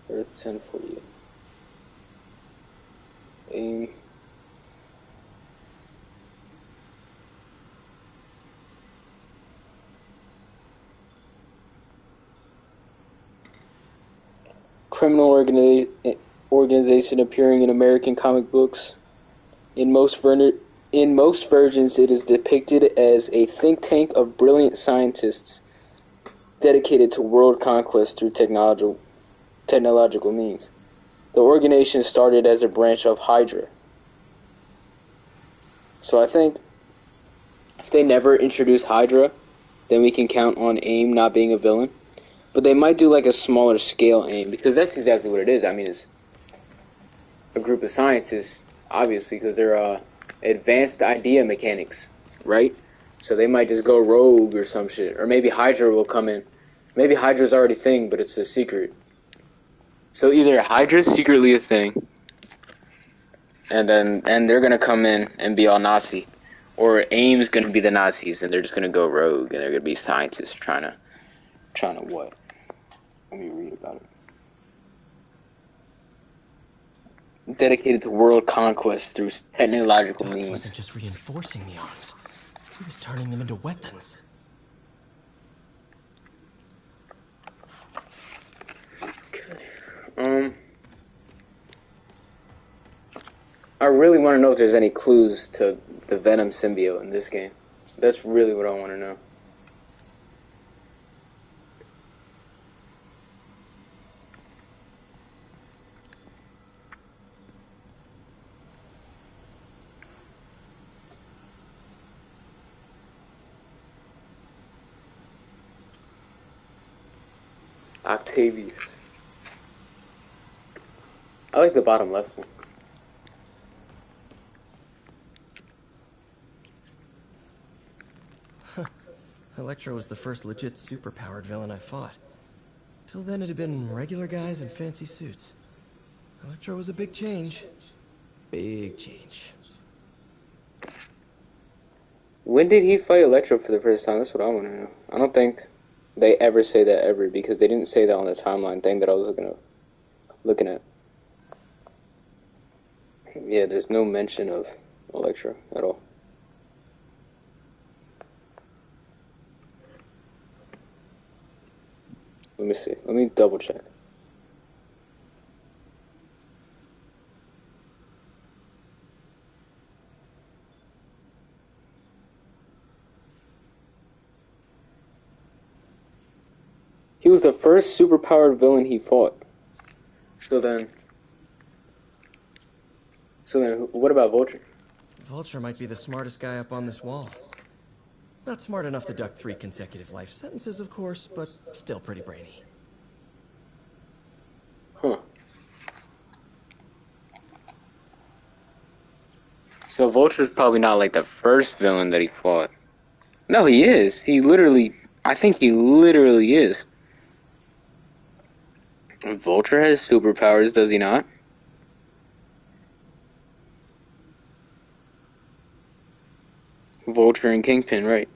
Earth 1048. AIM. Criminal organization appearing in American comic books. In most versions, it is depicted as a think tank of brilliant scientists dedicated to world conquest through technological means. The organization started as a branch of Hydra. So I think if they never introduce Hydra, then we can count on AIM not being a villain. But they might do like a smaller scale AIM, because that's exactly what it is. I mean, it's a group of scientists, obviously, because they're advanced idea mechanics, right? So they might just go rogue or some shit. Or maybe Hydra will come in. Maybe Hydra's already a thing, but it's a secret. So either Hydra's secretly a thing, and they're gonna come in and be all Nazi, or AIM's gonna be the Nazis and they're just gonna go rogue and they're gonna be scientists trying to what? Let me read about it. Dedicated to world conquest through technological means. He wasn't just reinforcing the arms; he was turning them into weapons. I really want to know if there's any clues to the Venom symbiote in this game. That's really what I want to know. Octavius. I like the bottom left one. Electro was the first legit superpowered villain I fought. Till then it had been regular guys in fancy suits. Electro was a big change. Big change. When did he fight Electro for the first time? That's what I want to know. I don't think they ever say that ever, because they didn't say that on the timeline thing that I was looking at. Yeah, there's no mention of Electro at all. Let me see. Let me double check. He was the first superpowered villain he fought. So then, what about Vulture? Vulture might be the smartest guy up on this wall. Not smart enough to duck 3 consecutive life sentences, of course, but still pretty brainy. Huh. So Vulture's probably not like the first villain that he fought. No, he is. I think he literally is. Vulture has superpowers, does he not? Vulture and Kingpin, right.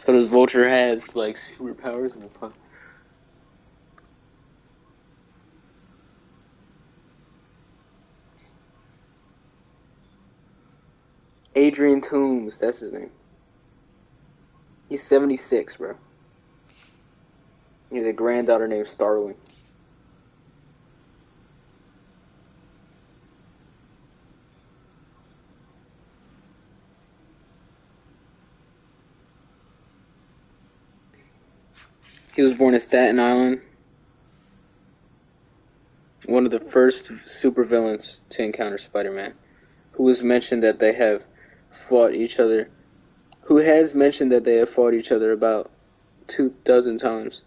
So does Vulture have, like, superpowers? Adrian Toomes, that's his name. He's 76, bro. He has a granddaughter named Starling. He was born in Staten Island. One of the first supervillains to encounter Spider-Man. Who has mentioned that they have fought each other. Who has mentioned that they have fought each other about 24 times.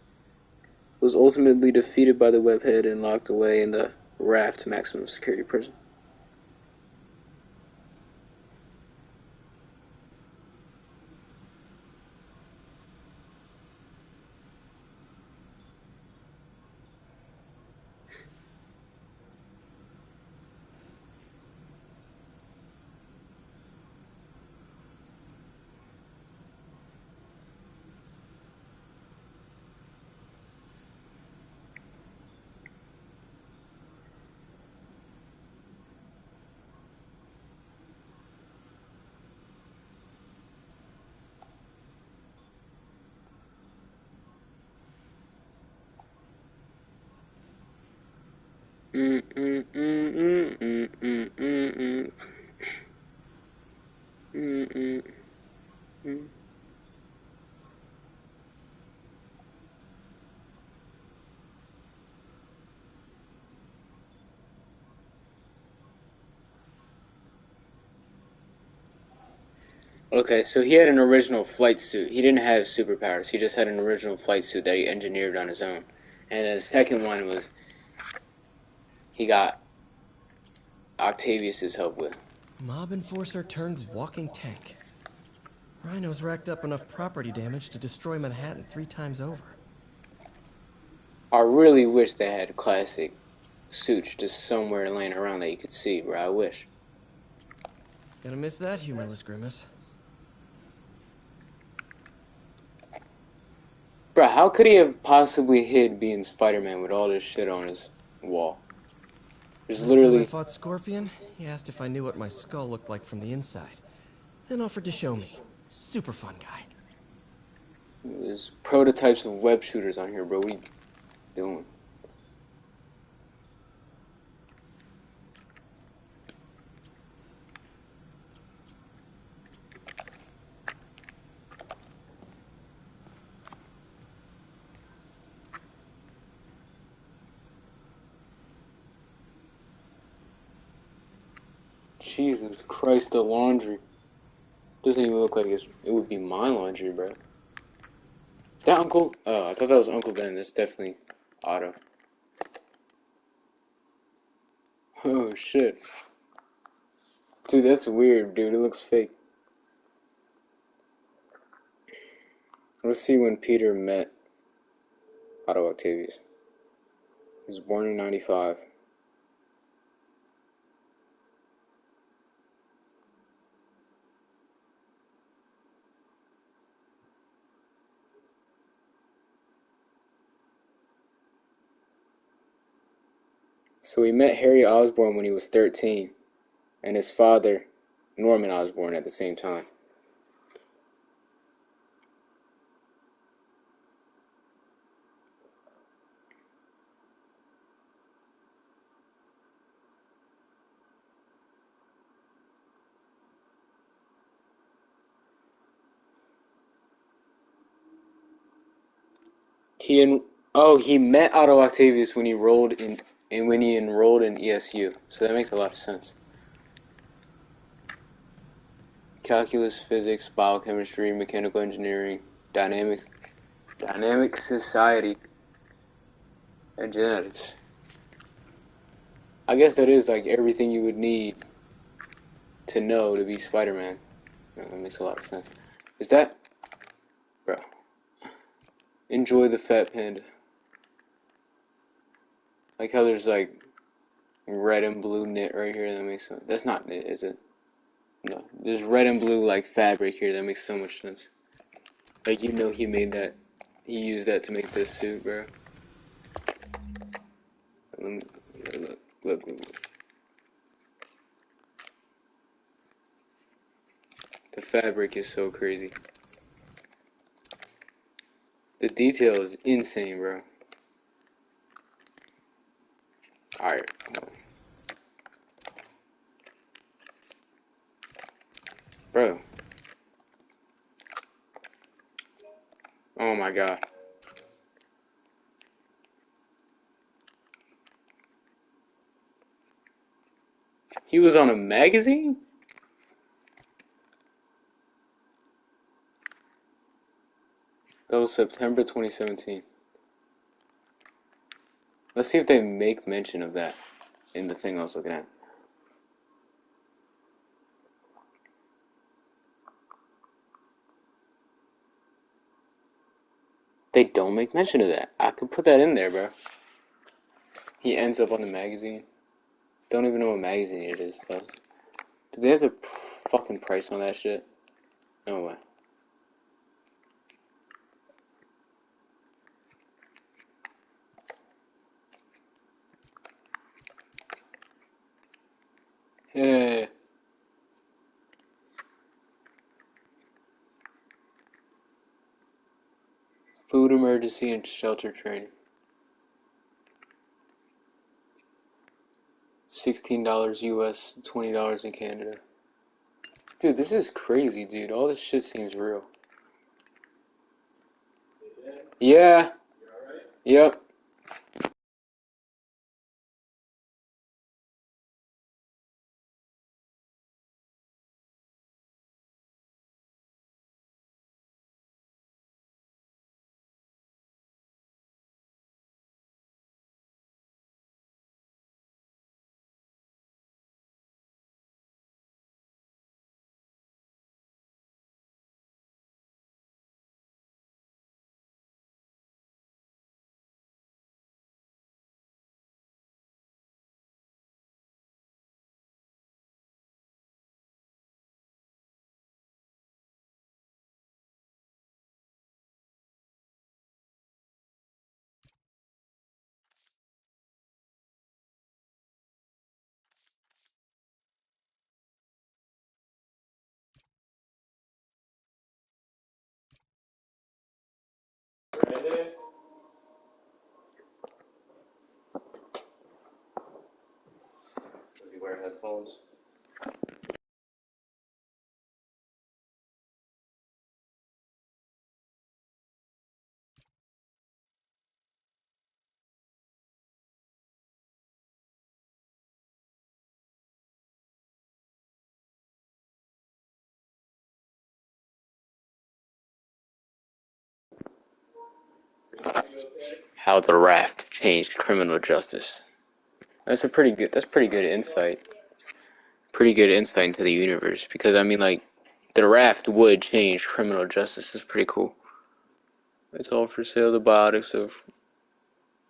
Was ultimately defeated by the Webhead and locked away in the Raft maximum security prison. Okay, so he had an original flight suit. He didn't have superpowers. He just had an original flight suit that he engineered on his own. And the second one was he got Octavius's help with. Mob enforcer turned walking tank. Rhino's racked up enough property damage to destroy Manhattan 3 times over. I really wish they had classic suits just somewhere laying around that you could see, bro. I wish. Gonna miss that humorless grimace. Bro, how could he have possibly hid being Spider-Man with all this shit on his wall? There's Last literally... time I fought Scorpion, he asked if I knew what my skull looked like from the inside. Then offered to show me. Super fun guy. There's prototypes of web shooters on here, bro. What are you doing? Jesus Christ, the laundry. Doesn't even look like it would be my laundry, bro. Is that Uncle? Oh, I thought that was Uncle Ben. That's definitely Otto. Oh, shit. Dude, that's weird, dude. It looks fake. Let's see when Peter met Otto Octavius. He was born in 95. So he met Harry Osborn when he was 13, and his father, Norman Osborn, at the same time. He met Otto Octavius when he enrolled in ESU. So that makes a lot of sense. Calculus, physics, biochemistry, mechanical engineering, dynamic society, and genetics. I guess that is like everything you would need to know to be Spider-Man. That makes a lot of sense. Is that... Bro. Enjoy the fat panda. Like how there's like red and blue knit right here. That makes sense. That's not knit, is it? No. There's red and blue like fabric here. That makes so much sense. Like, you know, he made that. He used that to make this suit, bro. Let me look. The fabric is so crazy. The detail is insane, bro. Alright. Bro. Oh my god. He was on a magazine? That was September 2017. Let's see if they make mention of that in the thing I was looking at. They don't make mention of that. I could put that in there, bro. He ends up on the magazine. Don't even know what magazine it is, though. Do they have the fucking price on that shit? No way. Yeah. Food emergency and shelter training. $16 US, $20 in Canada. Dude, this is crazy, dude. All this shit seems real. Yeah. Yep. Does he wear headphones? How the raft changed criminal justice. That's pretty good insight. Pretty good insight into the universe, because I mean, like, the raft would change criminal justice. It's pretty cool. It's all for sale. The biotics of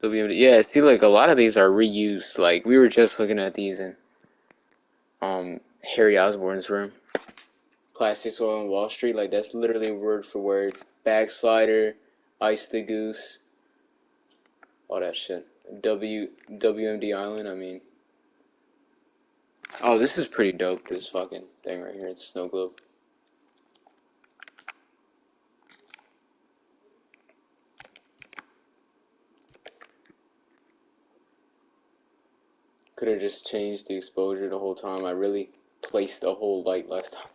WMD. Yeah, see, like, a lot of these are reused. Like, we were just looking at these in Harry Osborn's room. Plastic Soil on Wall Street. Like, that's literally word for word. Backslider, Ice the Goose, all that shit. WMD Island. I mean, oh, this is pretty dope. This fucking thing right here. It's Snow Globe. Could have just changed the exposure the whole time. I really placed a whole light last time.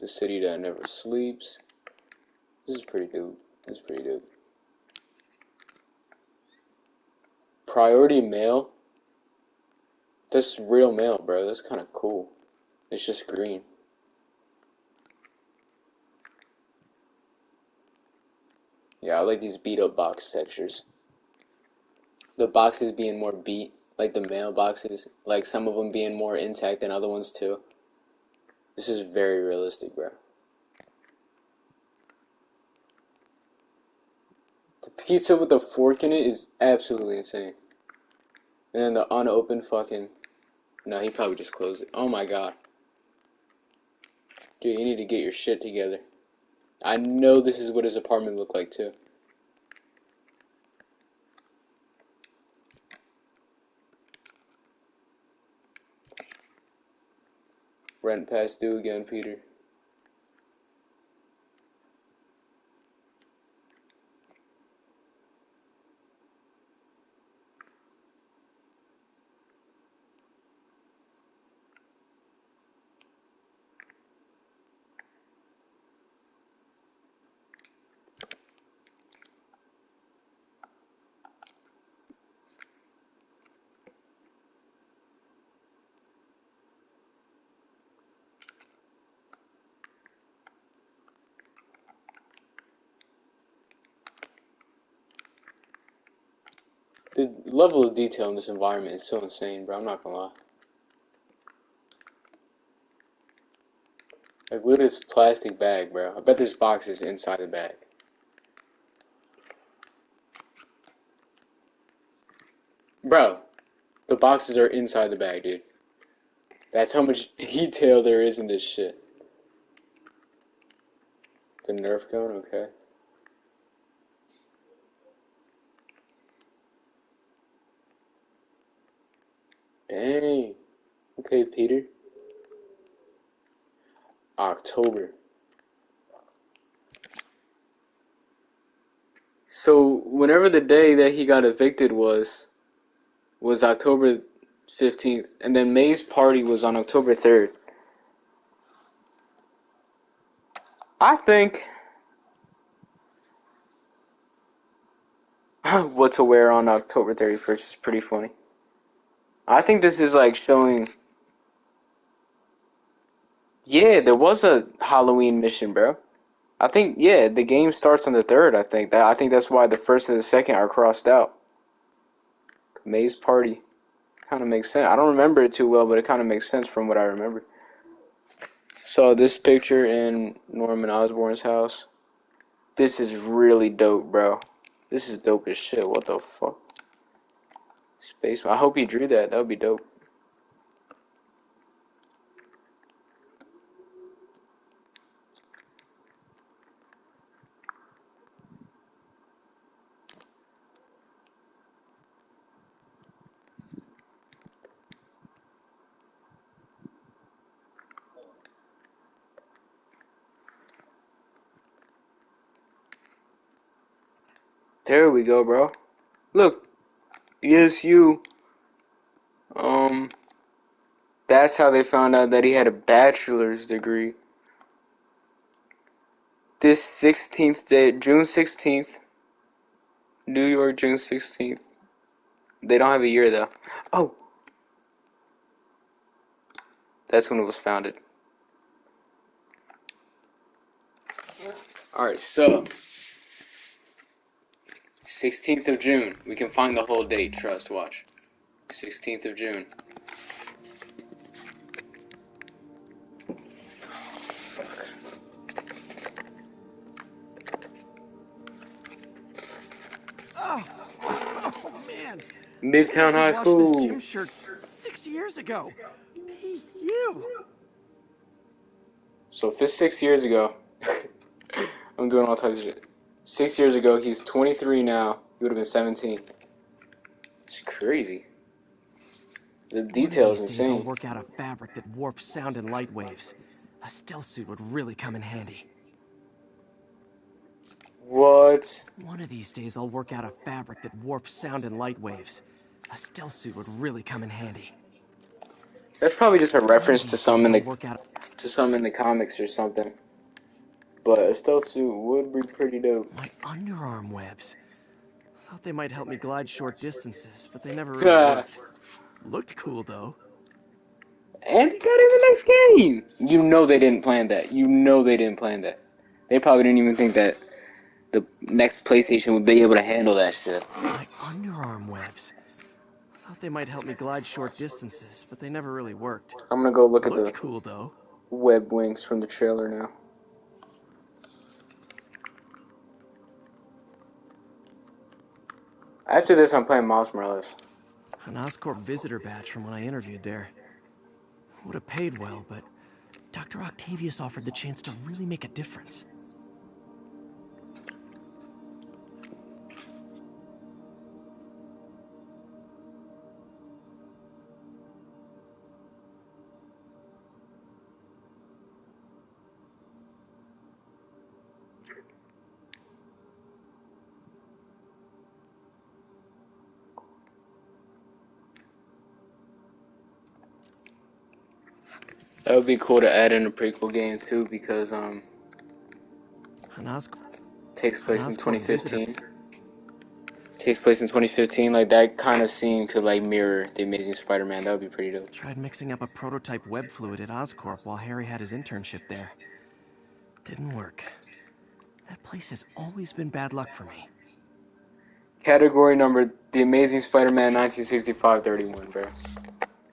The city that never sleeps. This is pretty dope. This is pretty dope. Priority mail. That's real mail, bro. That's kind of cool. It's just green. Yeah, I like these beat up box textures. The boxes being more beat, like the mail boxes, like some of them being more intact than other ones too. This is very realistic, bro. The pizza with the fork in it is absolutely insane. And then the unopened fucking... No, he probably just closed it. Oh my god. Dude, you need to get your shit together. I know this is what his apartment looked like too. Rent past due again, Peter. The level of detail in this environment is so insane, bro. I'm not gonna lie. Like, look at this plastic bag, bro. I bet there's boxes inside the bag. Bro, the boxes are inside the bag, dude. That's how much detail there is in this shit. The Nerf gun, okay. Dang. Okay, Peter. October. So, whenever the day that he got evicted was October 15th, and then May's party was on October 3rd. I think what to wear on October 31st is pretty funny. I think this is like showing... Yeah, there was a Halloween mission, bro. I think, yeah, the game starts on the 3rd, I think that's why the 1st and the 2nd are crossed out. May's party. Kind of makes sense. I don't remember it too well, but it kind of makes sense from what I remember. Saw this picture in Norman Osborn's house. This is really dope, bro. This is dope as shit. What the fuck? Space. I hope he drew that. That would be dope. There we go, bro. Look. Yes, you. That's how they found out that he had a bachelor's degree. This 16th day, June 16th. New York, June 16th. They don't have a year, though. Oh. That's when it was founded. Alright, so. 16th of June. We can find the whole date, trust, watch. 16th of June. Oh man! Midtown High School. This gym shirt 6 years ago. Hey, you. So if it's 6 years ago, I'm doing all types of shit. 6 years ago, he's 23 now. He would have been 17. It's crazy. The detail is insane. I'll work out a fabric that warps sound and light waves. A stealth suit would really come in handy. What? One of these days, I'll work out a fabric that warps sound and light waves. A stealth suit would really come in handy. That's probably just a reference to some in the comics or something. But a stealth suit would be pretty dope. My underarm webs. Thought they might help me glide short distances, but they never really worked. Looked cool though. And he got in the next game. You know they didn't plan that. You know they didn't plan that. They probably didn't even think that the next PlayStation would be able to handle that shit. My underarm webs. Thought they might help me glide short distances, but they never really worked. I'm gonna go look at the cool though. web wings from the trailer now. After this, I'm playing Miles Morales. An Oscorp visitor badge from when I interviewed there. Would have paid well, but Dr. Octavius offered the chance to really make a difference. That would be cool to add in a prequel game too, because takes place in 2015. Takes place in 2015. Like that kind of scene could like mirror the Amazing Spider-Man. That would be pretty dope. Tried mixing up a prototype web fluid at Oscorp while Harry had his internship there. Didn't work. That place has always been bad luck for me. Category number: The Amazing Spider-Man 1965-31, bro.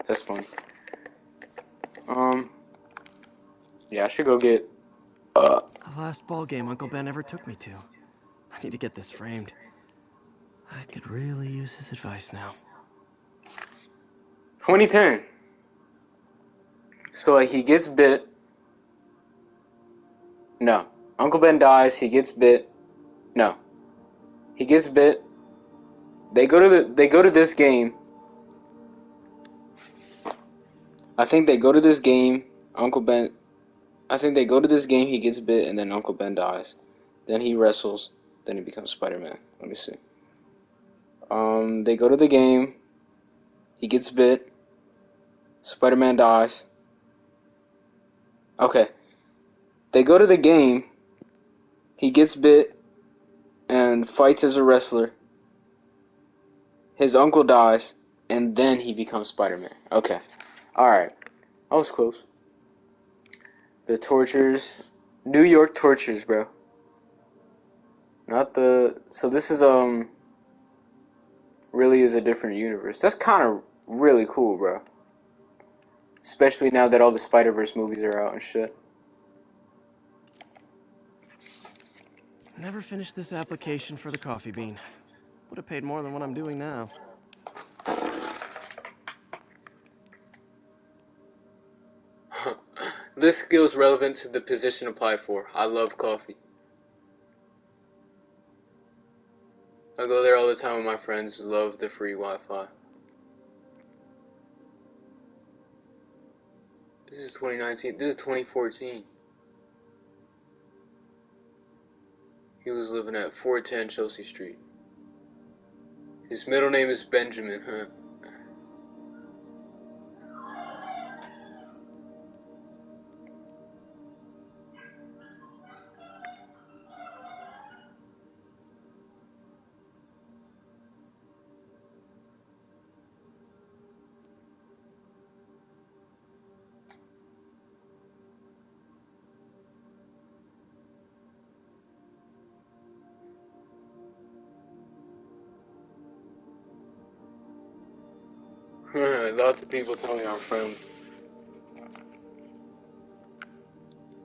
That's funny. Yeah, I should go get The last ball game Uncle Ben ever took me to. I need to get this framed. I could really use his advice now. 2010. So like he gets bit. No. Uncle Ben dies, he gets bit. No. He gets bit. They go to this game. I think they go to this game. I think they go to this game, he gets bit, and then Uncle Ben dies. Then he wrestles, then he becomes Spider-Man. Let me see. They go to the game, he gets bit, Spider-Man dies. Okay. They go to the game, he gets bit, and fights as a wrestler. His uncle dies, and then he becomes Spider-Man. Okay. Alright. I was close. The tortures. New York tortures, bro. Not the... So this is, really is a different universe. That's kind of really cool, bro. Especially now that all the Spider-Verse movies are out and shit. Never finished this application for the coffee bean. Would have paid more than what I'm doing now. This skill is relevant to the position applied for. I love coffee. I go there all the time with my friends. Love the free Wi-Fi. This is 2019. This is 2014. He was living at 410 Chelsea Street. His middle name is Benjamin, huh? Lots of people tell me I'm friendly.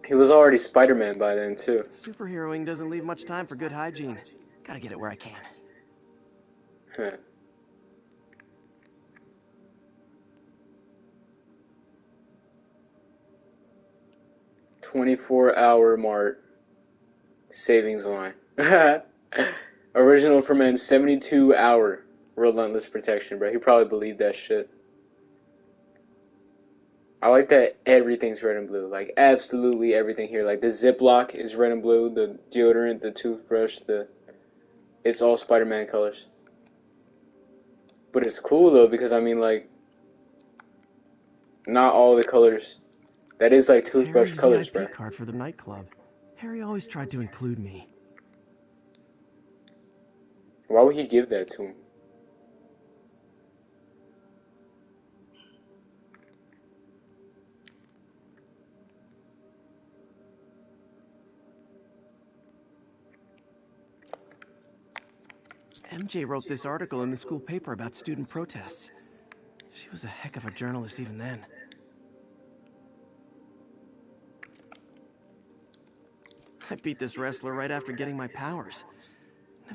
He was already Spider-Man by then, too. Superheroing doesn't leave much time for good hygiene. Gotta get it where I can. Huh. $24-hour Mart savings line. Original for men, 72-hour relentless protection, bro. He probably believed that shit. I like that everything's red and blue. Like, absolutely everything here. Like, the Ziploc is red and blue. The deodorant, the toothbrush, it's all Spider-Man colors. But it's cool, though, because, I mean, like, not all the colors. That is, like, toothbrush Harry's colors, VIP bro. card for the nightclub. Harry always tried to include me. Why would he give that to him? MJ wrote this article in the school paper about student protests. She was a heck of a journalist even then. I beat this wrestler right after getting my powers.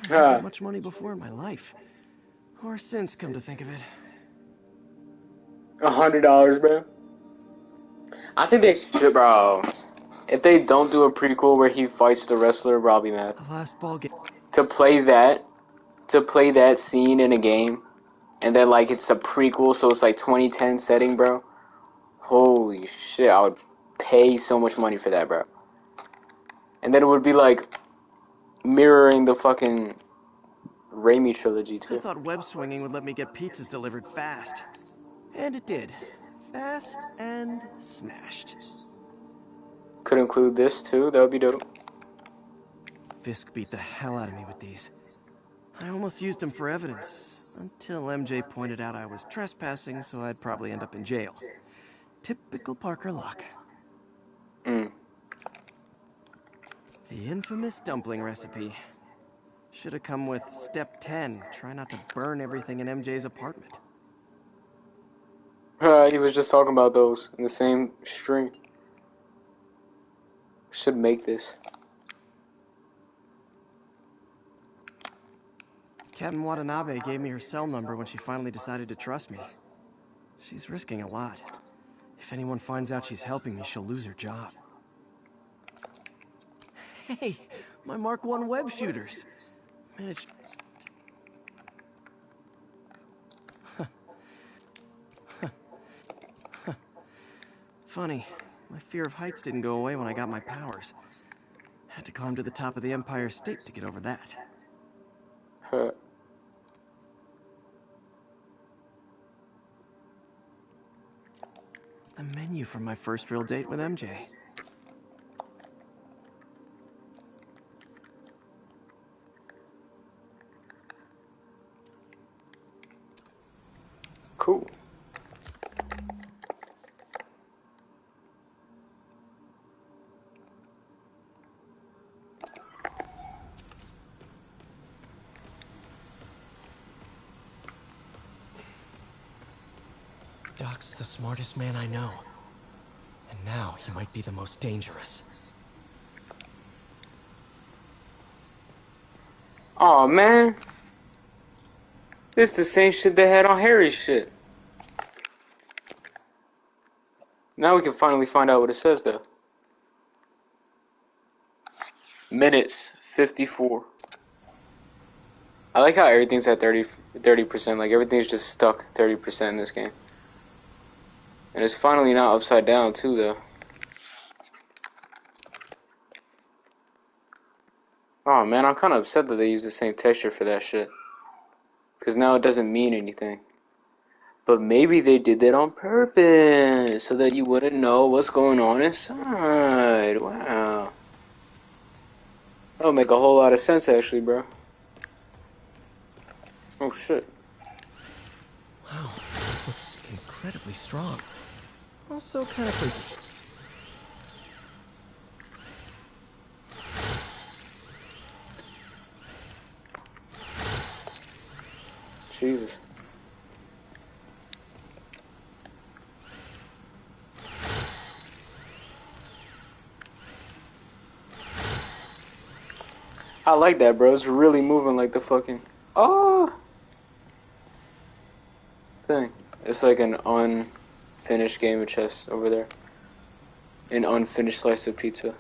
Never had that much money before in my life. Or since, come to think of it. $100, bro. I think they should, bro. If they don't do a prequel where he fights the wrestler, bro, I'll be mad. The last ball game. To play that scene in a game, and then like it's the prequel, so it's like 2010 setting, bro. Holy shit, I would pay so much money for that, bro. And then it would be like mirroring the fucking Raimi trilogy too. I thought web swinging would let me get pizzas delivered fast. And it did. Fast and smashed. Could include this too, that would be dope. Fisk beat the hell out of me with these. I almost used them for evidence, until MJ pointed out I was trespassing, so I'd probably end up in jail. Typical Parker luck. The infamous dumpling recipe. Should have come with step 10. Try not to burn everything in MJ's apartment. He was just talking about those in the same stream. Should make this. Captain Watanabe gave me her cell number when she finally decided to trust me. She's risking a lot. If anyone finds out she's helping me, she'll lose her job. Hey, my Mark I web shooters. Managed... Funny, my fear of heights didn't go away when I got my powers. Had to climb to the top of the Empire State to get over that. Huh. The menu from my first real date with MJ. Cool. Doc's the smartest man I know. And now he might be the most dangerous. Aw, man. This the same shit they had on Harry's shit. Now we can finally find out what it says, though. Minutes 54. I like how everything's at 30%. Like, everything's just stuck 30% in this game. And it's finally not upside down, too, though. Oh, man, I'm kind of upset that they use the same texture for that shit. Because now it doesn't mean anything. But maybe they did that on purpose, so that you wouldn't know what's going on inside. Wow. That would make a whole lot of sense, actually, bro. Oh, shit. Wow, this looks incredibly strong. Also kind of creepy. Jesus. I like that, bro. It's really moving like the fucking thing. It's like an unfinished game of chess over there. An unfinished slice of pizza.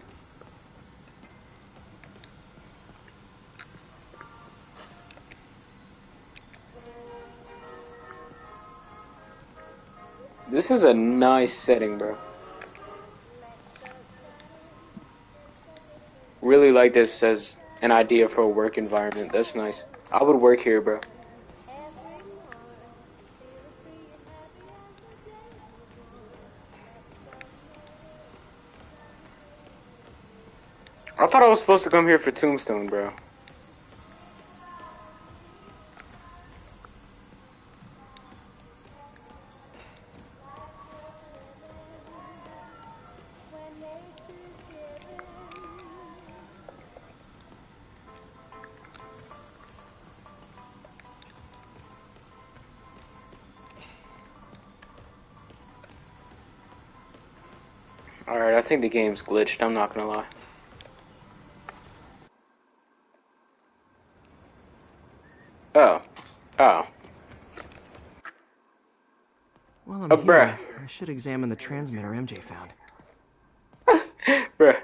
This is a nice setting, bro. Really like this as an idea for a work environment. That's nice. I would work here, bro. I thought I was supposed to come here for Tombstone, bro. Alright, I think the game's glitched, I'm not gonna lie. Oh. While I'm bruh. here, I should examine the transmitter MJ found. Bruh.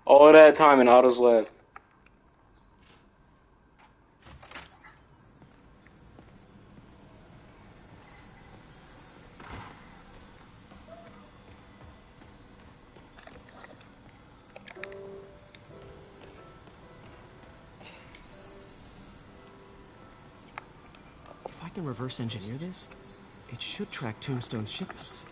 All of that time in Otto's lab. If I can reverse engineer this, it should track Tombstone's shipments.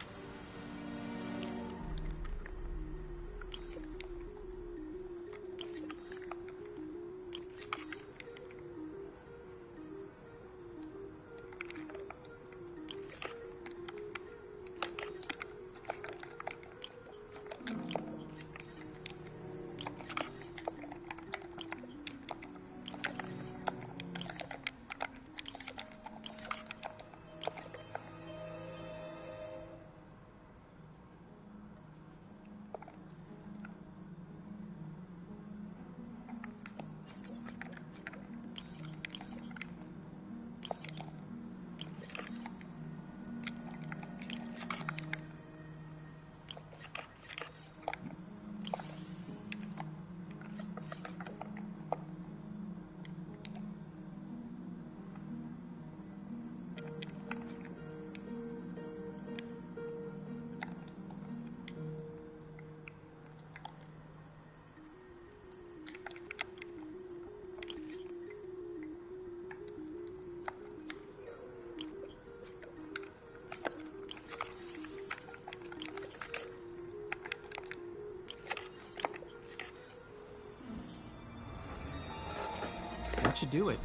should do it.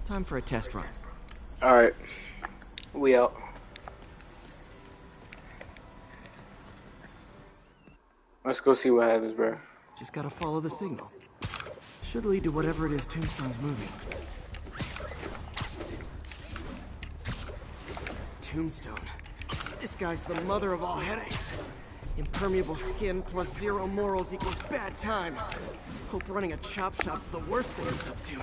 Time for a test run. Alright. We out. Let's go see what happens, bro. Just gotta follow the signal. Should lead to whatever it is Tombstone's moving. Tombstone. This guy's the mother of all headaches. Impermeable skin plus zero morals equals bad time. Hope running a chop shop's the worst thing he's up to.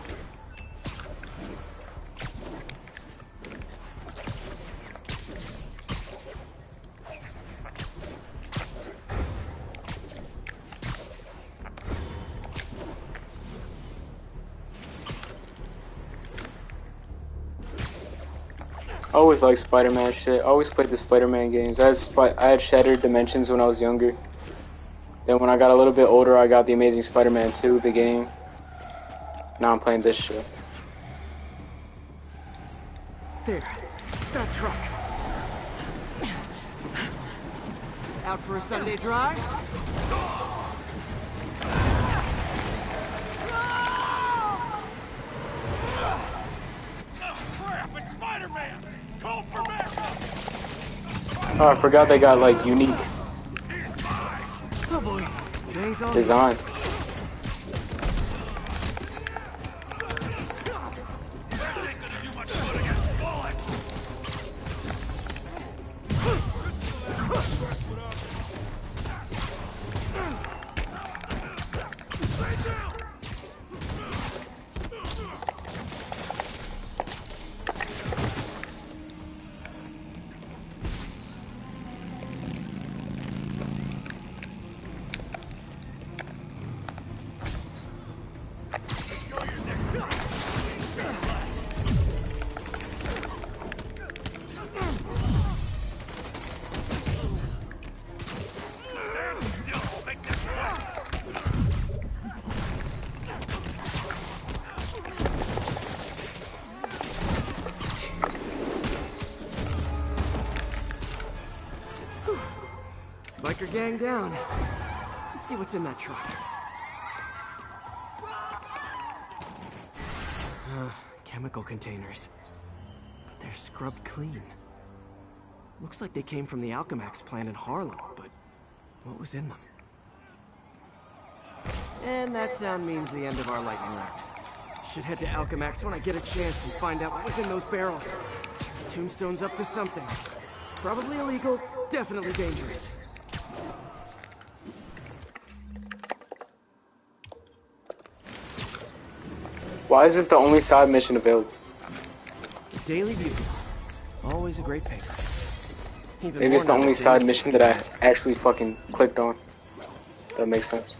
I always liked Spider-Man shit. I always played the Spider-Man games. I had Shattered Dimensions when I was younger. Then when I got a little bit older, I got The Amazing Spider-Man 2, the game. Now I'm playing this shit. There. That truck. Out for a Sunday drive? Crap, it's Spider-Man! Call for backup! Oh, I forgot they got like unique Oh boy. Gang's on. designs. Biker gang down. Let's see what's in that truck. Chemical containers. But they're scrubbed clean. Looks like they came from the Alchemax plant in Harlem, but what was in them? And that sound means the end of our lightning round. Should head to Alchemax when I get a chance and find out what was in those barrels. Tombstone's up to something. Probably illegal, definitely dangerous. Why is this the only side mission available? Daily View. Always a great paper. Even Maybe it's the more only nowadays. side mission that I actually fucking clicked on. That makes sense.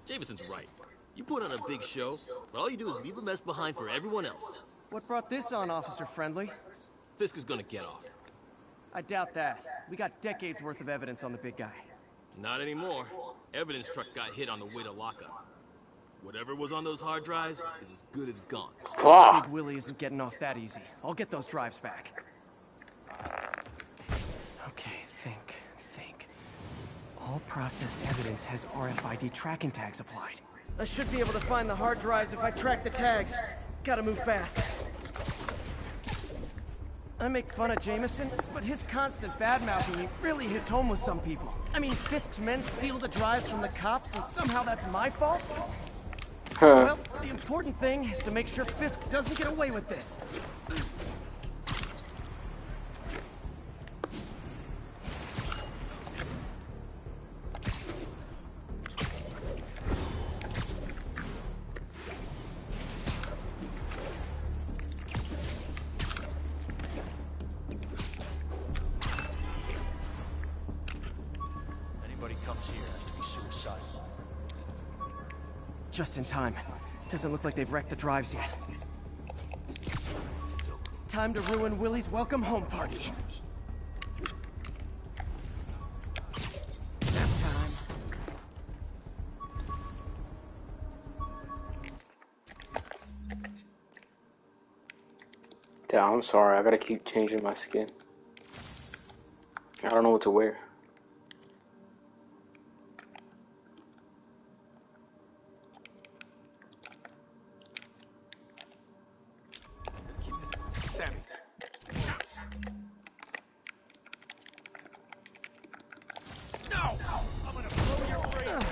Jameson's right. You put on a big show, but all you do is leave a mess behind for everyone else. What brought this on, Officer Friendly? Fisk is gonna get off. I doubt that. We got decades worth of evidence on the big guy. Not anymore. Evidence truck got hit on the way to lockup. Whatever was on those hard drives is as good as gone. Fuck. Big Willie isn't getting off that easy. I'll get those drives back. Okay, think. All processed evidence has RFID tracking tags applied. I should be able to find the hard drives if I track the tags. Gotta move fast. I make fun of Jameson, but his constant bad-mouthing me really hits home with some people. I mean, Fisk's men steal the drives from the cops, and somehow that's my fault? Well, the important thing is to make sure Fisk doesn't get away with this. Just in time. Doesn't look like they've wrecked the drives yet. Time to ruin Willie's welcome home party. Nap time. Yeah, I'm sorry. I gotta keep changing my skin. I don't know what to wear. Sammy. No! I'm gonna blow your brains out.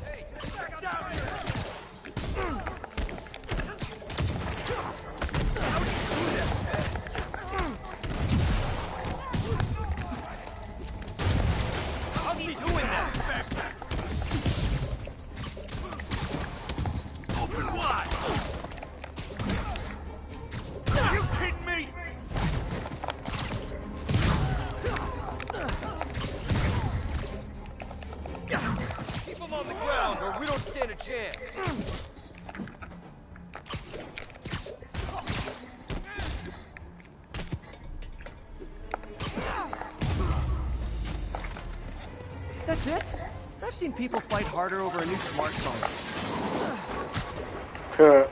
Hey, back down here! How do you do that? How's he doing that? Open wide! Are you kidding me? Keep him on the ground or we don't stand a chance. That's it? I've seen people fight harder over a new smartphone. Sure.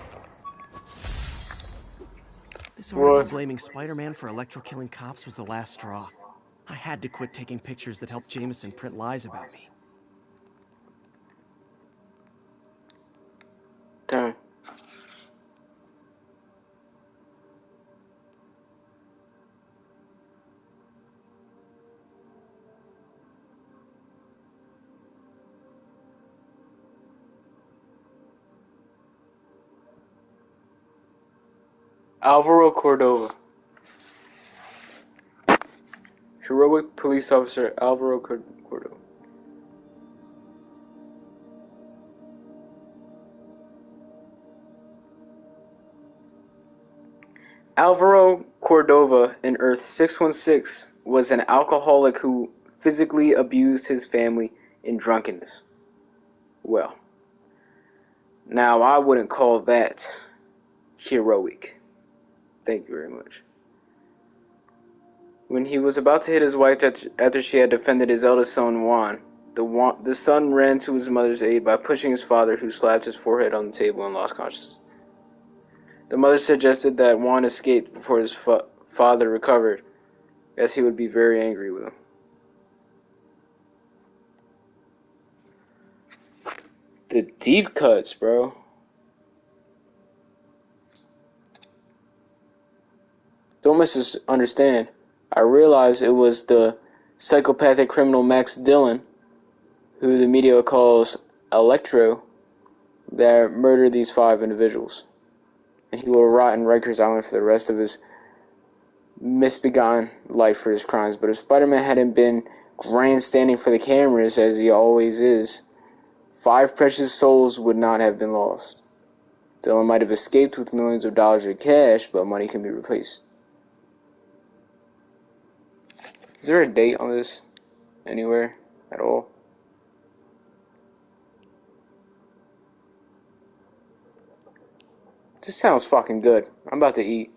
This article blaming Spider-Man for Electro killing cops was the last straw. I had to quit taking pictures that helped Jameson print lies about me. Damn. Alvaro Cordova. Heroic police officer Alvaro Cordova. Alvaro Cordova in Earth 616 was an alcoholic who physically abused his family in drunkenness. Well, now I wouldn't call that heroic. Thank you very much. When he was about to hit his wife after she had defended his eldest son, Juan, the son ran to his mother's aid by pushing his father, who slapped his forehead on the table and lost consciousness. The mother suggested that Juan escaped before his father recovered, as he would be very angry with him. The deep cuts, bro. Don't misunderstand. I realized it was the psychopathic criminal Max Dillon, who the media calls Electro, that murdered these 5 individuals. And he will rot in Rikers Island for the rest of his misbegotten life for his crimes. But if Spider-Man hadn't been grandstanding for the cameras, as he always is, 5 precious souls would not have been lost. Dillon might have escaped with millions of dollars in cash, but money can be replaced. Is there a date on this anywhere at all? This sounds fucking good. I'm about to eat.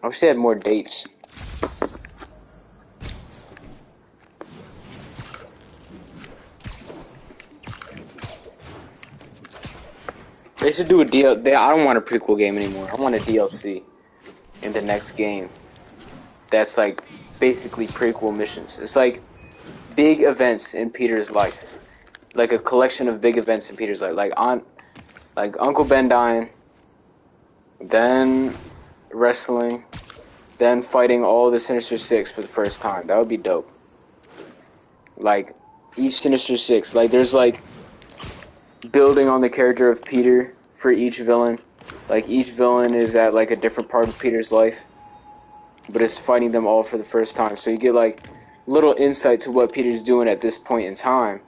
I wish they had more dates. They should do a deal. I don't want a prequel game anymore. I want a DLC in the next game. That's like basically prequel missions. It's like big events in Peter's life, like a collection of big events in Peter's life, like Uncle Ben dying, then wrestling, then fighting all the Sinister Six for the first time. That would be dope. Like each Sinister Six, like there's like building on the character of Peter for each villain. Like each villain is at like a different part of Peter's life, but it's fighting them all for the first time. So you get like little insight to what Peter's doing at this point in time,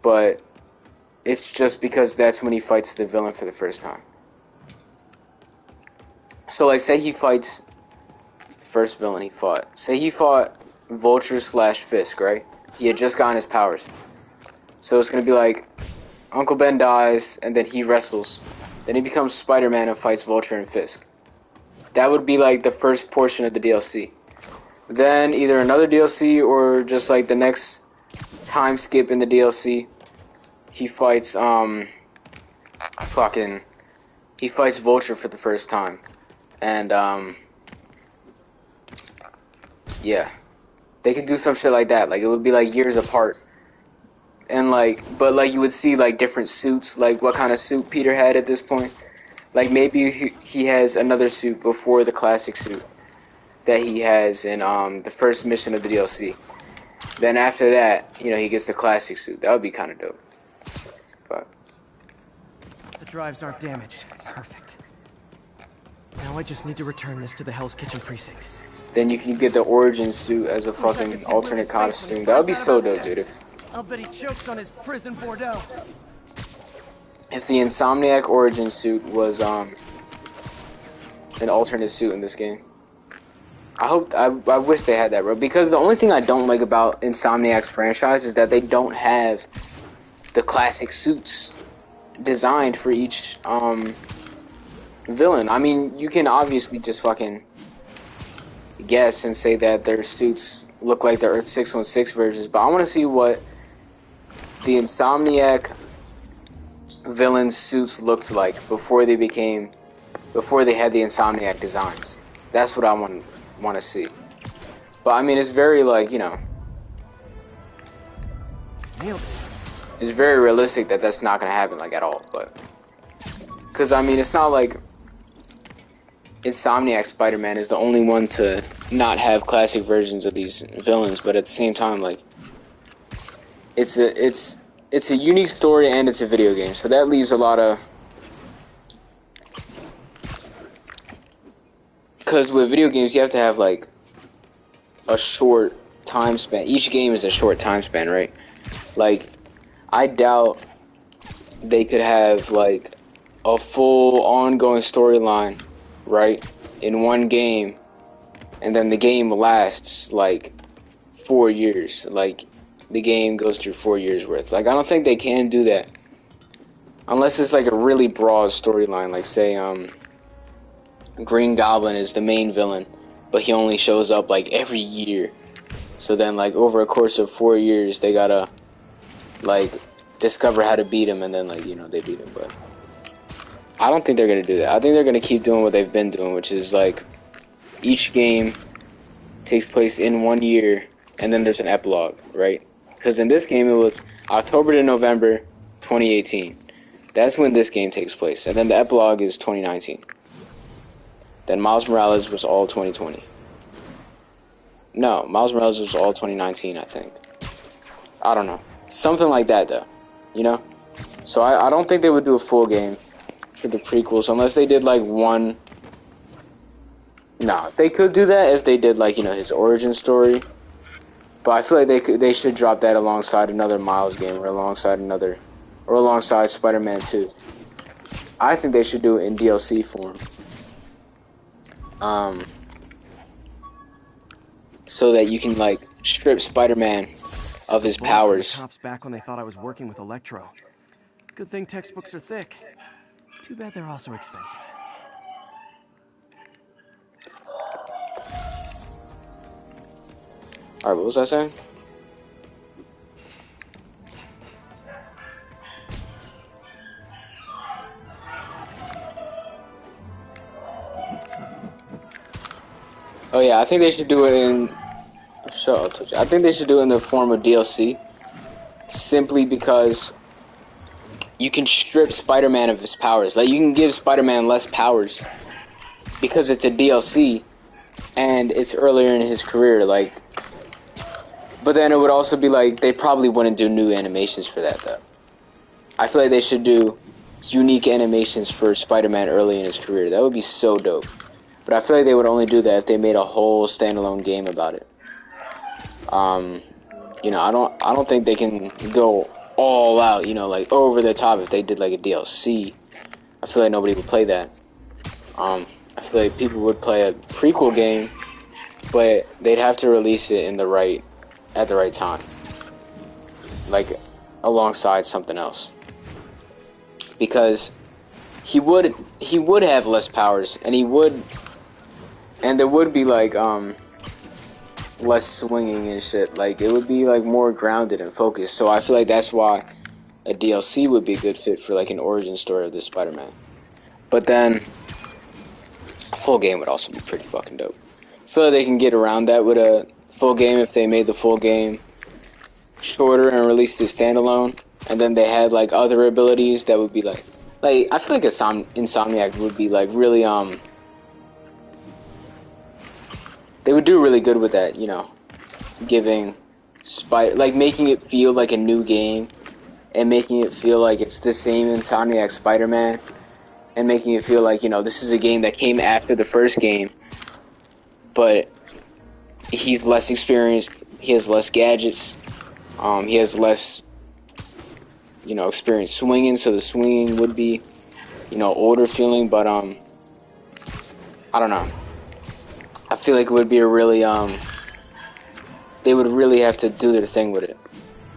but it's just because that's when he fights the villain for the first time. So like say he fights the first villain he fought. Say he fought Vulture / Fisk, right? He had just gotten his powers. So it's gonna be like Uncle Ben dies, and then he wrestles. Then he becomes Spider-Man and fights Vulture and Fisk. That would be like the first portion of the DLC. Then either another DLC or just like the next time skip in the DLC. He fights he fights Vulture for the first time, and yeah, they could do some shit like that. Like it would be like years apart, and but you would see like different suits, like what kind of suit Peter had at this point. Like maybe he has another suit before the classic suit that he has in the first mission of the DLC. Then after that, you know, he gets the classic suit. That would be kind of dope. But the drives aren't damaged. Perfect. Now I just need to return this to the Hell's Kitchen precinct. Then you can get the origin suit as a fucking alternate costume. That would be so dope, dude. I'll bet he chokes on his prison Bordeaux. If the Insomniac origin suit was an alternate suit in this game. I wish they had that, bro. Because the only thing I don't like about Insomniac's franchise is that they don't have the classic suits designed for each villain. I mean, you can obviously just fucking guess and say that their suits look like the Earth 616 versions, but I want to see what the Insomniac villain suits looked like before they had the Insomniac designs. That's what I want to see. But I mean, it's very like, you know, it's very realistic that that's not gonna happen like at all. But because I mean, it's not like Insomniac Spider-Man is the only one to not have classic versions of these villains, but at the same time, like it's a unique story and it's a video game, so that leaves a lot of. Because with video games, you have to have, like, a short time span. Each game is a short time span, right? Like, I doubt they could have, like, a full ongoing storyline, right? In one game. And then the game lasts, like, 4 years. Like, the game goes through 4 years worth. Like, I don't think they can do that. Unless it's, like, a really broad storyline. Like, say, Green Goblin is the main villain, but he only shows up like every year. So then like over a course of 4 years they gotta like discover how to beat him, and then like, you know, they beat him. But I don't think they're gonna do that. I think they're gonna keep doing what they've been doing, which is like each game takes place in 1 year and then there's an epilogue, right? Because in this game it was October to November 2018. That's when this game takes place, and then the epilogue is 2019. Then Miles Morales was all 2020. No, Miles Morales was all 2019, I think. I don't know. Something like that, though. You know? So I don't think they would do a full game for the prequels, unless they did, like, one. No, they could do that if they did, like, you know, his origin story. But I feel like they should drop that alongside another Miles game, or alongside Spider-Man 2. I think they should do it in DLC form. So that you can like strip Spider-Man of his powers. The cops back when they thought I was working with Electro. Good thing textbooks are thick. Too bad they're also expensive. Alright, what was I saying? Oh yeah, I think they should do it in. I think they should do it in the form of DLC, simply because you can strip Spider-Man of his powers. Like, you can give Spider-Man less powers because it's a DLC and it's earlier in his career. Like, but then it would also be like they probably wouldn't do new animations for that though. I feel like they should do unique animations for Spider-Man early in his career. That would be so dope. But I feel like they would only do that if they made a whole standalone game about it. You know, I don't think they can go all out, you know, like over the top if they did like a DLC. I feel like nobody would play that. I feel like people would play a prequel game, but they'd have to release it at the right time, like alongside something else, because he would have less powers, and there would be like less swinging and shit. Like, it would be like more grounded and focused. So I feel like that's why a DLC would be a good fit for like an origin story of this Spider-Man. But then a full game would also be pretty fucking dope. I feel like they can get around that with a full game if they made the full game shorter and released it standalone, and then they had like other abilities that would be like I feel like Insomniac would be like really they would do really good with that, you know, giving like making it feel like a new game and making it feel like it's the same Insomniac Spider-Man and making it feel like, you know, this is a game that came after the first game, but he's less experienced, he has less gadgets, he has less, you know, experience swinging, so the swinging would be, you know, older feeling, but, I don't know. I feel like it would be a really, they would really have to do their thing with it.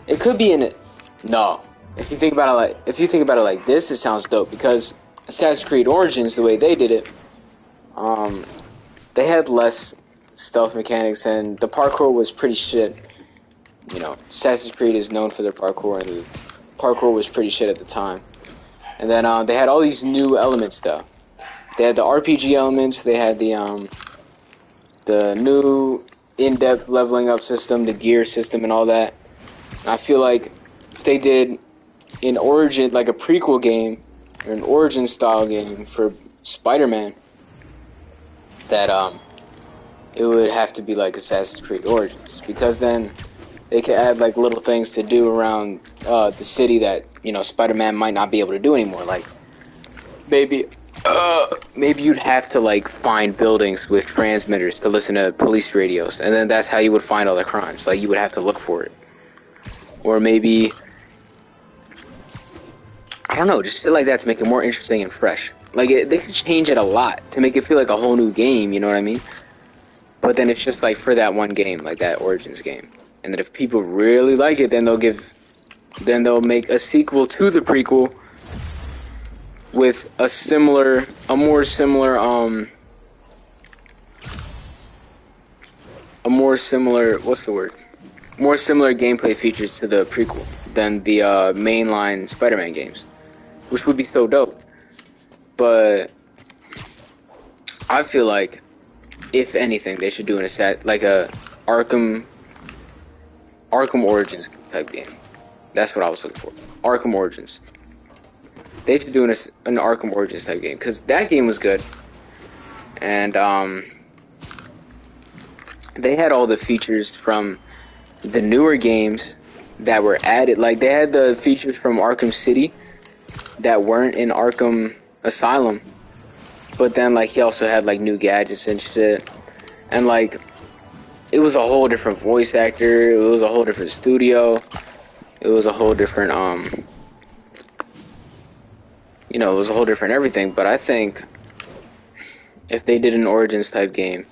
It could be in it. No. If you think about it like this, it sounds dope, because Assassin's Creed Origins, the way they did it, they had less stealth mechanics, and the parkour was pretty shit. You know, Assassin's Creed is known for their parkour, and the parkour was pretty shit at the time. And then they had all these new elements, though. They had the RPG elements, they had the new in-depth leveling up system, the gear system, and all that. And I feel like if they did an Origin, like a prequel game, or an Origin-style game for Spider-Man, that it would have to be like Assassin's Creed Origins, because then they could add like little things to do around the city that, you know, Spider-Man might not be able to do anymore. Like maybe you'd have to like find buildings with transmitters to listen to police radios, and then that's how you would find all the crimes. Like, you would have to look for it, or maybe, I don't know, just shit like that to make it more interesting and fresh. Like, they could change it a lot to make it feel like a whole new game, you know what I mean? But then it's just like for that one game, like that Origins game. And then if people really like it, then they'll make a sequel to the prequel with more similar gameplay features to the prequel than the mainline Spider-Man games, which would be so dope. But I feel like, if anything, they should do a Arkham Origins type game. That's what I was looking for. Arkham Origins. They should do an Arkham Origins type game, because that game was good, and they had all the features from the newer games that were added. Like, they had the features from Arkham City that weren't in Arkham Asylum, but then like he also had like new gadgets and shit, and like it was a whole different voice actor, it was a whole different studio, it was a whole different you know, it was a whole different everything. But I think if they did an Origins type game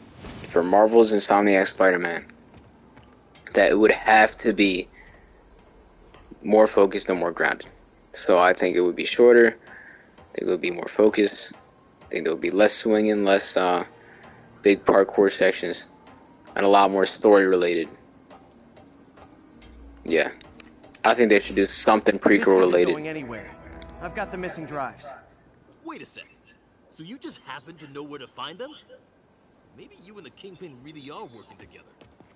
for Marvel's Insomniac Spider-Man, that it would have to be more focused and more grounded. So I think it would be shorter, I think it would be more focused, I think there would be less swinging, less big parkour sections, and a lot more story related. Yeah, I think they should do something prequel related. Going anywhere. I've got the missing drives. Wait a sec. So you just happen to know where to find them? Maybe you and the Kingpin really are working together.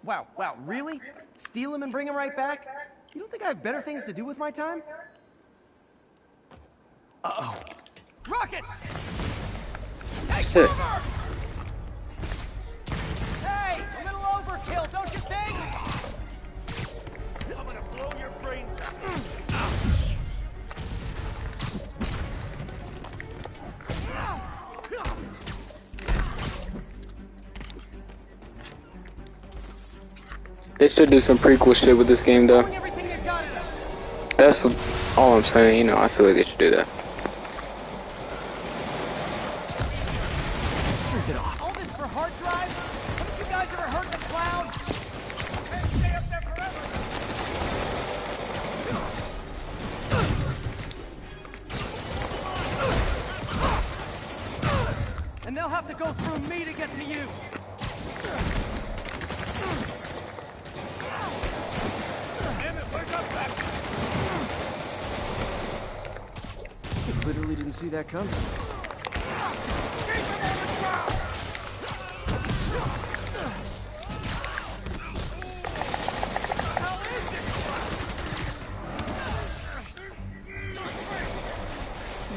Wow, really? Steal them and bring them right back? You don't think I have better things to do with my time? Uh-oh. Rockets! Take cover! Hey, a little overkill, don't you think? I'm gonna blow your brains out. They should do some prequel shit with this game, though. That's all I'm saying, you know, I feel like they should do that. All this for hard drives? Haven't you guys ever heard the clown? Can't stay up there forever. And they'll have to go through me to get to you. I literally didn't see that coming.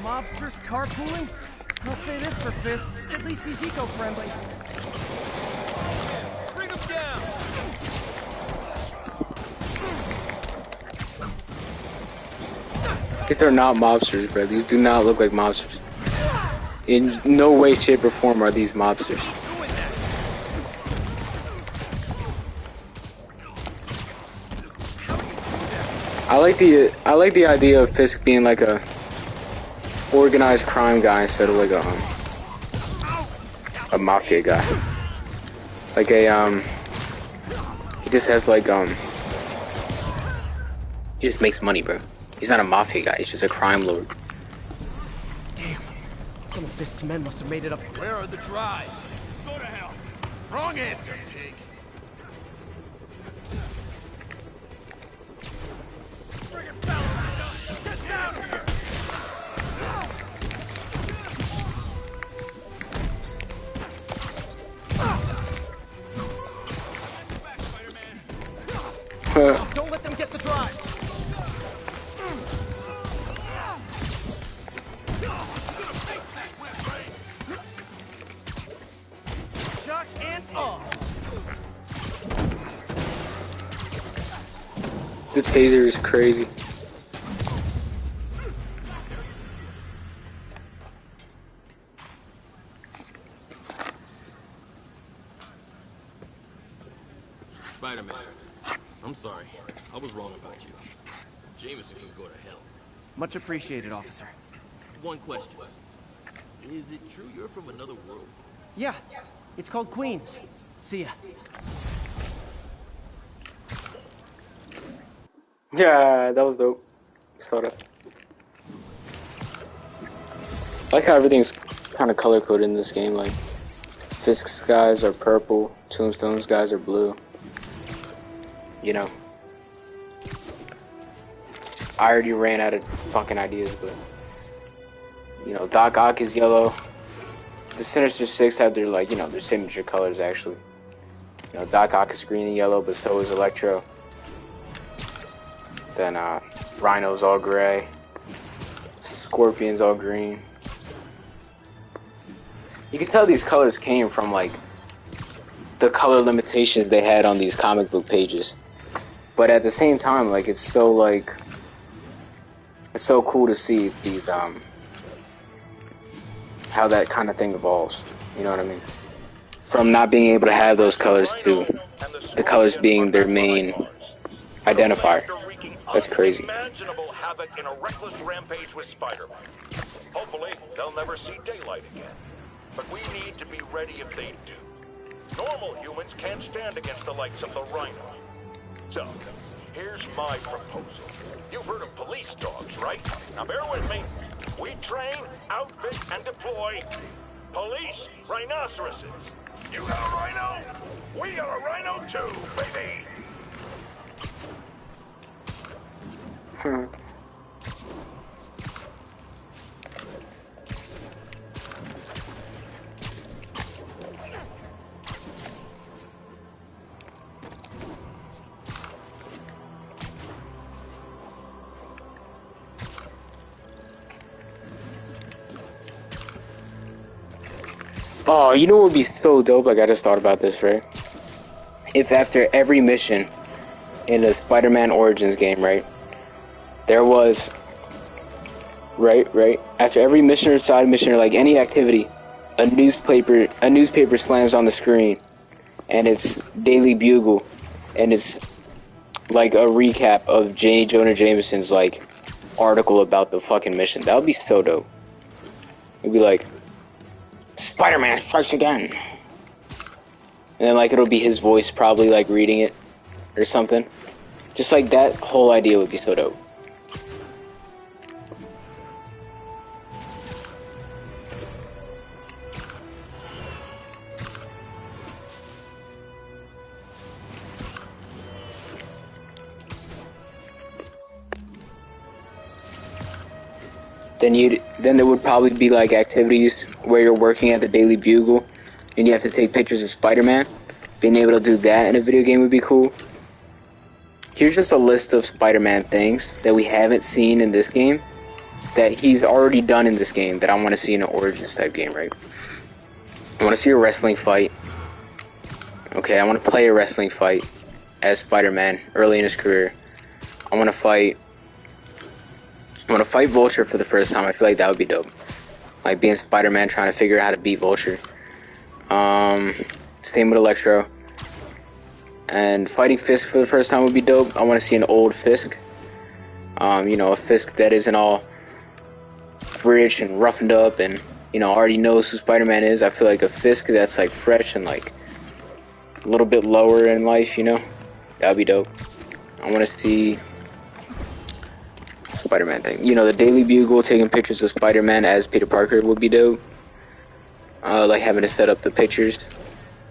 Mobsters carpooling? I'll say this for Fisk, at least he's eco-friendly. Bring him down! These are not mobsters, bro. These do not look like mobsters. In no way, shape, or form are these mobsters. I like the idea of Fisk being like a organized crime guy instead of like a mafia guy. Like a he just has like he just makes money, bro. He's not a mafia guy, he's just a crime lord. Damn. Some of Fisk's men must have made it up. Where are the drives? Go to hell. Wrong answer, pig. Bring it down. Get down here. Don't let them get the drive. Shock and awe. The taser is crazy. Spider-Man, I'm sorry. I was wrong about you. Jameson can go to hell. Much appreciated, officer. One question. Is it true you're from another world? Yeah, it's called Queens. See ya. Yeah, that was dope. Sorta. I like how everything's kind of color coded in this game. Like, Fisk's guys are purple, Tombstone's guys are blue. You know. I already ran out of fucking ideas, but you know, Doc Ock is yellow. The Sinister Six have their, like, you know, their signature colors actually. You know, Doc Ock is green and yellow, but so is Electro. Then Rhino's all gray. Scorpion's all green. You can tell these colors came from like the color limitations they had on these comic book pages. But at the same time, like, it's so cool to see these how that kind of thing evolves. You know what I mean? From not being able to have those colors to the colors being their main identifier. That's crazy. Unimaginable havoc in a reckless rampage with Spider-Man. Hopefully, they'll never see daylight again. But we need to be ready if they do. Normal humans can't stand against the likes of the Rhino. So, here's my proposal. You've heard of police dogs, right? Now bear with me. We train, outfit, and deploy police rhinoceroses. You got a rhino? We got a rhino too, baby! Oh, you know what would be so dope? Like, I just thought about this, right? If after every mission in a Spider-Man Origins game, right, there was, right, after every mission or side mission or like any activity, a newspaper slams on the screen, and it's Daily Bugle, and it's like a recap of J. Jonah Jameson's like article about the fucking mission. That would be so dope. It'd be like, Spider-Man strikes again. And then like it'll be his voice probably like reading it or something. Just like that whole idea would be so dope. then there would probably be like activities where you're working at the Daily Bugle and you have to take pictures of Spider-Man. Being able to do that in a video game would be cool. Here's just a list of Spider-Man things that we haven't seen in this game that he's already done in this game that I want to see in an Origins type game, right? I want to see a wrestling fight. Okay, I want to play a wrestling fight as Spider-Man early in his career. I want to fight Vulture for the first time. I feel like that would be dope. Like being Spider-Man trying to figure out how to beat Vulture. Same with Electro. And fighting Fisk for the first time would be dope. I want to see an old Fisk. You know, a Fisk that isn't all rich and roughened up and, you know, already knows who Spider-Man is. I feel like a Fisk that's like fresh and like a little bit lower in life, you know? That would be dope. I want to see Spider-Man thing. You know, the Daily Bugle taking pictures of Spider-Man as Peter Parker would be dope. Like having to set up the pictures.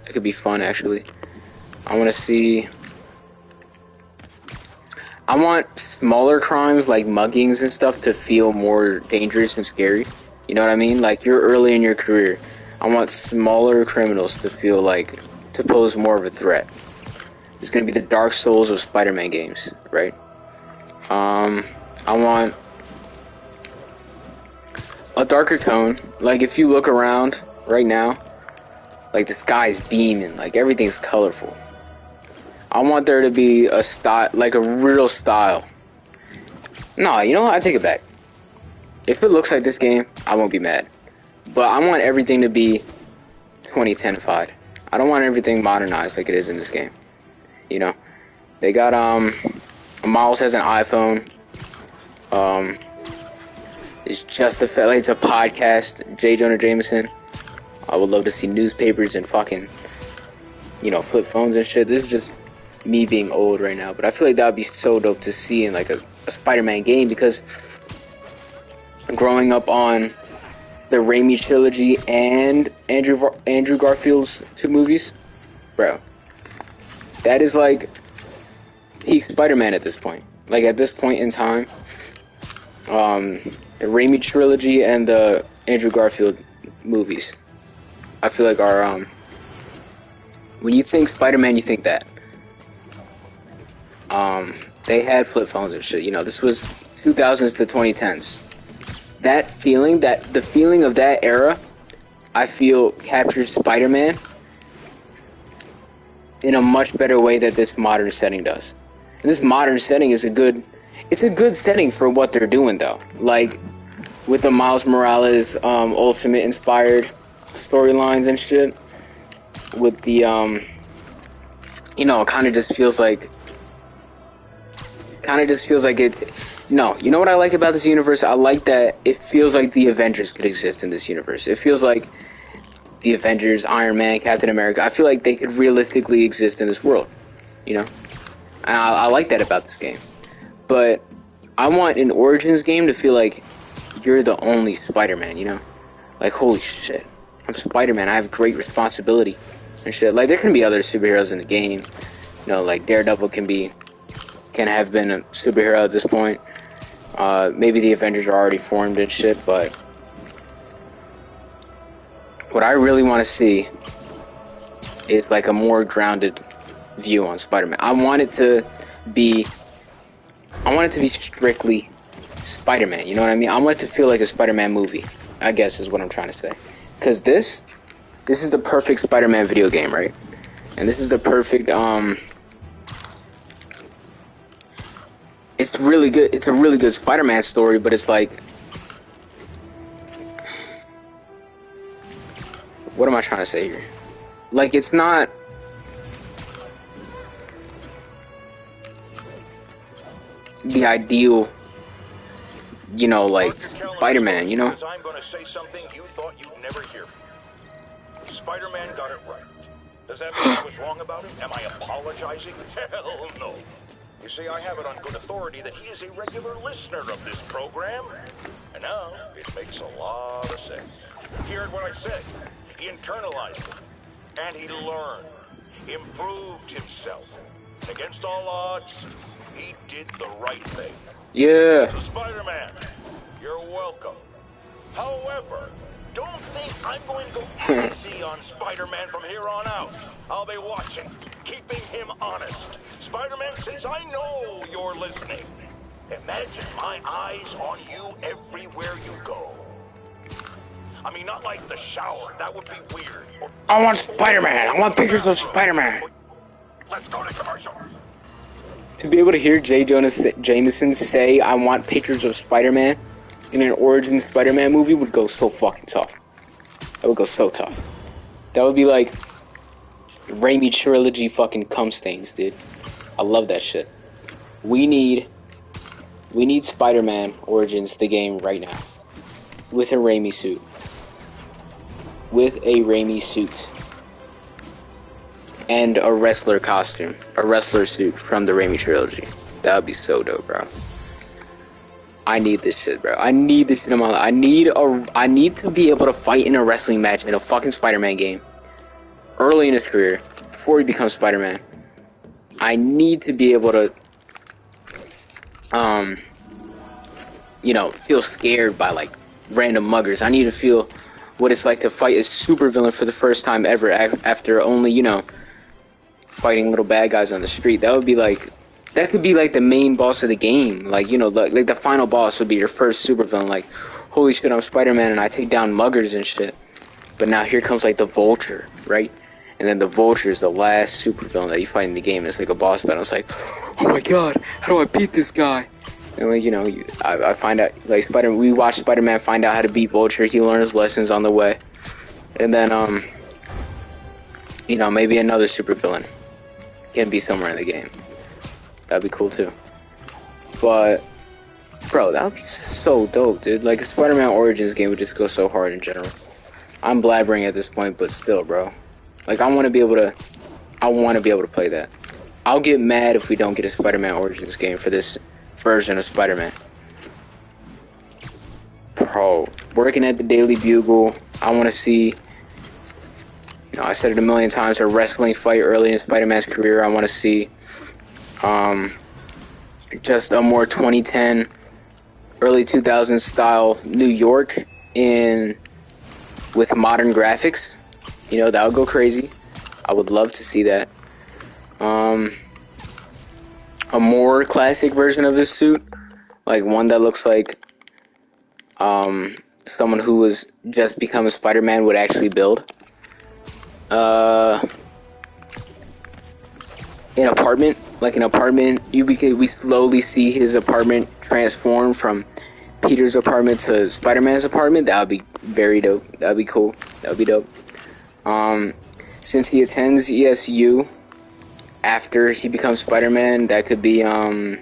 It could be fun, actually. I want to see... I want smaller crimes like muggings and stuff to feel more dangerous and scary. You know what I mean? Like, you're early in your career. I want smaller criminals to feel like... to pose more of a threat. It's going to be the Dark Souls of Spider-Man games, right? I want a darker tone. Like, if you look around right now, like, the sky's beaming, like, everything's colorful. I want there to be a style, like a real style. Nah, you know what? I take it back. If it looks like this game, I won't be mad. But I want everything to be 2010-fied. I don't want everything modernized like it is in this game. You know? They got, Miles has an iPhone. It's just a fact, like, it's a podcast, J. Jonah Jameson. I would love to see newspapers and fucking, you know, flip phones and shit. This is just me being old right now, but I feel like that would be so dope to see in like a Spider-Man game, because growing up on the Raimi trilogy and Andrew Garfield's 2 movies, bro, that is like peak Spider-Man at this point. Like, at this point in time, the Raimi trilogy and the Andrew Garfield movies, I feel like are, when you think Spider-Man, you think that. They had flip phones and shit, you know, this was 2000s to 2010s. That feeling, the feeling of that era, I feel captures Spider-Man in a much better way that this modern setting does. And this modern setting is it's a good setting for what they're doing, though. Like, with the Miles Morales, Ultimate inspired storylines and shit. With the, you know, it kind of just feels like it. No, you know what I like about this universe? I like that it feels like the Avengers could exist in this universe. It feels like the Avengers, Iron Man, Captain America, I feel like they could realistically exist in this world, you know? And I like that about this game. But I want an Origins game to feel like you're the only Spider-Man, you know? Like, holy shit, I'm Spider-Man, I have great responsibility and shit. Like, there can be other superheroes in the game. You know, like Daredevil can have been a superhero at this point. Maybe the Avengers are already formed and shit, but what I really want to see is like a more grounded view on Spider-Man. I want it to be strictly Spider-Man, you know what I mean? I want it to feel like a Spider-Man movie, I guess is what I'm trying to say. Because this is the perfect Spider-Man video game, right? And this is the perfect, it's really good. It's a really good Spider-Man story, but it's like, what am I trying to say here? Like, it's not the ideal, you know, like Spider-Man, you know? I'm going to say something you thought you'd never hear. Spider-Man got it right. Does that mean I was wrong about him? Am I apologizing? Hell no. You see, I have it on good authority that he is a regular listener of this program. And now, it makes a lot of sense. He heard what I said. He internalized it. And he learned. Improved himself. And against all odds, he did the right thing. Yeah. So Spider-Man, You're welcome. However, don't think I'm going to go easy on Spider-Man from here on out. I'll be watching, keeping him honest. Spider-Man, since I know you're listening, imagine my eyes on you everywhere you go. I mean, not like the shower. That would be weird. I want Spider-Man. I want pictures of Spider-Man. Let's go to commercial. To be able to hear J. Jonah Jameson say, I want pictures of Spider-Man in an origin Spider-Man movie would go so fucking tough. That would go so tough. That would be like Raimi trilogy fucking cum stains, dude. I love that shit. We need Spider-Man Origins, the game, right now. With a Raimi suit. With a Raimi suit. And a wrestler costume. A wrestler suit from the Raimi trilogy. That would be so dope, bro. I need this shit, bro. I need this shit in my life. I need to be able to fight in a wrestling match in a fucking Spider-Man game. Early in his career. Before he becomes Spider-Man. I need to be able to you know, feel scared by like random muggers. I need to feel what it's like to fight a supervillain for the first time ever after only, you know, fighting little bad guys on the street. That would be like, that could be like the main boss of the game. Like, you know, like the final boss would be your first supervillain. Like, holy shit, I'm Spider-Man and I take down muggers and shit. But now here comes like the Vulture, right? And then the Vulture is the last supervillain that you fight in the game. It's like a boss battle. It's like, oh my god, how do I beat this guy? And like, you know, I find out, like, we watch Spider-Man find out how to beat Vulture. He learns lessons on the way. And then, you know, maybe another supervillain can be somewhere in the game. That'd be cool too. But, bro, that would be so dope, dude. Like, a Spider-Man Origins game would just go so hard in general. I'm blabbering at this point, but still, bro. Like, I want to be able to play that. I'll get mad if we don't get a Spider-Man Origins game for this version of Spider-Man. Bro, working at the Daily Bugle, I want to see, you know, I said it a million times, a wrestling fight early in Spider-Man's career. I want to see, just a more 2010, early 2000s style New York with modern graphics. You know, that would go crazy. I would love to see that. A more classic version of his suit, like one that looks like someone who was just become a Spider-Man would actually build. An apartment, we slowly see his apartment transform from Peter's apartment to Spider-Man's apartment. That would be very dope. That would be cool. That would be dope. Since he attends ESU after he becomes Spider-Man, that could be, what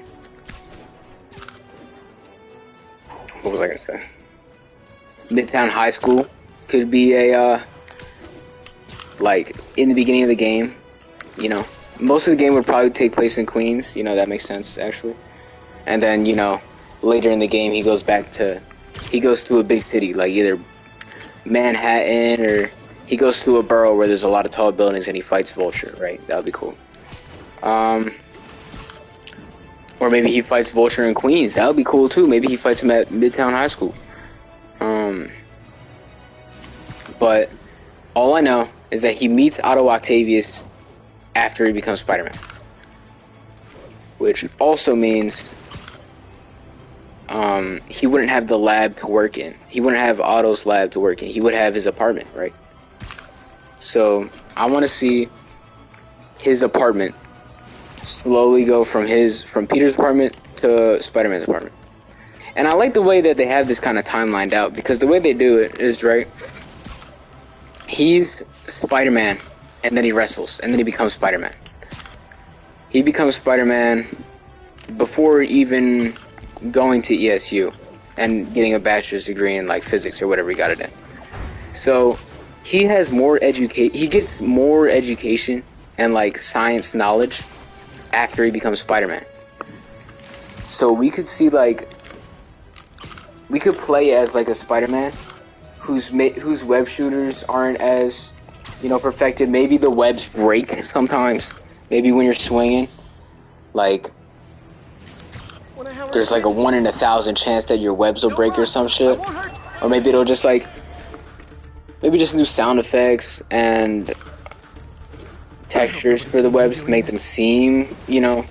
was I gonna say? Midtown High School could be a, like, in the beginning of the game, you know. Most of the game would probably take place in Queens, you know, that makes sense, actually. And then, you know, later in the game, he goes to a big city, like either Manhattan, or he goes to a borough where there's a lot of tall buildings and he fights Vulture, right? That would be cool. Or maybe he fights Vulture in Queens. That would be cool too. Maybe he fights him at Midtown High School. But all I know is that he meets Otto Octavius after he becomes Spider-Man. Which also means he wouldn't have the lab to work in. He wouldn't have Otto's lab to work in. He would have his apartment, right? So I want to see his apartment slowly go from Peter's apartment to Spider-Man's apartment. And I like the way that they have this kind of timelined out, because the way they do it is, right, he's Spider-Man, and then he wrestles, and then he becomes Spider-Man. He becomes Spider-Man before even going to ESU and getting a bachelor's degree in, like, physics or whatever he got it in. So he has he gets more education and, like, science knowledge after he becomes Spider-Man. So we could see, like, we could play as, like, a Spider-Man whose web shooters aren't as, you know, perfected. Maybe the webs break sometimes. Maybe when you're swinging, like, there's like a 1 in 1,000 chance that your webs will break or some shit. Or maybe it'll just like, maybe just do sound effects and textures for the webs to make them seem, you know,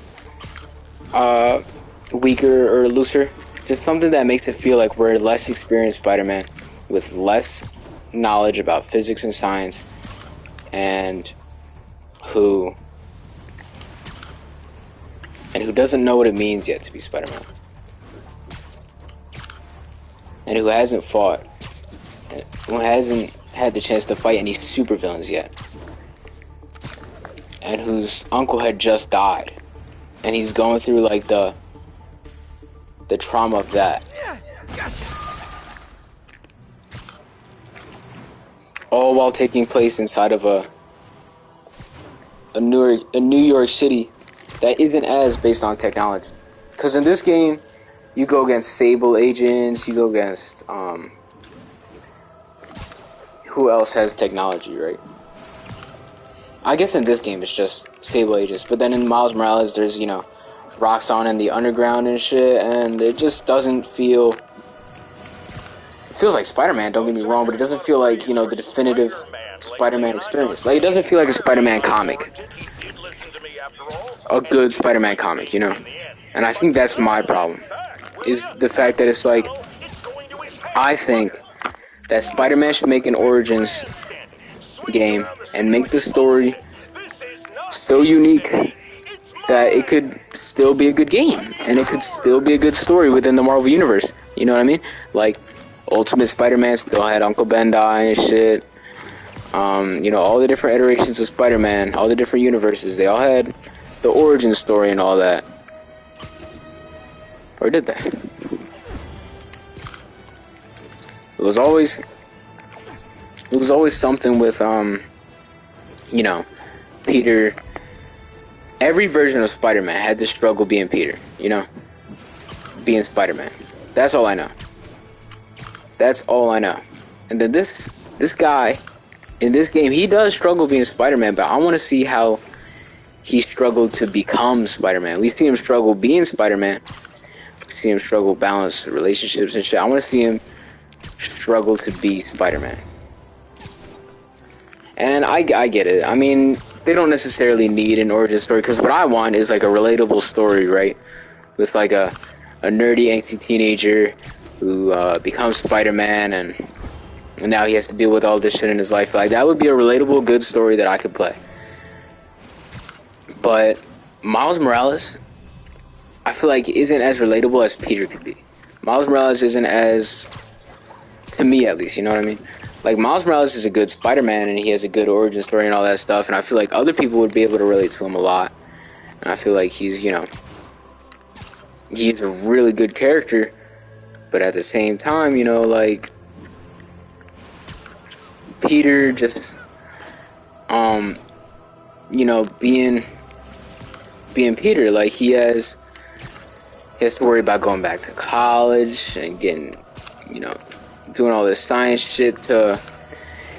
weaker or looser. Just something that makes it feel like we're less experienced Spider-Man with less knowledge about physics and science, and who doesn't know what it means yet to be Spider-Man, and who hasn't fought, who hasn't had the chance to fight any supervillains yet, and whose uncle had just died, and he's going through like the trauma of that. All while taking place inside of a New York City that isn't as based on technology. Because in this game, you go against Sable agents, you go against who else has technology, right? I guess in this game it's just Sable agents, but then in Miles Morales there's, you know, Roxxon and the underground and shit, and it just doesn't feel... It feels like Spider-Man, don't get me wrong, but it doesn't feel like, you know, the definitive Spider-Man experience. Like, it doesn't feel like a Spider-Man comic. A good Spider-Man comic, you know? And I think that's my problem, is the fact that it's like, I think that Spider-Man should make an Origins game and make the story so unique that it could still be a good game, and it could still be a good story within the Marvel Universe. You know what I mean? Like, Ultimate Spider-Man still had Uncle Ben die and shit. You know, all the different iterations of Spider-Man, all the different universes, they all had the origin story and all that. Or did they? It was always something with, you know, Peter. Every version of Spider-Man had to struggle being Peter, you know? Being Spider-Man. That's all I know. That's all I know. And then this guy, in this game, he does struggle being Spider-Man, but I want to see how he struggled to become Spider-Man. We see him struggle being Spider-Man. We see him struggle balance relationships and shit. I want to see him struggle to be Spider-Man. And I get it. I mean, they don't necessarily need an origin story, because what I want is like a relatable story, right? With like a nerdy, angsty teenager who becomes Spider-Man, and now he has to deal with all this shit in his life. Like, that would be a relatable, good story that I could play. But Miles Morales, I feel like, isn't as relatable as Peter could be. Miles Morales isn't as, to me at least, you know what I mean? Like, Miles Morales is a good Spider-Man, and he has a good origin story and all that stuff, and I feel like other people would be able to relate to him a lot. And I feel like he's, you know, he's a really good character, but at the same time, you know, like, Peter just, you know, being Peter, like, he has to worry about going back to college and getting, you know, doing all this science shit to,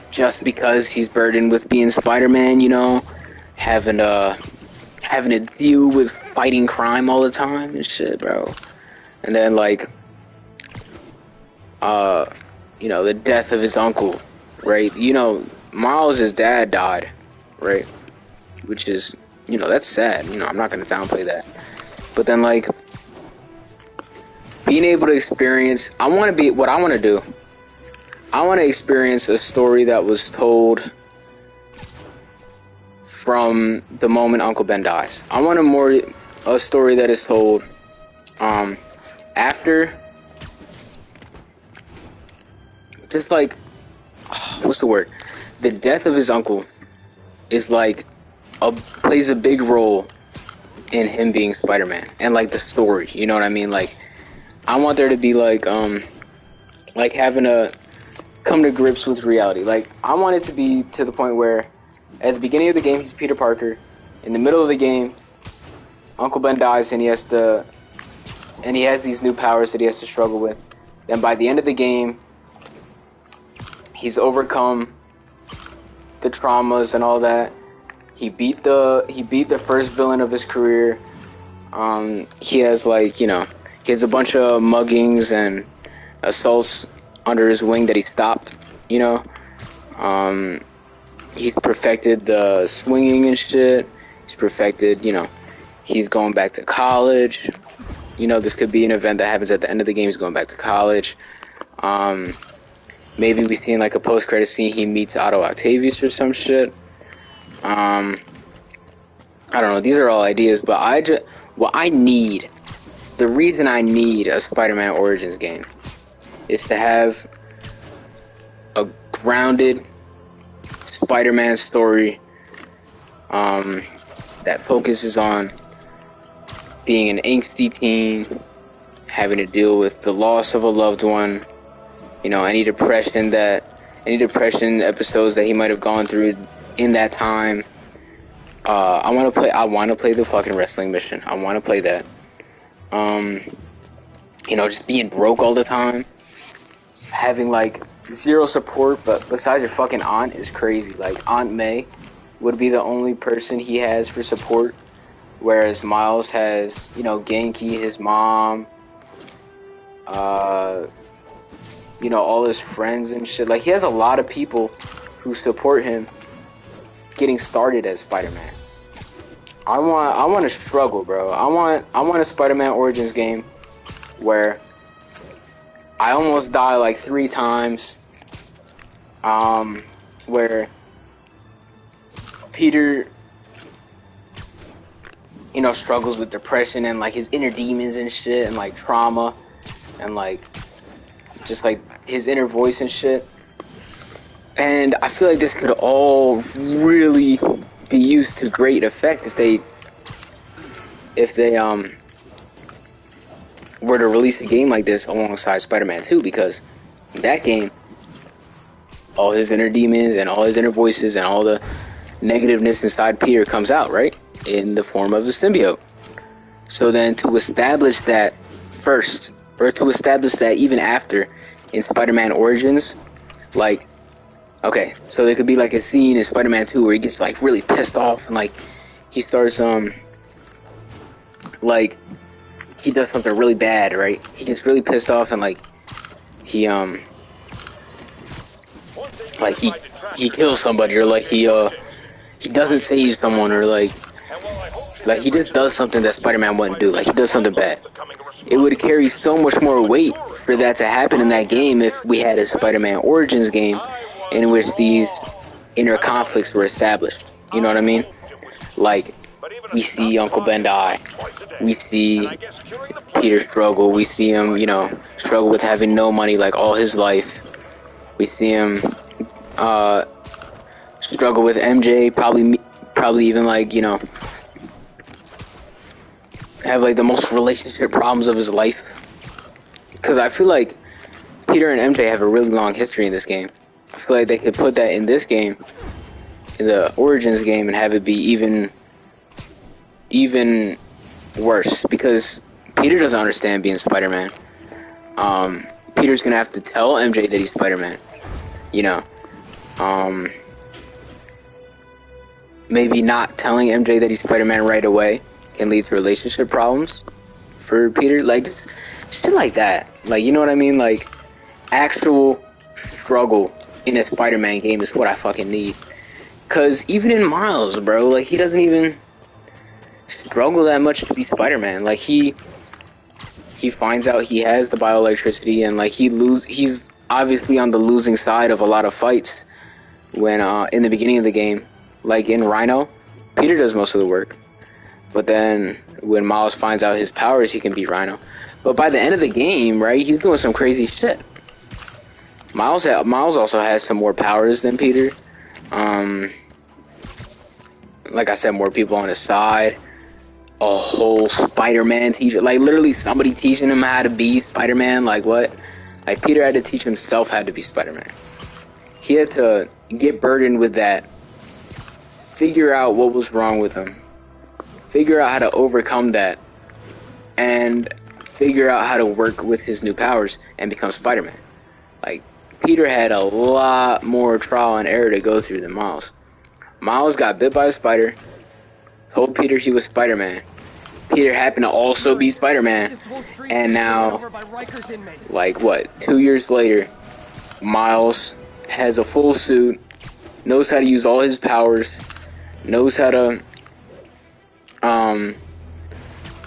just because he's burdened with being Spider-Man, you know, having to deal with fighting crime all the time and shit, bro. And then, like, you know, the death of his uncle, right? You know, Miles' dad died, right? Which is, you know, that's sad. You know, I'm not gonna downplay that. But then, like, being able to experience, what I want to do, I want to experience a story that was told from the moment Uncle Ben dies. I want a story that is told after, just like, what's the word? The death of his uncle is like plays a big role in him being Spider-Man and like the story. You know what I mean? Like, I want there to be like having a come to grips with reality. Like, I want it to be to the point where at the beginning of the game he's Peter Parker, in the middle of the game Uncle Ben dies and he has these new powers that he has to struggle with. Then by the end of the game he's overcome the traumas and all that. He beat the first villain of his career. He has, like, you know, He has a bunch of muggings and assaults under his wing that he stopped, you know. He's perfected the swinging and shit. He's perfected, you know, he's going back to college. You know, this could be an event that happens at the end of the game. He's going back to college. Maybe we see in like a post-credit scene he meets Otto Octavius or some shit. I don't know. These are all ideas, but the reason I need a Spider-Man Origins game is to have a grounded Spider-Man story that focuses on being an angsty teen, having to deal with the loss of a loved one, you know, any depression episodes that he might have gone through in that time. I want to play the fucking wrestling mission. I want to play that. You know, just being broke all the time, having like zero support, but besides your fucking aunt is crazy. Like Aunt May would be the only person he has for support, whereas Miles has, you know, Genki, his mom, you know, all his friends and shit. Like he has a lot of people who support him getting started as Spider-Man. I want to struggle, bro. I want a Spider-Man Origins game where I almost die like 3 times. Where Peter, you know, struggles with depression and like his inner demons and shit, and like trauma, and like just like his inner voice and shit. And I feel like this could all really be used to great effect if they were to release a game like this alongside Spider-Man 2, because in that game, all his inner demons and all his inner voices and all the negativeness inside Peter comes out, right? In the form of a symbiote. So then to establish that first, or to establish that even after in Spider-Man Origins, like, okay, so there could be like a scene in Spider-Man 2 where he gets like really pissed off and like he starts like he does something really bad, right? He gets really pissed off and like he kills somebody, or like he doesn't save someone, or like he just does something that Spider-Man wouldn't do. Like he does something bad. It would carry so much more weight for that to happen in that game if we had a Spider-Man Origins game in which these inner conflicts were established. You know what I mean? Like, we see Uncle Ben die. We see Peter struggle. We see him, you know, struggle with having no money like all his life. We see him struggle with MJ, probably even like, you know, have like the most relationship problems of his life. Because I feel like Peter and MJ have a really long history in this game. I feel like they could put that in this game, in the Origins game, and have it be even worse, because Peter doesn't understand being Spider-Man. Peter's gonna have to tell MJ that he's Spider-Man, you know. Maybe not telling MJ that he's Spider-Man right away can lead to relationship problems for Peter, like just shit like that. Like, you know what I mean? Like, actual struggle in a Spider-Man game is what I fucking need. Cause even in Miles, bro, like he doesn't even struggle that much to be Spider-Man. Like he finds out he has the bioelectricity, and like he's obviously on the losing side of a lot of fights when in the beginning of the game. Like in Rhino, Peter does most of the work. But then when Miles finds out his powers, he can beat Rhino. But by the end of the game, right, he's doing some crazy shit. Miles also has some more powers than Peter. Like I said, more people on his side. A whole Spider-Man teacher. Like literally somebody teaching him how to be Spider-Man. Like what? Like Peter had to teach himself how to be Spider-Man. He had to get burdened with that. Figure out what was wrong with him. Figure out how to overcome that. And figure out how to work with his new powers and become Spider-Man. Like, Peter had a lot more trial and error to go through than Miles. Miles got bit by a spider, told Peter he was Spider-Man, Peter happened to also be Spider-Man, and now, like what, 2 years later, Miles has a full suit, knows how to use all his powers, knows how to,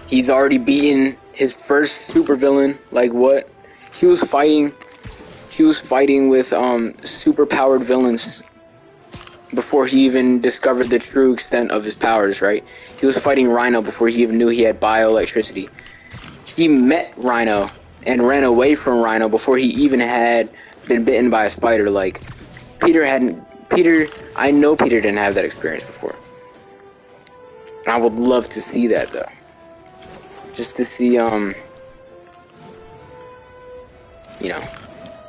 he's already beaten his first supervillain. Like what? He was fighting with super-powered villains before he even discovered the true extent of his powers, right? He was fighting Rhino before he even knew he had bioelectricity. He met Rhino and ran away from Rhino before he even had been bitten by a spider. Like, I know Peter didn't have that experience before. And I would love to see that, though. Just to see, you know,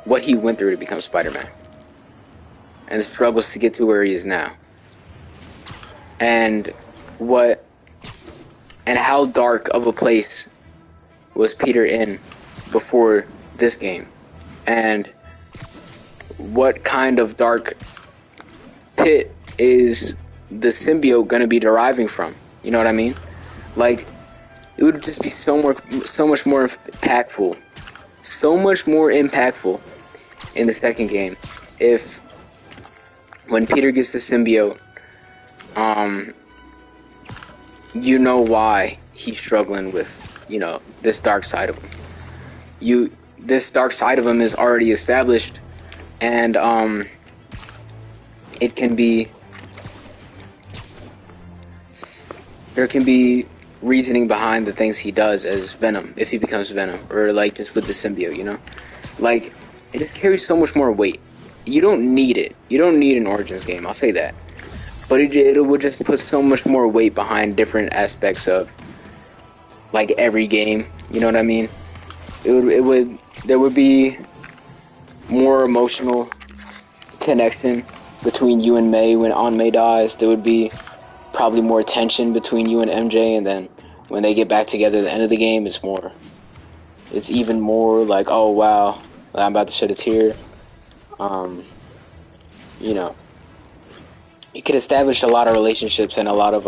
what he went through to become Spider-Man. And the struggles to get to where he is now. And how dark of a place was Peter in before this game. And what kind of dark pit is the symbiote going to be deriving from? You know what I mean? Like, it would just be so much more impactful. So much more impactful in the second game if when Peter gets the symbiote, you know why he's struggling with, you know, this dark side of him. This dark side of him is already established, and there can be reasoning behind the things he does as Venom, if he becomes Venom, or like just with the symbiote, you know? Like, it just carries so much more weight. You don't need it. You don't need an Origins game, I'll say that. But it would just put so much more weight behind different aspects of, like, every game, you know what I mean? There would be more emotional connection between you and May when Aunt May dies. There would be probably more tension between you and MJ, and then when they get back together at the end of the game, it's even more like, oh wow, I'm about to shed a tear. You know, you could establish a lot of relationships and a lot of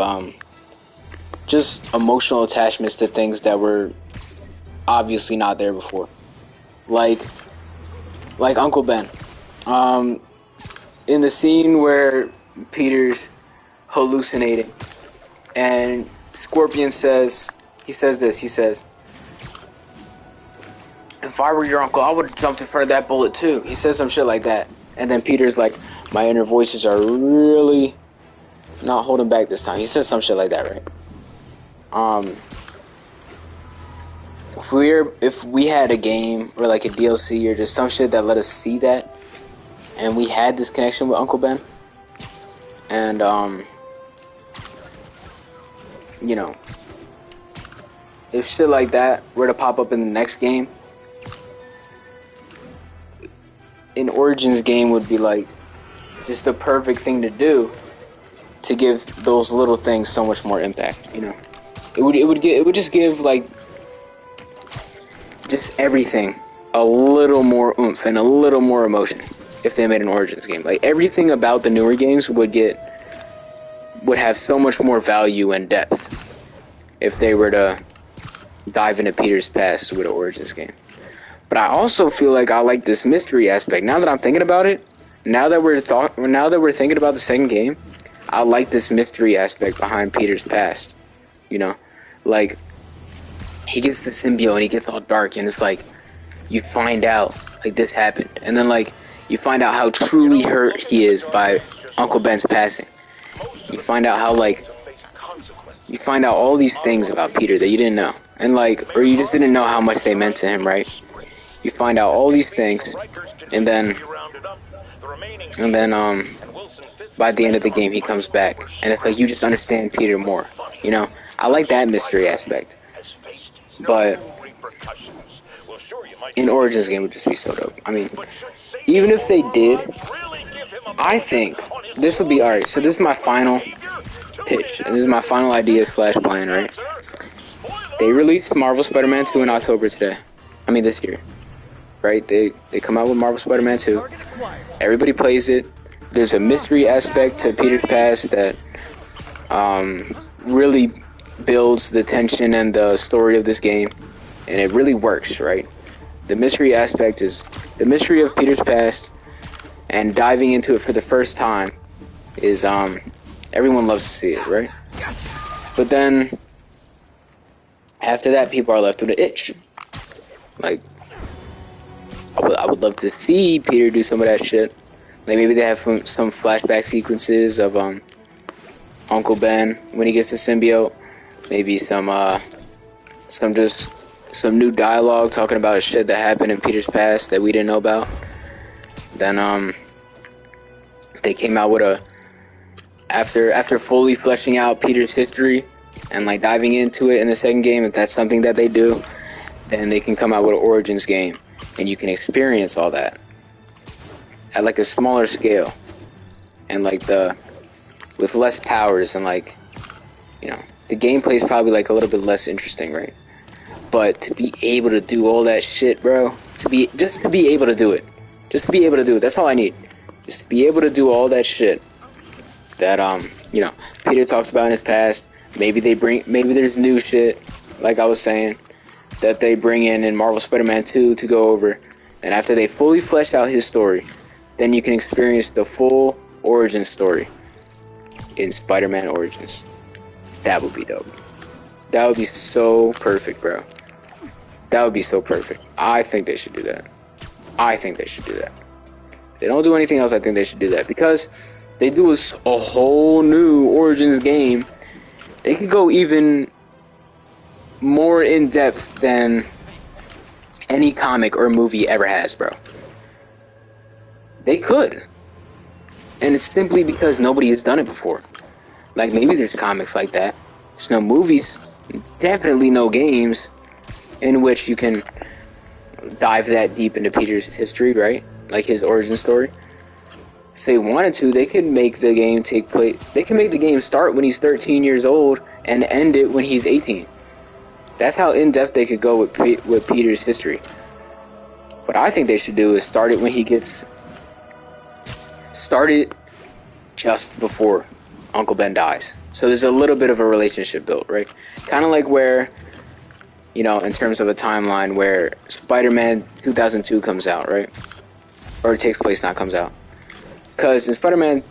just emotional attachments to things that were obviously not there before, like Uncle Ben. In the scene where Peter's hallucinating and Scorpion says, if I were your uncle, I would have jumped in front of that bullet too. He says some shit like that. And then Peter's like, my inner voices are really not holding back this time. He says some shit like that, right? If we had a game or like a DLC or just some shit that let us see that, and we had this connection with Uncle Ben, and you know, if shit like that were to pop up in the next game, an Origins game would be like just the perfect thing to do to give those little things so much more impact. You know, it would just give like just everything a little more oomph and a little more emotion if they made an Origins game. Like everything about the newer games would have so much more value and depth if they were to dive into Peter's past with an Origins game. But I also feel like I like this mystery aspect. Now that I'm thinking about it, now that we're thinking about the second game, I like this mystery aspect behind Peter's past. You know, like he gets the symbiote and he gets all dark, and it's like you find out like this happened, and then like you find out how truly hurt he is by Uncle Ben's passing. You find out how you find out all these things about Peter that you didn't know, and like, or you just didn't know how much they meant to him, right? You find out all these things, and then by the end of the game he comes back, and it's like you just understand Peter more, you know? I like that mystery aspect, but an Origins game would just be so dope. I mean, even if they did, I think this would be alright. So this is my final pitch, and this is my final idea / plan, right? They released Marvel Spider-Man 2 in October this year. Right? They come out with Marvel Spider-Man 2. Everybody plays it. There's a mystery aspect to Peter's past that really builds the tension and the story of this game, and it really works, right? The mystery aspect is the mystery of Peter's past, and diving into it for the first time is everyone loves to see it, right? But then after that, people are left with an itch. Like, I would love to see Peter do some of that shit. Like maybe they have some flashback sequences of Uncle Ben when he gets the symbiote. Maybe some new dialogue talking about shit that happened in Peter's past that we didn't know about. Then they came out with after fully fleshing out Peter's history and like diving into it in the second game, if that's something that they do, then they can come out with an Origins game and you can experience all that at like a smaller scale and like with less powers, and like, you know, the gameplay is probably like a little bit less interesting, right? But to be able to do all that shit, bro, to be able to do it, that's all I need. Just to be able to do all that shit that you know, Peter talks about in his past. Maybe there's new shit, like I was saying, that they bring in Marvel Spider-Man 2 to go over, and after they fully flesh out his story, then you can experience the full origin story in Spider-Man Origins. That would be dope. That would be so perfect, bro. That would be so perfect. I think they should do that. If they don't do anything else, I think they should do that, because they do a whole new Origins game. They could go even more in depth than any comic or movie ever has, bro. They could. And it's simply because nobody has done it before. Like, maybe there's comics like that. There's no movies, definitely no games in which you can dive that deep into Peter's history, right? Like his origin story. If they wanted to, they could make the game take place. They can make the game start when he's 13 years old and end it when he's 18. That's how in-depth they could go with Peter's history. What I think they should do is start it when he gets... Start it just before Uncle Ben dies. So there's a little bit of a relationship built, right? Kind of like where, you know, in terms of a timeline where Spider-Man 2002 comes out, right? Or it takes place, not comes out. Because in Spider-Man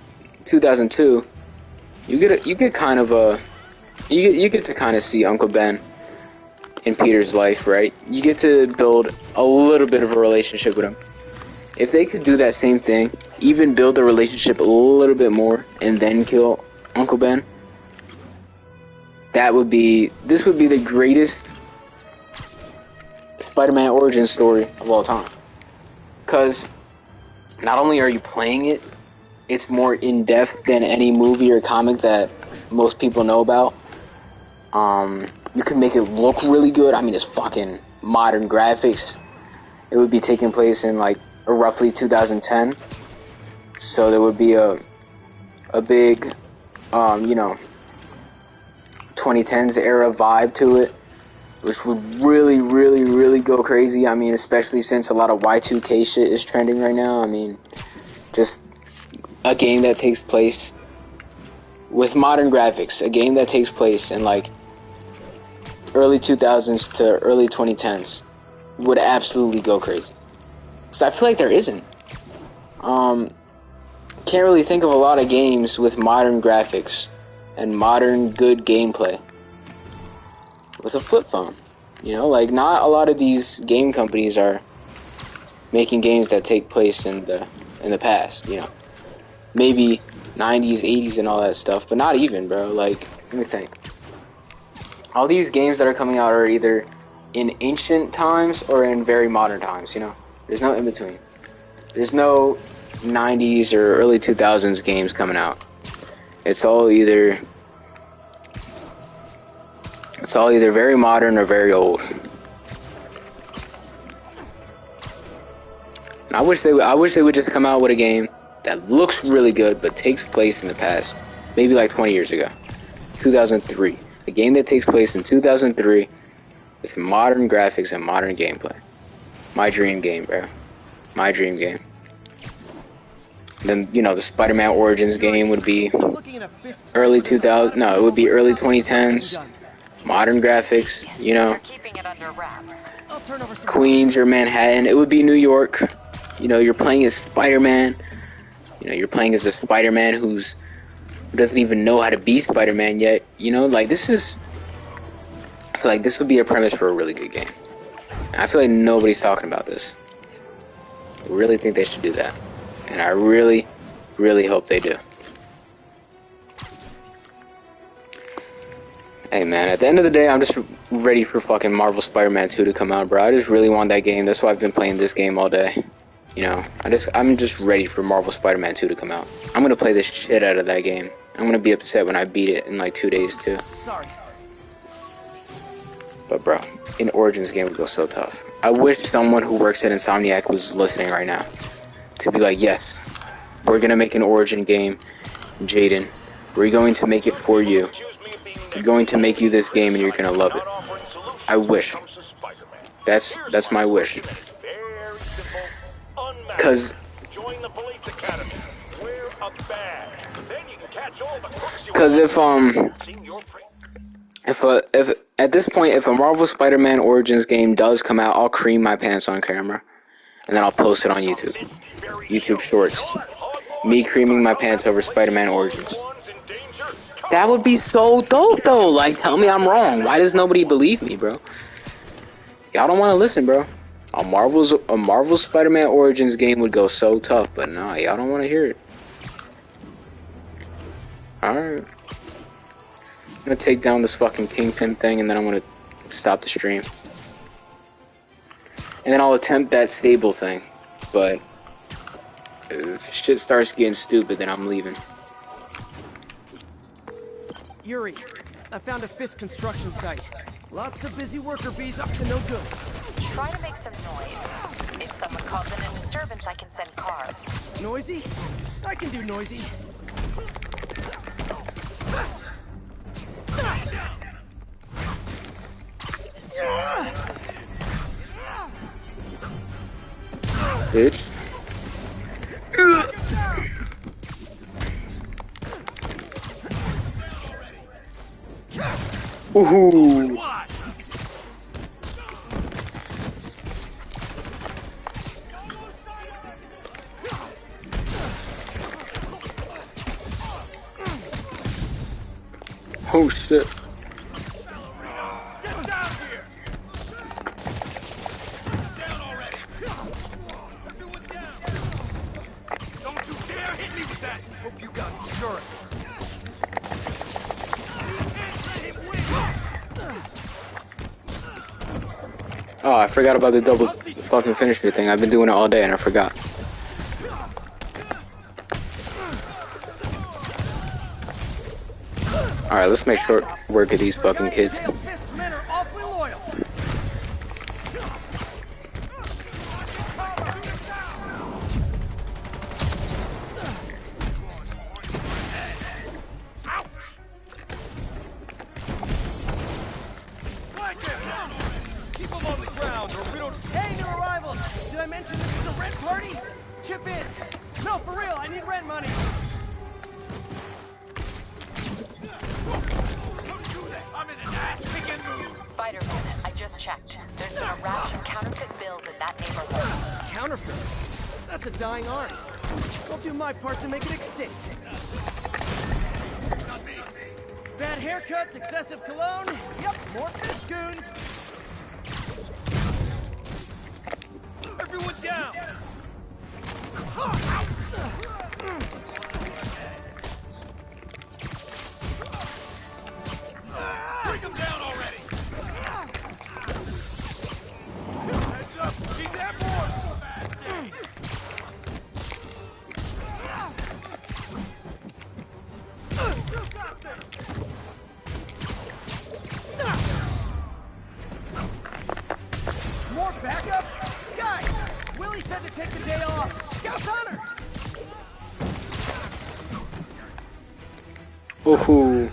2002, you get kind of a... You get to kind of see Uncle Ben in Peter's life, right? You get to build a little bit of a relationship with him. If they could do that same thing, even build a relationship a little bit more, and then kill Uncle Ben, this would be the greatest Spider-Man origin story of all time. Because not only are you playing it, it's more in-depth than any movie or comic that most people know about. You can make it look really good. I mean, it's fucking modern graphics. It would be taking place in like roughly 2010. So there would be a big, you know, 2010s era vibe to it, which would really, really, really go crazy. I mean, especially since a lot of Y2K shit is trending right now. I mean, just a game that takes place with modern graphics, a game that takes place in like early 2000s to early 2010s would absolutely go crazy. So I feel like there isn't. Can't really think of a lot of games with modern graphics and modern good gameplay with a flip phone. You know, like not a lot of these game companies are making games that take place in the past, you know. Maybe 90s, 80s and all that stuff, but not even, bro. Like, let me think. All these games that are coming out are either in ancient times or in very modern times, you know. There's no in between. There's no 90s or early 2000s games coming out. It's all either very modern or very old. And I wish they would just come out with a game that looks really good but takes place in the past, maybe like 20 years ago, 2003. A game that takes place in 2003 with modern graphics and modern gameplay. My dream game, bro. My dream game. Then, you know, the Spider-Man Origins game would be early 2000s. No, it would be early 2010s. modern graphics, you know, Keeping it under wraps. I'll turn over some Queens or Manhattan. It would be New York. You know, you're playing as Spider-Man. You know, you're playing as a Spider-Man who doesn't even know how to be Spider-Man yet. You know, like this is. I feel like this would be a premise for a really good game. I feel like nobody's talking about this. I really think they should do that, and I really, really hope they do. Hey man, at the end of the day, I'm just ready for fucking Marvel Spider-Man 2 to come out, bro. I just really want that game. That's why I've been playing this game all day. You know, I'm just ready for Marvel Spider-Man 2 to come out. I'm gonna play the shit out of that game. I'm gonna be upset when I beat it in like 2 days too. Sorry. But bro, an Origins game would go so tough. I wish someone who works at Insomniac was listening right now to be like, yes, we're gonna make an Origin game, Jaden. We're going to make it for you. We're going to make you this game and you're gonna love it. I wish. That's my wish. Cause if at this point, if a Marvel Spider-Man Origins game does come out, I'll cream my pants on camera, and then I'll post it on YouTube. YouTube Shorts. Me creaming my pants over Spider-Man Origins. That would be so dope, though. Like, tell me I'm wrong. Why does nobody believe me, bro? Y'all don't want to listen, bro. A Marvel Spider-Man Origins game would go so tough, but nah, y'all don't want to hear it. Alright. I'm gonna take down this fucking Kingpin thing, and then I'm gonna stop the stream. And then I'll attempt that stable thing, but if shit starts getting stupid, then I'm leaving. Yuri, I found a Fisk construction site. Lots of busy worker bees up to no good. Try to make some noise. If someone calls in a disturbance, I can send cars. Noisy? I can do noisy. Bitch. Woohoo! Oh shit. Get down here! Down already! Everyone down! Don't you dare hit me with that! Hope you got insurance. Oh, I forgot about the double fucking finisher thing. I've been doing it all day and I forgot. Alright, let's make short work of these fucking kids. Keep them on the ground or we don't... Hey, new arrivals! Did I mention this is a rent party? Chip in! No, for real, I need rent money! Spider-Man, I just checked. There's been a rash of counterfeit bills in that neighborhood. Counterfeit? That's a dying art. I'll do my part to make it extinct. Bad haircuts, excessive cologne. Yep, more Fiskoons. Everyone down! Bring them down already! Heads up! Keep that board! More backup? Guys, Willie said to take the day off. Scout's honor! Woohoo!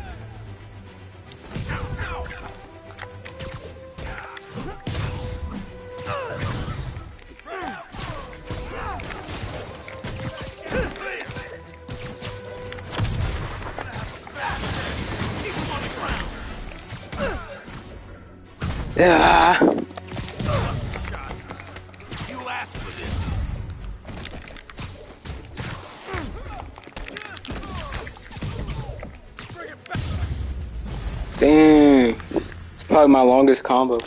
Yeah. You asked for this. Dang. It's probably my longest combo.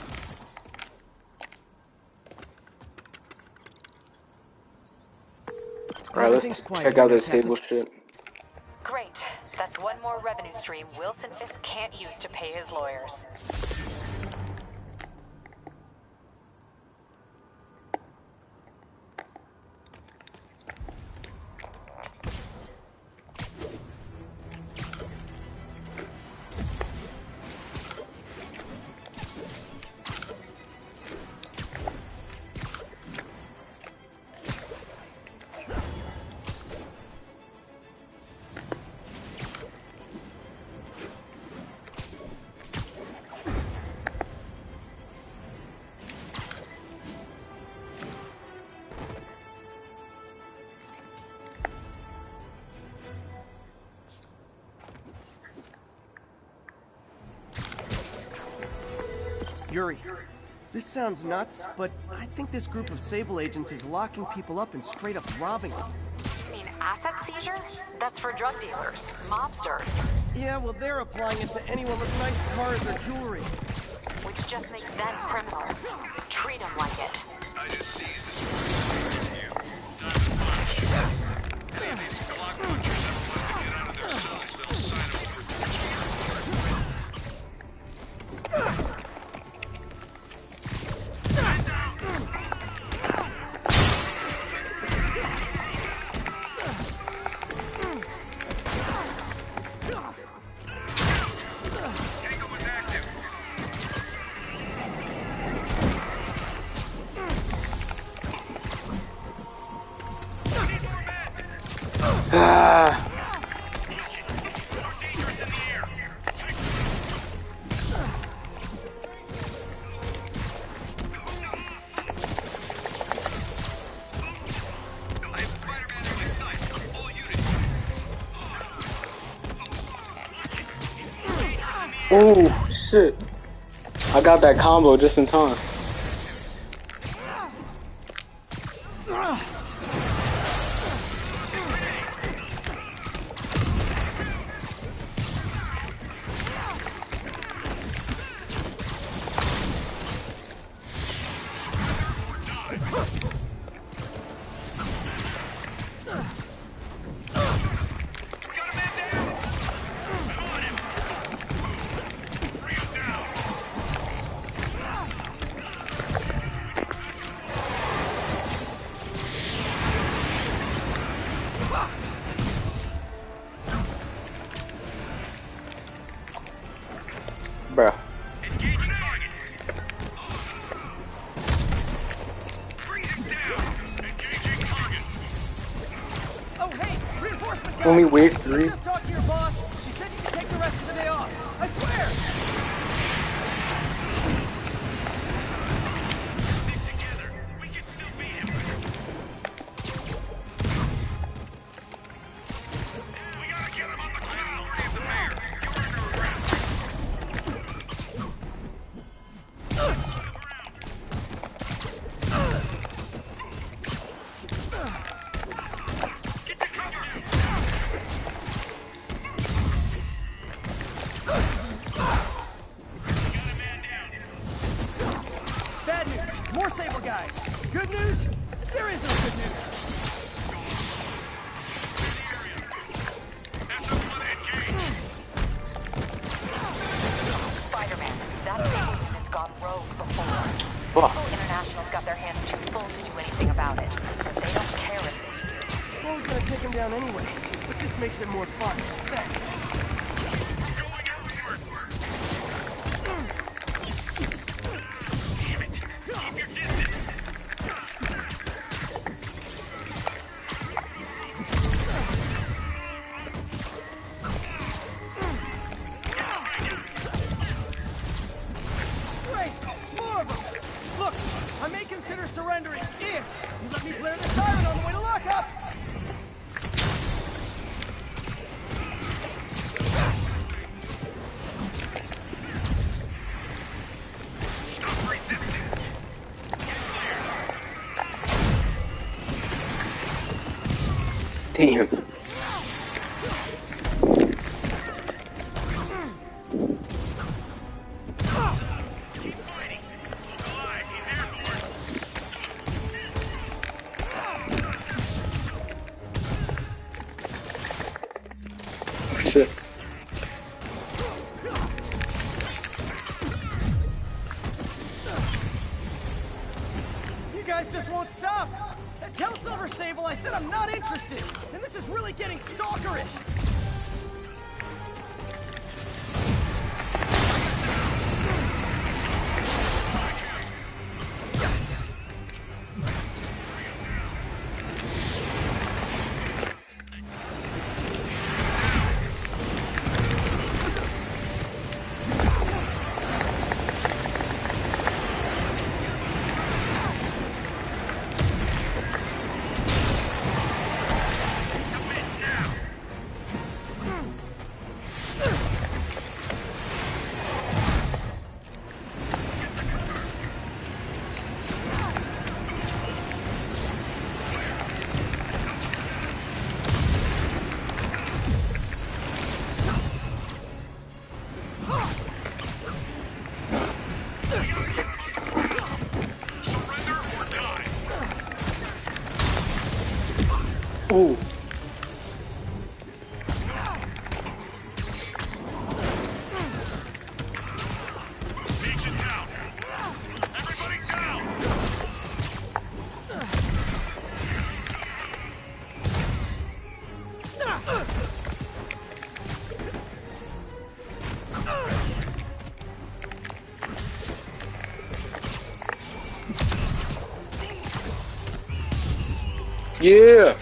Alright, let's check out this table shit. Great. That's one more revenue stream Wilson Fisk can't use to pay his lawyers. Yuri, this sounds nuts, but I think this group of Sable agents is locking people up and straight up robbing them. You mean asset seizure? That's for drug dealers, mobsters. Yeah, well, they're applying it to anyone with nice cars or jewelry. Which just makes them criminals. Treat them like it. I just seized this you. Time to punch. Any of these clock punchers ever want to get out of their cells, they'll sign up for Oh shit. I got that combo just in time. Bruh. Oh, hey, reinforcement guys! Only wave 3? Just talked to your boss. She said you can take the rest of the day off. I swear! Bad news. More Sable guys. Good news? There is no good news. Spider-Man, that Sable unit's gone rogue before. Fuck. Sable International's got their hands too full to do anything about it. But they don't care if they do. Well, we're gonna take him down anyway. But this makes it more fun. Thanks. Great! More of them! Look, I may consider surrendering if you let me blare the siren on the way to lockup! Damn. Shit. You guys just won't stop! Tell Silver Sable I said I'm not interested! And this is really getting stalkerish! Ooh. Yeah.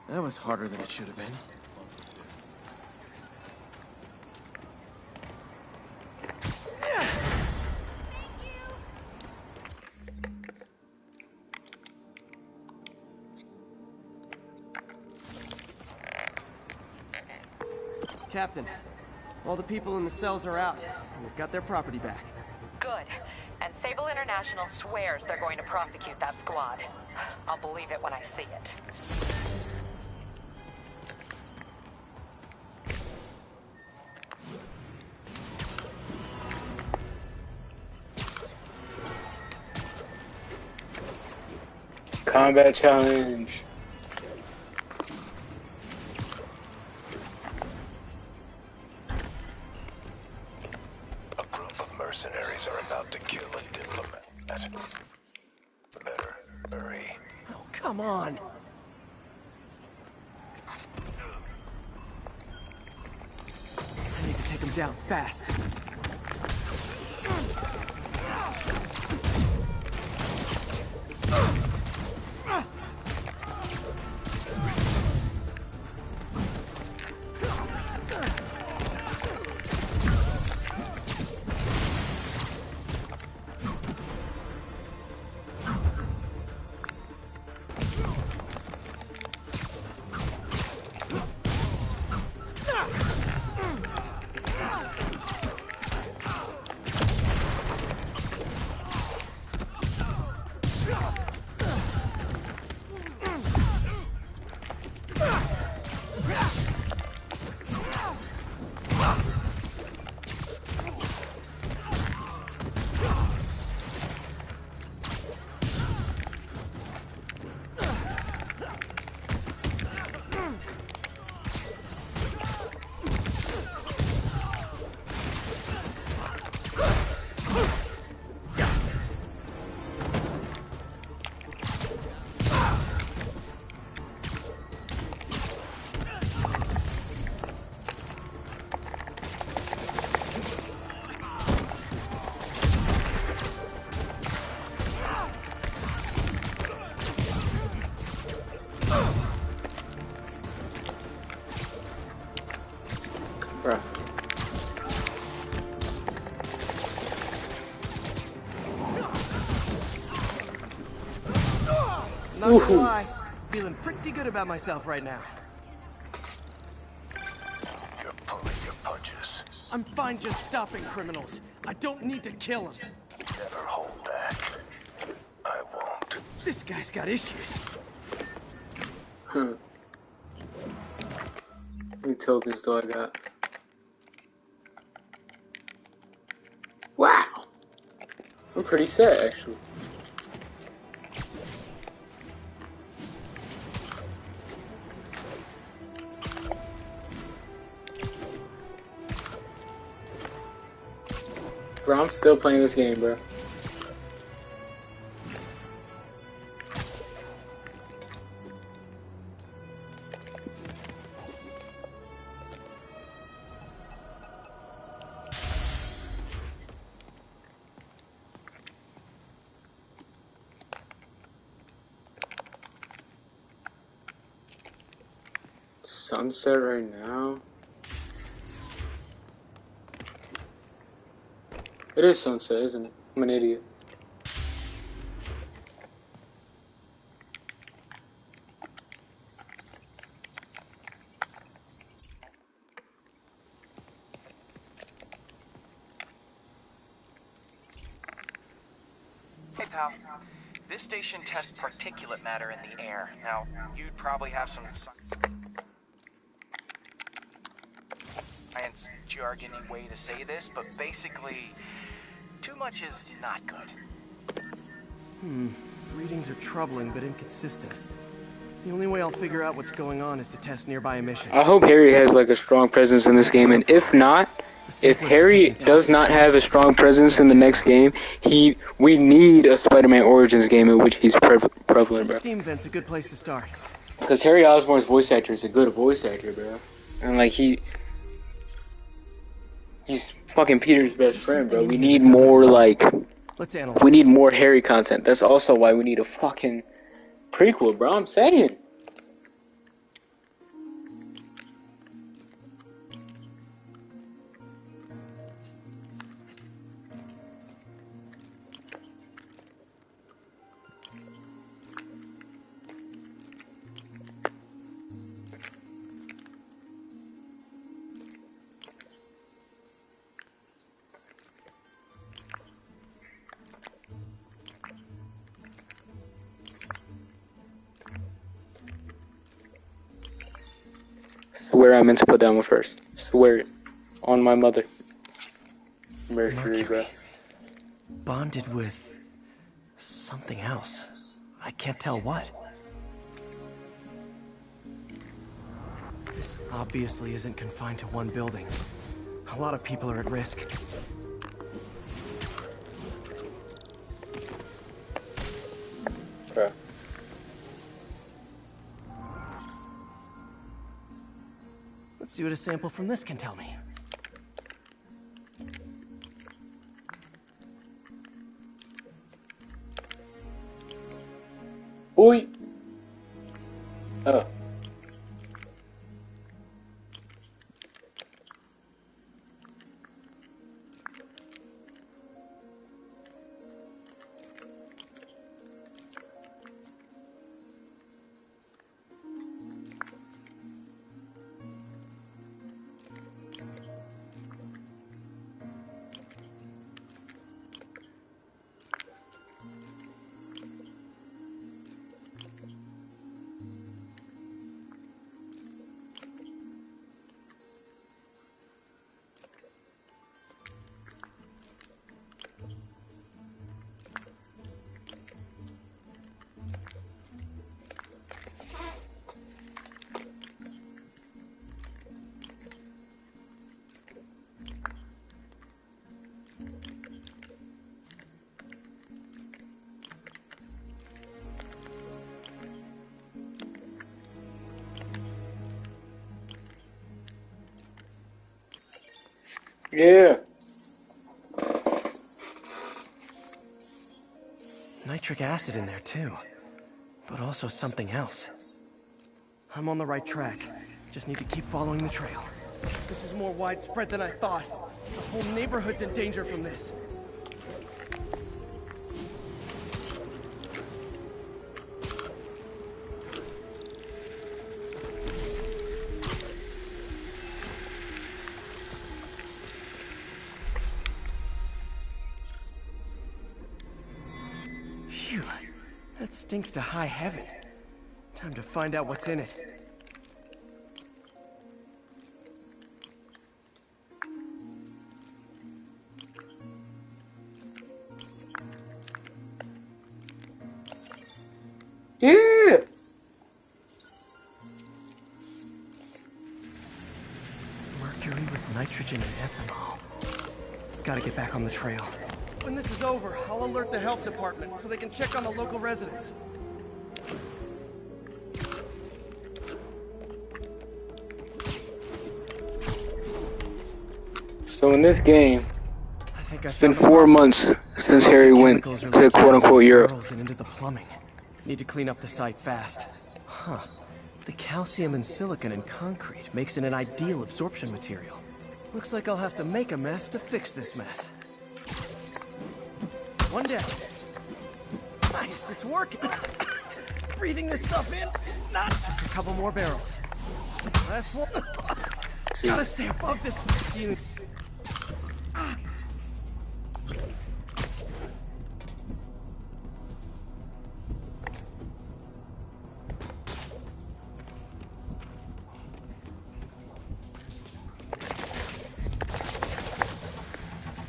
That was harder than it should have been. Captain, all the people in the cells are out, and we've got their property back. Good. And Sable International swears they're going to prosecute that squad. I'll believe it when I see it. Combat challenge. A group of mercenaries are about to kill a diplomat. Better hurry. Oh, come on! I need to take him down fast. Bruh. Not gonna lie, feeling pretty good about myself right now. You're pulling your punches. I'm fine just stopping criminals. I don't need to kill them. Never hold back. I won't. This guy's got issues. How many tokens do I got? Wow! I'm pretty set, actually. Bro, I'm still playing this game, bro. Sunset right now? It is sunset, isn't it? I'm an idiot. Hey pal, this station tests particulate matter in the air. Now, you'd probably have some science jargony way to say this, but basically, too much is not good. Readings are troubling but inconsistent. The only way I'll figure out what's going on is to test nearby emissions. I hope Harry has like a strong presence in this game, and if not, if Harry does not have a strong presence in the next game, we need a Spider-Man Origins game in which he's prevalent, bro. Steam Vent's a good place to start. Because Harry Osborn's voice actor is a good voice actor, bro. And like he's fucking Peter's best friend, bro. We need more like, we need more Harry content. That's also why we need a fucking prequel, bro. I'm saying. Swear I meant to put that one first. Swear it. On my mother. Mercury, bro. Bonded with something else. I can't tell what. This obviously isn't confined to one building. A lot of people are at risk. Bro. Let's see what a sample from this can tell me. Oi! Oh. Yeah. Nitric acid in there too, but also something else. I'm on the right track. Just need to keep following the trail. This is more widespread than I thought. The whole neighborhood's in danger from this. Phew, that's stinks to high heaven. Time to find out what's in it. Yeah! Mercury with nitrogen and ethanol. Gotta get back on the trail. When this is over, I'll alert the health department so they can check on the local residents. So in this game, I think it's been 4 months since Harry went to quote-unquote Europe. And into the plumbing. Need to clean up the site fast. Huh. The calcium and silicon in concrete makes it an ideal absorption material. Looks like I'll have to make a mess to fix this mess. One down. Nice, it's working. Breathing this stuff in. Not just a couple more barrels. Last one. Gotta stay above this ceiling.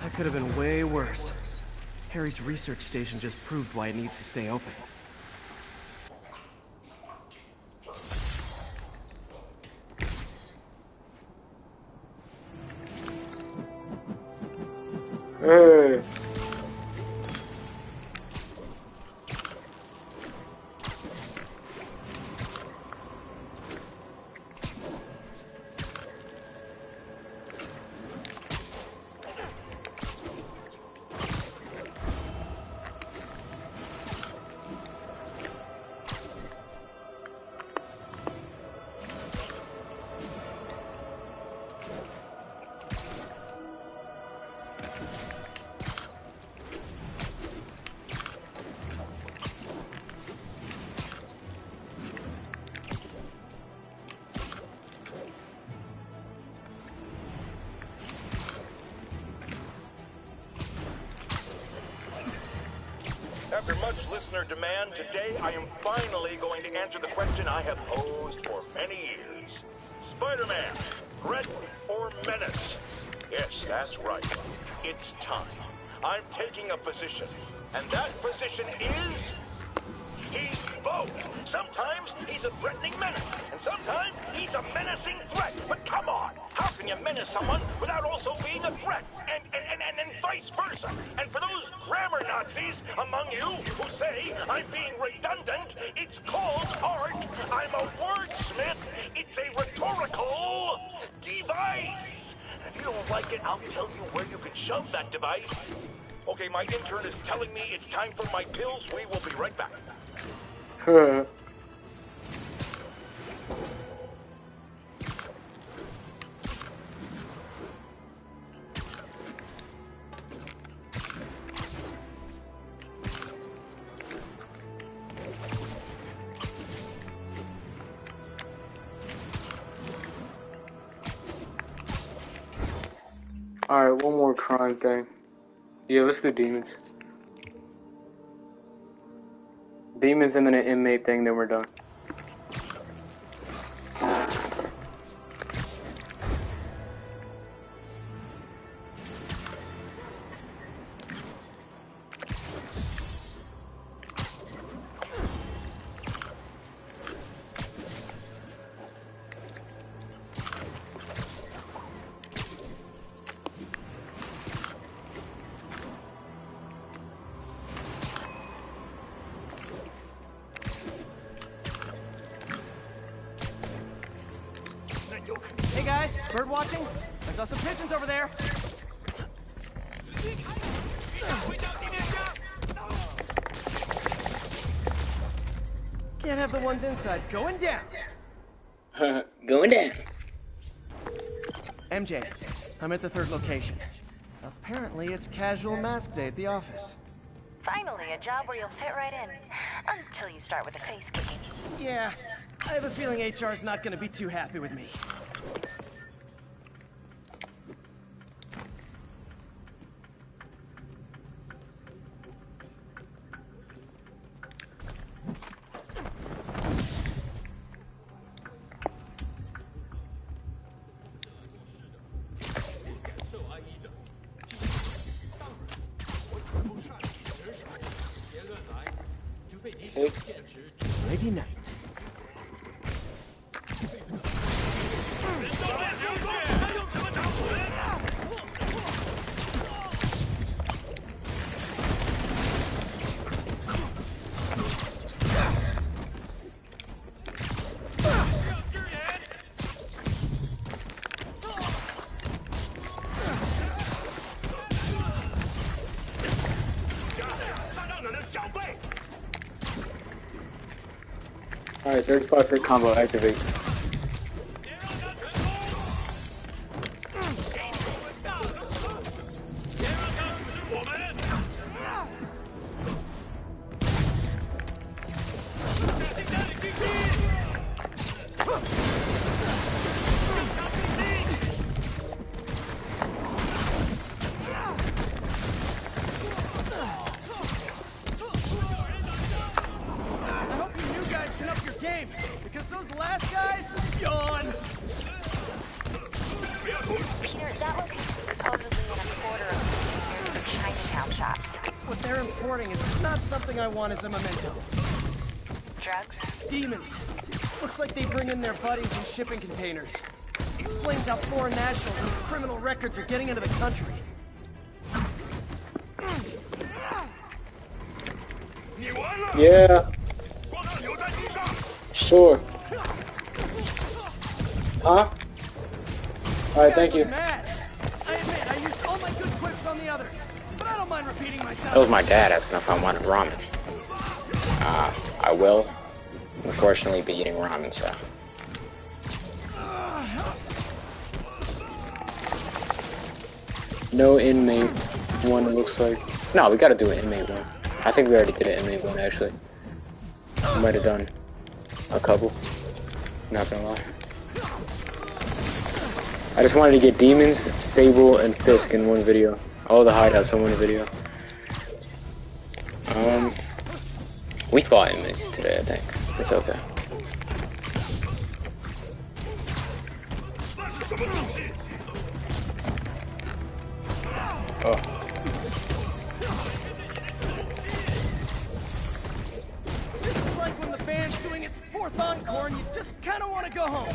That could have been way worse. Harry's research station just proved why it needs to stay open. Hey. After much listener demand, today I am finally going to answer the question I have posed for many years. Spider-Man, threat or menace? Yes, that's right. It's time. I'm taking a position. And that position is... he's both. Sometimes he's a threatening menace, and sometimes he's a menacing threat. But come on, how can you menace someone without also being a threat? And vice versa. And for those grammar Nazis among you who say I'm being redundant, it's called art. I'm a wordsmith. It's a rhetorical device. If you don't like it, I'll tell you where you can shove that device. Okay, my intern is telling me it's time for my pills. We will be right back. Alright, one more crime thing. Yeah, let's do demons. Demons and then an inmate thing, then we're done. Hey guys, bird watching? I saw some pigeons over there. Can't have the ones inside. Going down. Going down. MJ, I'm at the third location. Apparently it's casual mask day at the office. Finally, a job where you'll fit right in. Until you start with the face kicking. Yeah, I have a feeling HR's not gonna be too happy with me. Okay. Nighty night. Alright, 35 for combo, activate. Because those last guys, yawn. Peter, that location's supposedly in a quarter of near some Chinatown shops. What they're importing is not something I want as a memento. Drugs? Demons. Looks like they bring in their buddies in shipping containers. Explains how foreign nationals with criminal records are getting into the country. Yeah. Sure. Huh? Alright, thank you. Mad. I admit, I used all my good quips on the others, but I don't mind repeating myself. That was my dad asking if I wanted ramen. I will, unfortunately, be eating ramen, so. No inmate one, it looks like. No, we gotta do an inmate one. I think we already did an inmate one, actually. We might have done a couple. Not gonna lie. I just wanted to get Demons, Stable, and Fisk in one video. All the hideouts in one video. We fought inmates today, I think. It's okay. Oh. This is like when the band's doing its fourth encore and you just kind of want to go home.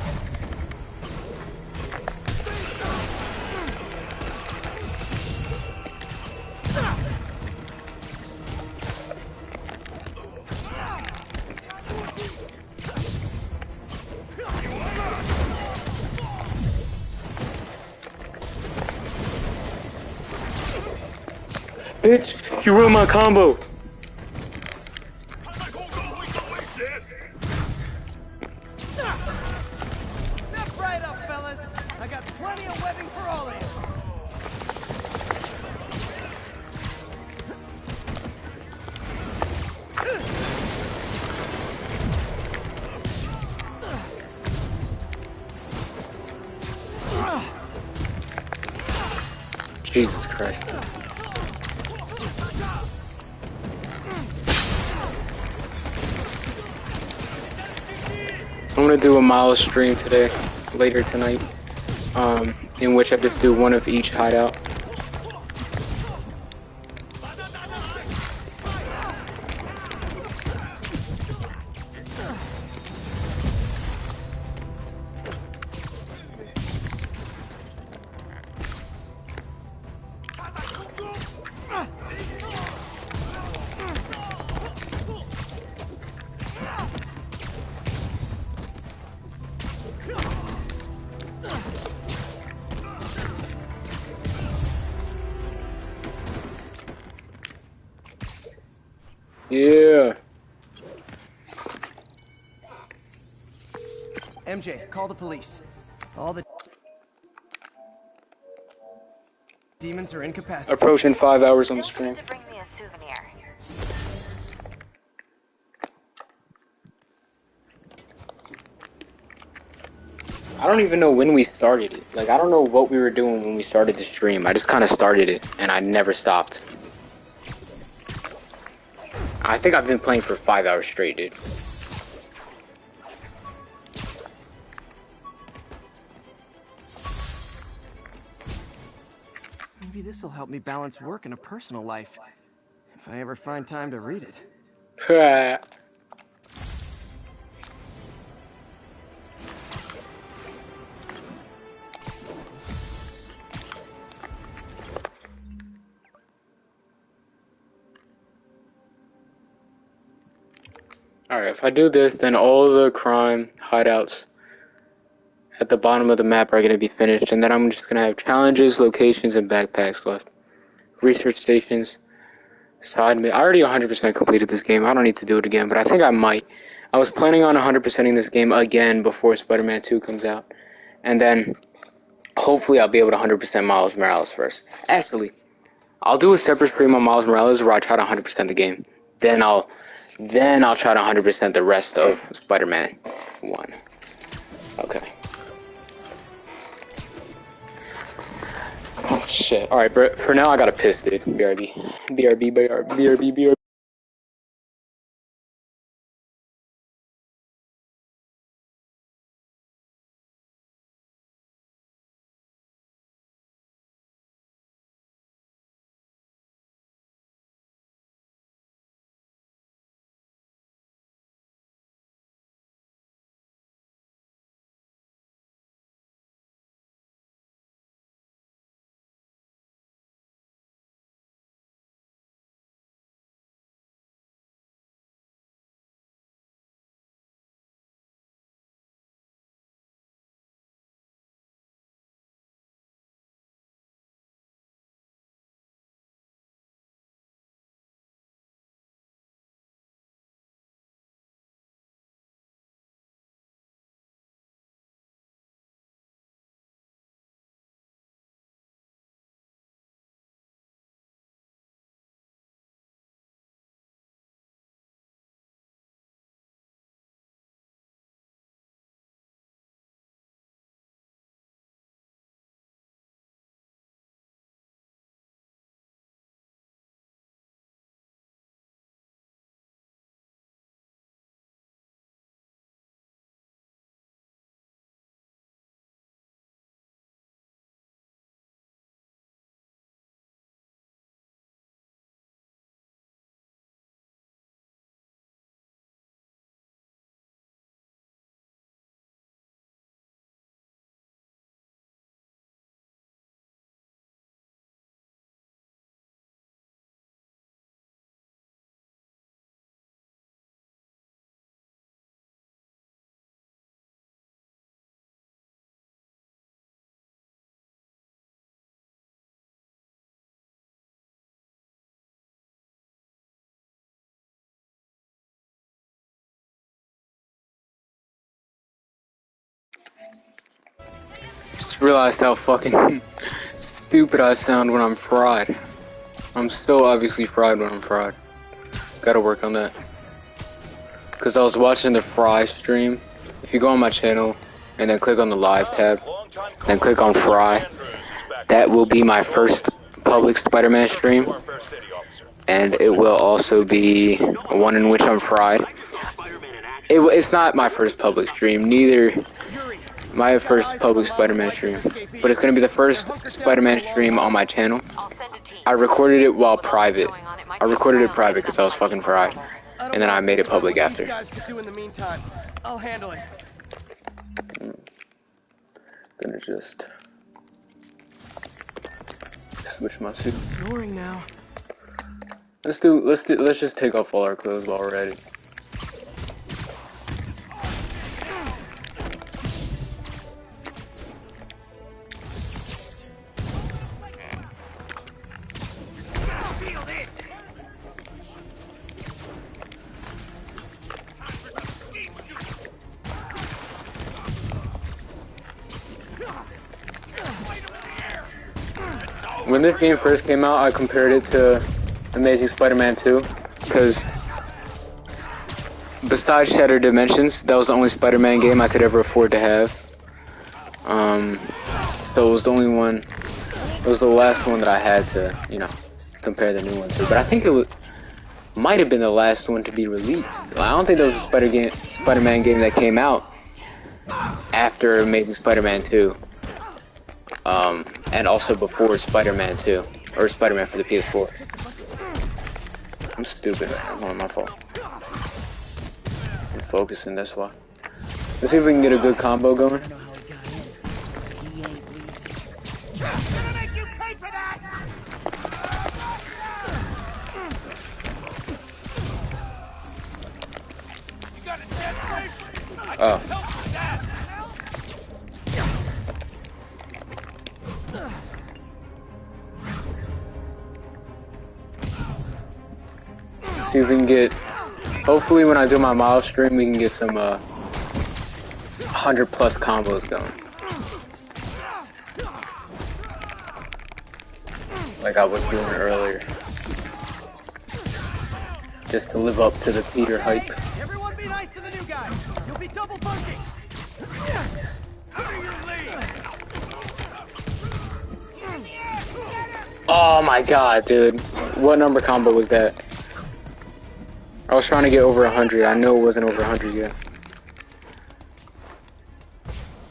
Bitch, you ruined my combo. Step right up, fellas. I got plenty of webbing for all of you. Jesus Christ. I'm gonna do a Miles stream today, later tonight, in which I just do one of each hideout. Yeah. MJ, call the police. All the demons are incapacitated. Approaching 5 hours on the stream. To bring me a souvenir. I don't even know when we started it. Like, I don't know what we were doing when we started the stream. I just kind of started it, and I never stopped. I think I've been playing for 5 hours straight, dude. Maybe this will help me balance work and a personal life. If I ever find time to read it. Alright, if I do this, then all the crime hideouts at the bottom of the map are going to be finished, and then I'm just going to have challenges, locations, and backpacks left. Research stations, side I already 100% completed this game. I don't need to do it again, but I think I might. I was planning on 100%ing this game again before Spider-Man 2 comes out, and then hopefully I'll be able to 100% Miles Morales first. Actually, I'll do a separate stream on Miles Morales where I try to 100% the game. Then I'll try to 100% the rest of Spider-Man 1. Okay. Oh shit. Alright, but for now I gotta piss, dude. BRB. BRB. Just realized how fucking stupid I sound when I'm fried. I'm still obviously fried when I'm fried. Gotta work on that. Cause I was watching the Fry stream. If you go on my channel and then click on the live tab, then click on Fry, that will be my first public Spider-Man stream. And it will also be one in which I'm fried. It's not my first public stream, neither my first public Spider-Man stream, but it's gonna be the first Spider-Man stream on my channel. I recorded it while private. I recorded it private because I was fucking fried, and then I made it public after. You guys could do in the meantime. I'll handle it. Gonna just switch my suit. Snoring now. Let's just take off all our clothes while we're at it. When this game first came out, I compared it to Amazing Spider-Man 2, because besides Shattered Dimensions, that was the only Spider-Man game I could ever afford to have. So it was the only one, it was the last one that I had to, you know, compare the new one to. But I think it might have been the last one to be released. I don't think there was a Spider-Man game that came out after Amazing Spider-Man 2. And also before Spider-Man 2, or Spider-Man for the PS4. I'm stupid right now, not my fault. I'm focusing, that's why. Let's see if we can get a good combo going. See if we can get. Hopefully, when I do my Miles stream, we can get some 100+ combos going. Like I was doing earlier. Just to live up to the Peter hype. Everyone be nice to the new guy. You'll be double bunking. Oh my god, dude. What number combo was that? I was trying to get over 100. I know it wasn't over 100 yet.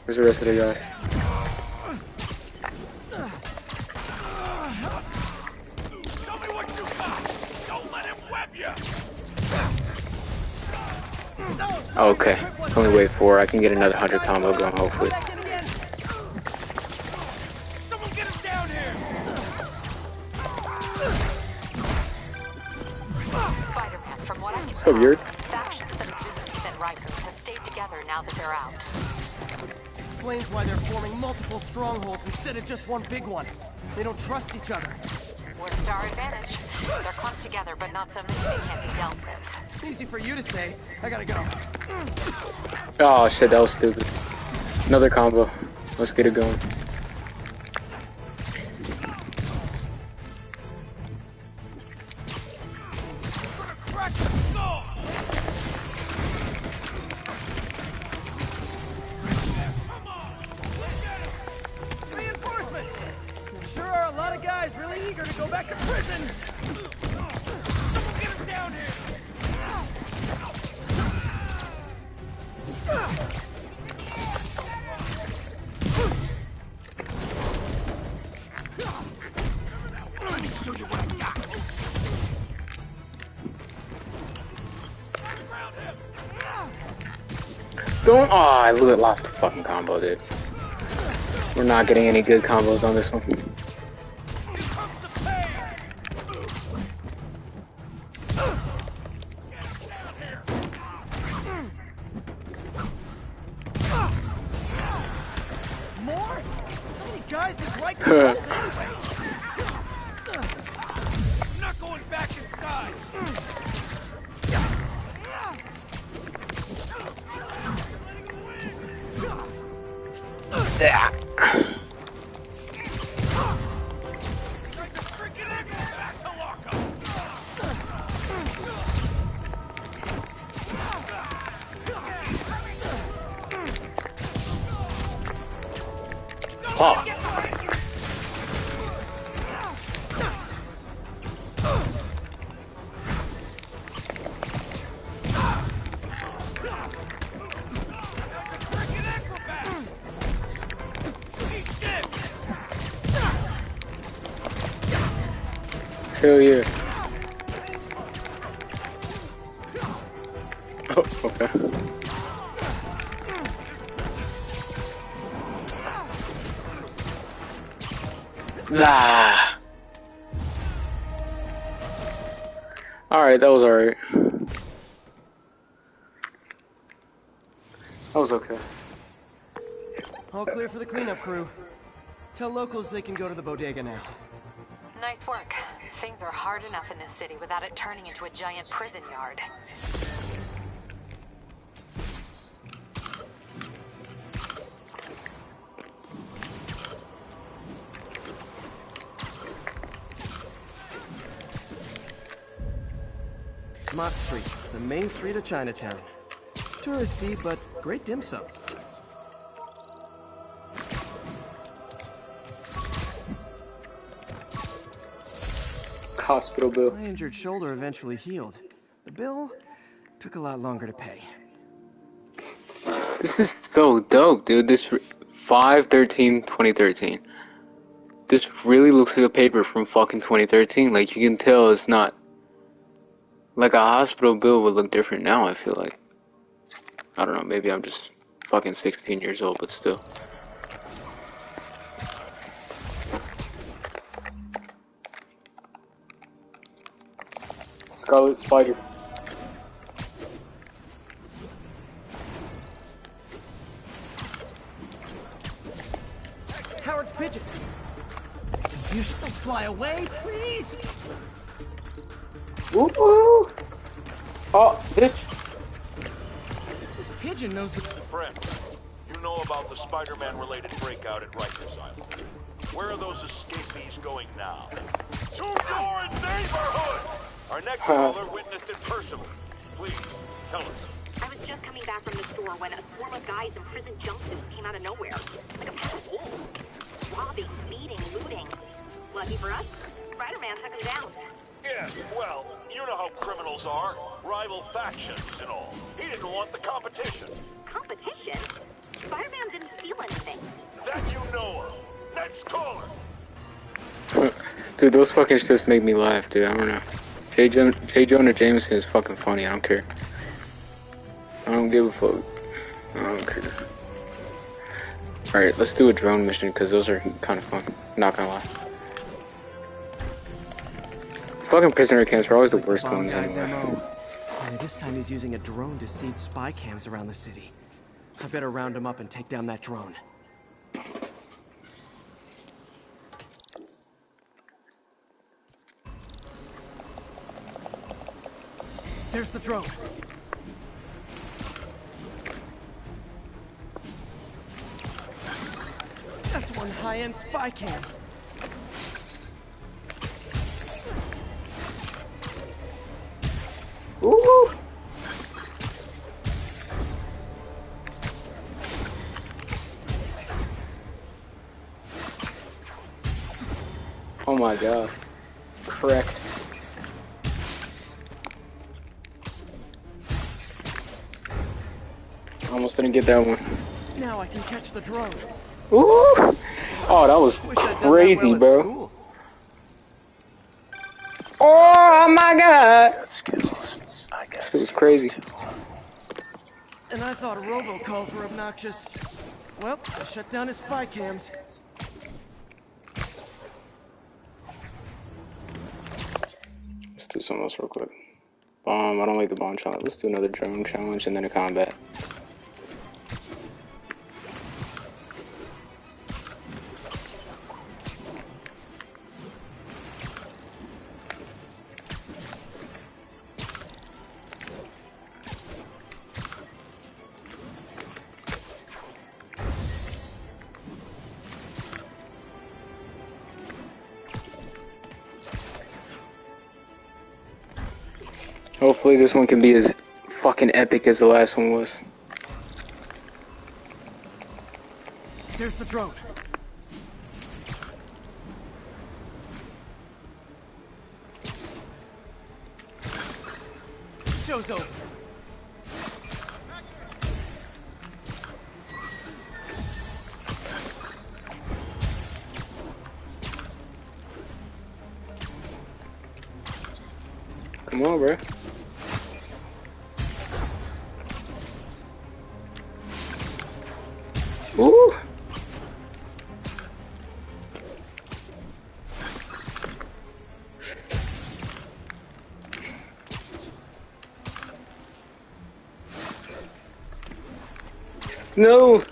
Where's the rest of the guys? Okay, it's only wave 4. I can get another 100 combo going, hopefully. Spider-Man, from what I can What's up, Yuri? factions of Resistance and Rikers have stayed together now that they're out. Explains why they're forming multiple strongholds instead of just one big one. They don't trust each other. Where's our advantage? They're clumped together, but not so many they can't be dealt with. Easy for you to say. I gotta go. Oh shit, that was stupid. Another combo. Let's get it going. Reinforcements! There sure are a lot of guys really eager to go back to prison! Someone get us down here! Let me show you what I got! Don't. Oh, I lost the fucking combo, dude. We're not getting any good combos on this one. More? How many guys does Riker hold anyway? I'm not going back inside! Yeah. Oh. Hell yeah. Oh, okay. Ah. Alright, that was alright. That was okay. All clear for the cleanup crew. Tell locals they can go to the bodega now. Nice work. Things are hard enough in this city without it turning into a giant prison yard. Mott Street, the main street of Chinatown. Touristy, but great dim sums. Hospital bill. My injured shoulder eventually healed. The bill took a lot longer to pay. This is so dope, dude. This 5/13/2013. This really looks like a paper from fucking 2013. Like, you can tell it's not. Like, a hospital bill would look different now, I feel like. I don't know, maybe I'm just fucking 16 years old, but still. Scarlet Spider. Howard's pigeon. You should fly away, please. Woo woo! Oh, bitch! This pigeon knows the... Friend, you know about the Spider-Man related breakout at Rikers Island. Where are those escapees going now? To your neighborhood! Our next caller witnessed it personally. Please, tell us. I was just coming back from the store when a swarm of guys in prison jumpsuits came out of nowhere. Like a pack of wolves. Robbing, beating, looting. Lucky for us, Spider-Man took them down. Yes, well, you know how criminals are. Rival factions and all. He didn't want the competition. Competition? Spider-Man didn't steal anything. That you know of. Next caller. Dude, those fucking shits make me laugh, dude. I don't know. J. Jonah Jameson is fucking funny. I don't care. I don't give a fuck. I don't care. Alright, let's do a drone mission because those are kind of fun. Not gonna lie. Fucking prisoner camps are always the worst ones anyway. Only this time he's using a drone to seed spy cams around the city. I better round him up and take down that drone. There's the drone. That's one high-end spy cam. Ooh! Oh my god. Correct. Almost didn't get that one. Now I can catch the drone. Ooh! Oh, that was crazy, bro. Oh my god! It was crazy. And I thought robocalls were obnoxious. Well, I shut down his spy cams. Let's do something else real quick. Bomb. I don't like the bomb challenge. Let's do another drone challenge and then a combat. Hopefully this one can be as fucking epic as the last one was. There's the drone. Show's over. Come on, bro. Ooh. No.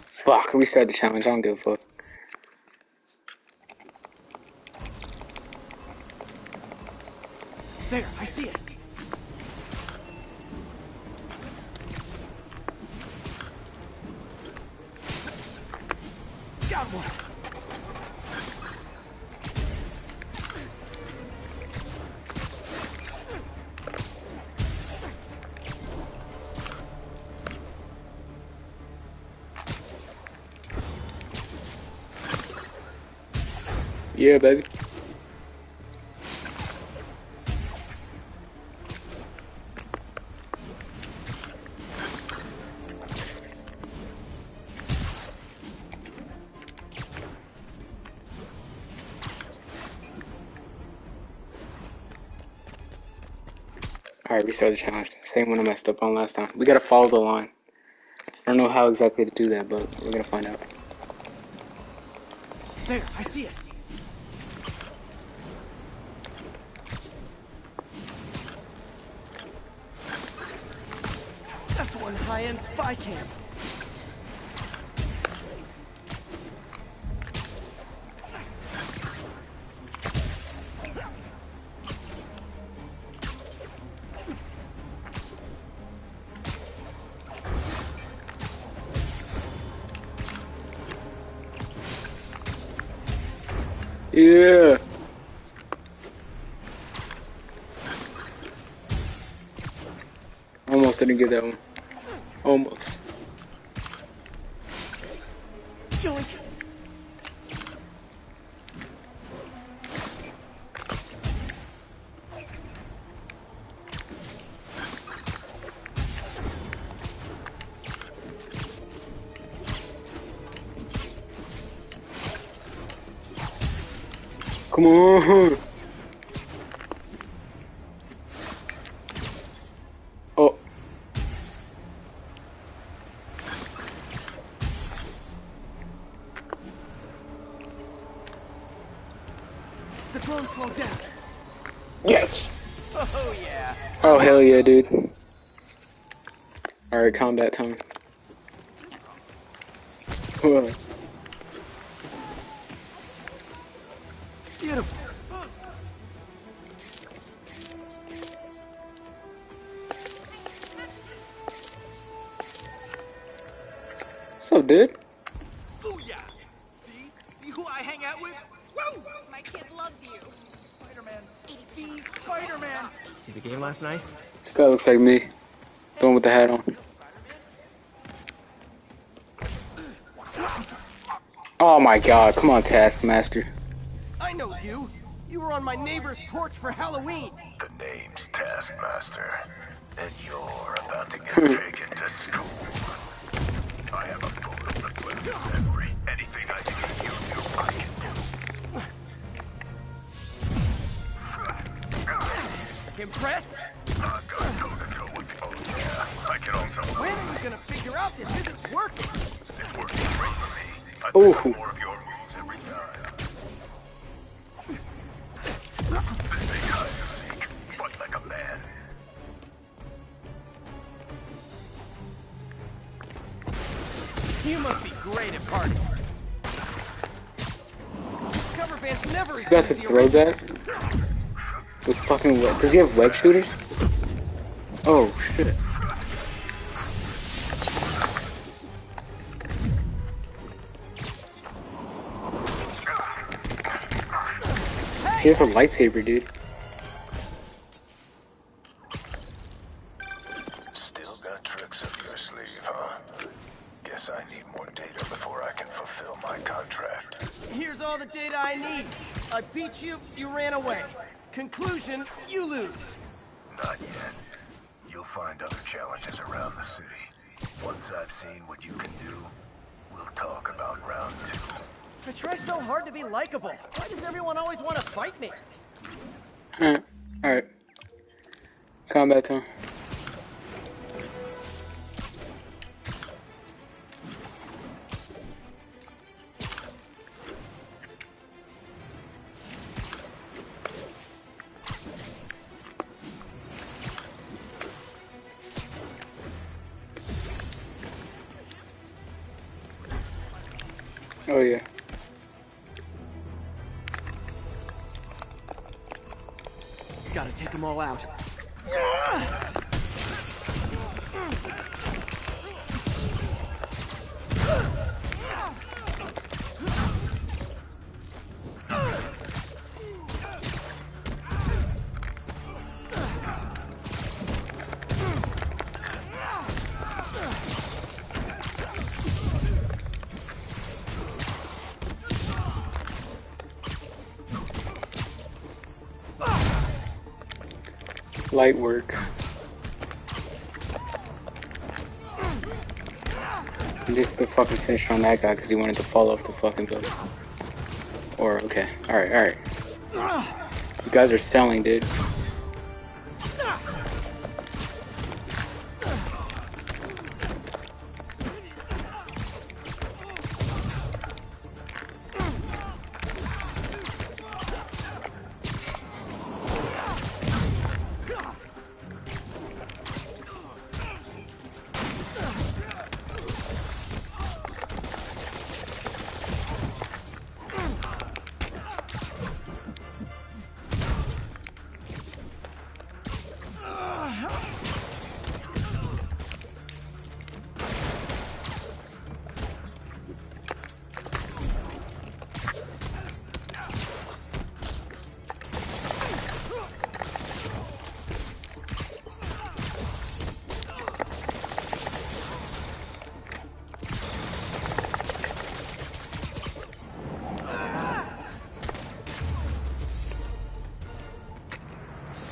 Fuck, we started the challenge. I don't give a fuck. There, I see it. Got one. Yeah, baby. Alright, restart the challenge. Same one I messed up on last time. We gotta follow the line. I don't know how exactly to do that, but we're gonna find out. There, I see it. That's one high-end spy cam. Yeah. Almost didn't get that one. Almost. Come on. Oh. The drone slowed down. Yes. Oh yeah. Oh hell yeah, dude. Alright, combat time. Whoa. Beautiful. What's up, dude? Booyah! See who I hang out with? Woo! My kid loves you. Spider-Man. The Spider-Man. See the game last night? This guy looks like me. The one with the hat on. Oh my god, come on, Taskmaster. I know you. You were on my neighbor's porch for Halloween. The name's Taskmaster, and you're about to get taken to school. I have a full of memory. Anything I see you do, I can do. Impressed? I've got toe-to-toe with the yeah. I can also... When are you gonna figure out this isn't working? It's working great for me. I Ooh. pick up more of your moves every time. This thing hides unique, but like a man. You must be great at parties. Cover band's never He's got the throwback? With fucking web. Does he have web shooters? Oh shit. He has a lightsaber, dude. Still got tricks up your sleeve, huh? Guess I need more data before I can fulfill my contract. Here's all the data I need. I beat you, you ran away. Conclusion, you lose. Not yet. You'll find other challenges around the city. Once I've seen what you can do, we'll talk about round 2. I try so hard to be likable. Why does everyone always want to fight me? Alright. Combat time. Oh yeah. Gotta take them all out. Light work. Just to fucking finish on that guy because he wanted to fall off the fucking building. Or, okay. Alright, alright. You guys are selling, dude.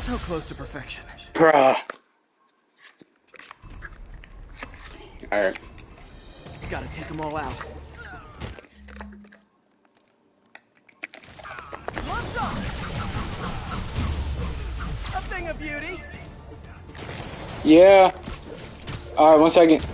So close to perfection. Bruh. Alright. Gotta take them all out. What's up? A thing of beauty. Yeah. Alright, 1 second.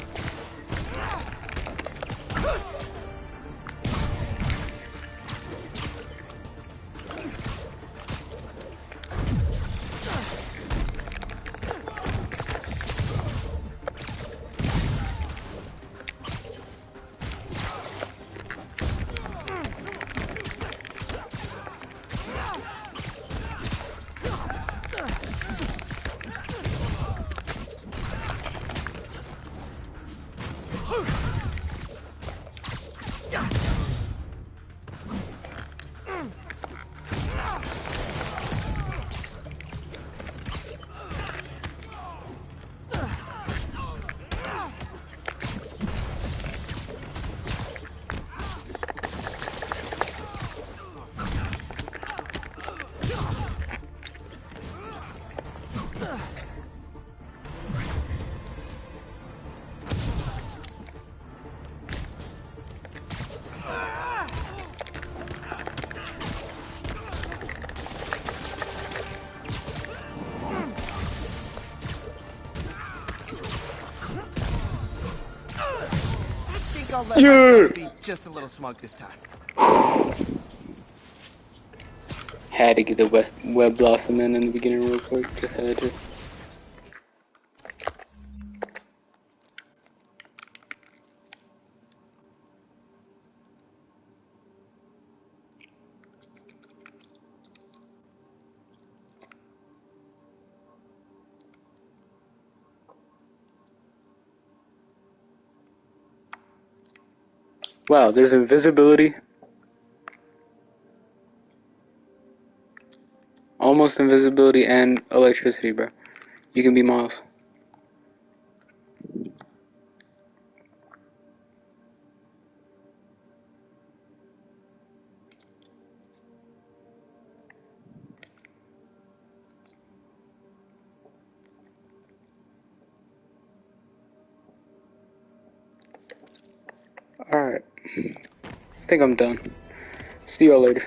I'll let myself be just a little smug this time. Had to get the web blossom in the beginning real quick. Just had to. Wow, there's invisibility. Almost invisibility and electricity, bro. You can be Miles. Alright. I think I'm done. See y'all later.